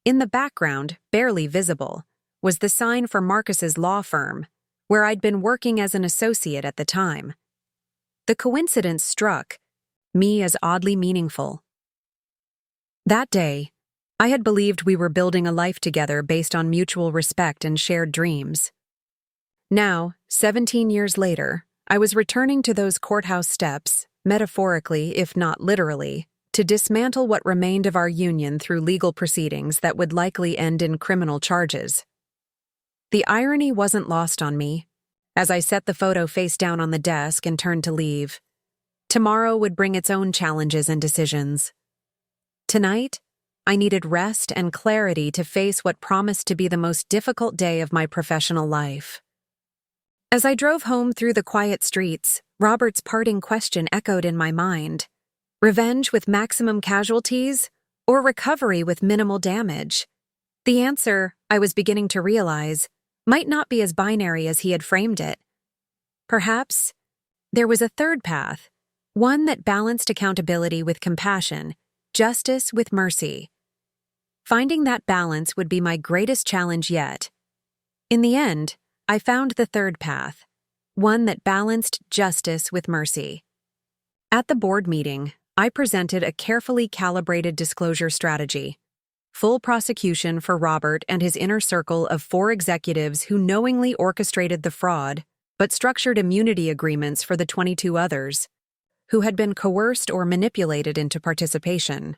In the background, barely visible, was the sign for Marcus's law firm, where I'd been working as an associate at the time. The coincidence struck me as oddly meaningful. That day, I had believed we were building a life together based on mutual respect and shared dreams. Now, 17 years later, I was returning to those courthouse steps, metaphorically if not literally, to dismantle what remained of our union through legal proceedings that would likely end in criminal charges. The irony wasn't lost on me, as I set the photo face down on the desk and turned to leave. Tomorrow would bring its own challenges and decisions. Tonight, I needed rest and clarity to face what promised to be the most difficult day of my professional life. As I drove home through the quiet streets, Robert's parting question echoed in my mind. Revenge with maximum casualties, or recovery with minimal damage? The answer, I was beginning to realize, might not be as binary as he had framed it. Perhaps there was a third path, one that balanced accountability with compassion, justice with mercy. Finding that balance would be my greatest challenge yet. In the end, I found the third path, one that balanced justice with mercy. At the board meeting, I presented a carefully calibrated disclosure strategy. Full prosecution for Robert and his inner circle of 4 executives who knowingly orchestrated the fraud, but structured immunity agreements for the 22 others, who had been coerced or manipulated into participation.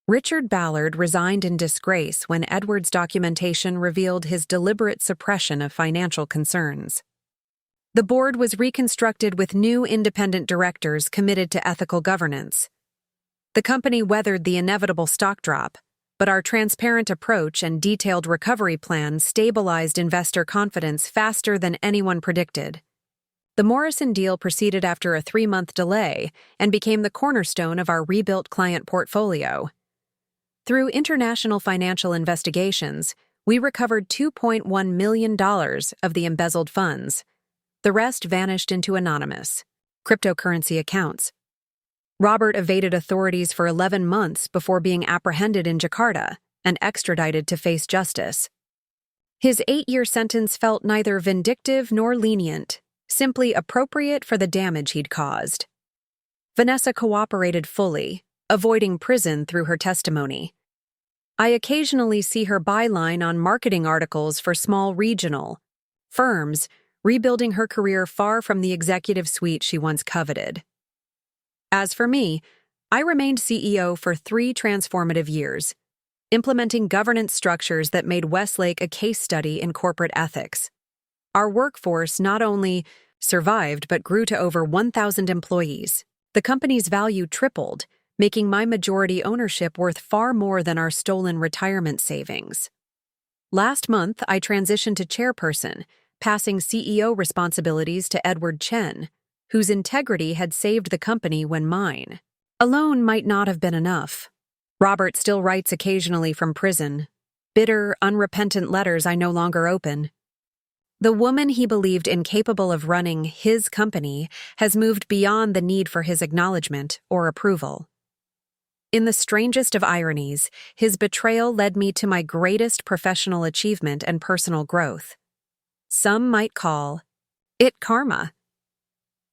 Richard Ballard resigned in disgrace when Edward's documentation revealed his deliberate suppression of financial concerns. The board was reconstructed with new independent directors committed to ethical governance. The company weathered the inevitable stock drop, but our transparent approach and detailed recovery plan stabilized investor confidence faster than anyone predicted. The Morrison deal proceeded after a 3-month delay and became the cornerstone of our rebuilt client portfolio. Through international financial investigations, we recovered $2.1 million of the embezzled funds. The rest vanished into anonymous cryptocurrency accounts. Robert evaded authorities for 11 months before being apprehended in Jakarta and extradited to face justice. His 8-year sentence felt neither vindictive nor lenient, simply appropriate for the damage he'd caused. Vanessa cooperated fully, avoiding prison through her testimony. I occasionally see her byline on marketing articles for small regional firms, rebuilding her career far from the executive suite she once coveted. As for me, I remained CEO for 3 transformative years, implementing governance structures that made Westlake a case study in corporate ethics. Our workforce not only survived but grew to over 1,000 employees. The company's value tripled, making my majority ownership worth far more than our stolen retirement savings. Last month, I transitioned to chairperson, passing CEO responsibilities to Edward Chen, whose integrity had saved the company when mine alone might not have been enough. Robert still writes occasionally from prison, bitter, unrepentant letters I no longer open. The woman he believed incapable of running his company has moved beyond the need for his acknowledgement or approval. In the strangest of ironies, his betrayal led me to my greatest professional achievement and personal growth. Some might call it karma.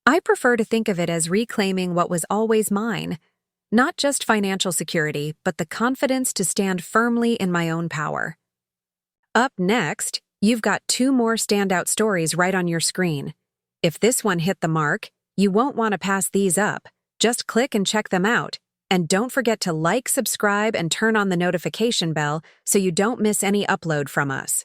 I prefer to think of it as reclaiming what was always mine, not just financial security, but the confidence to stand firmly in my own power. Up next, you've got 2 more standout stories right on your screen. If this one hit the mark, you won't want to pass these up. Just click and check them out. And don't forget to like, subscribe, and turn on the notification bell so you don't miss any upload from us.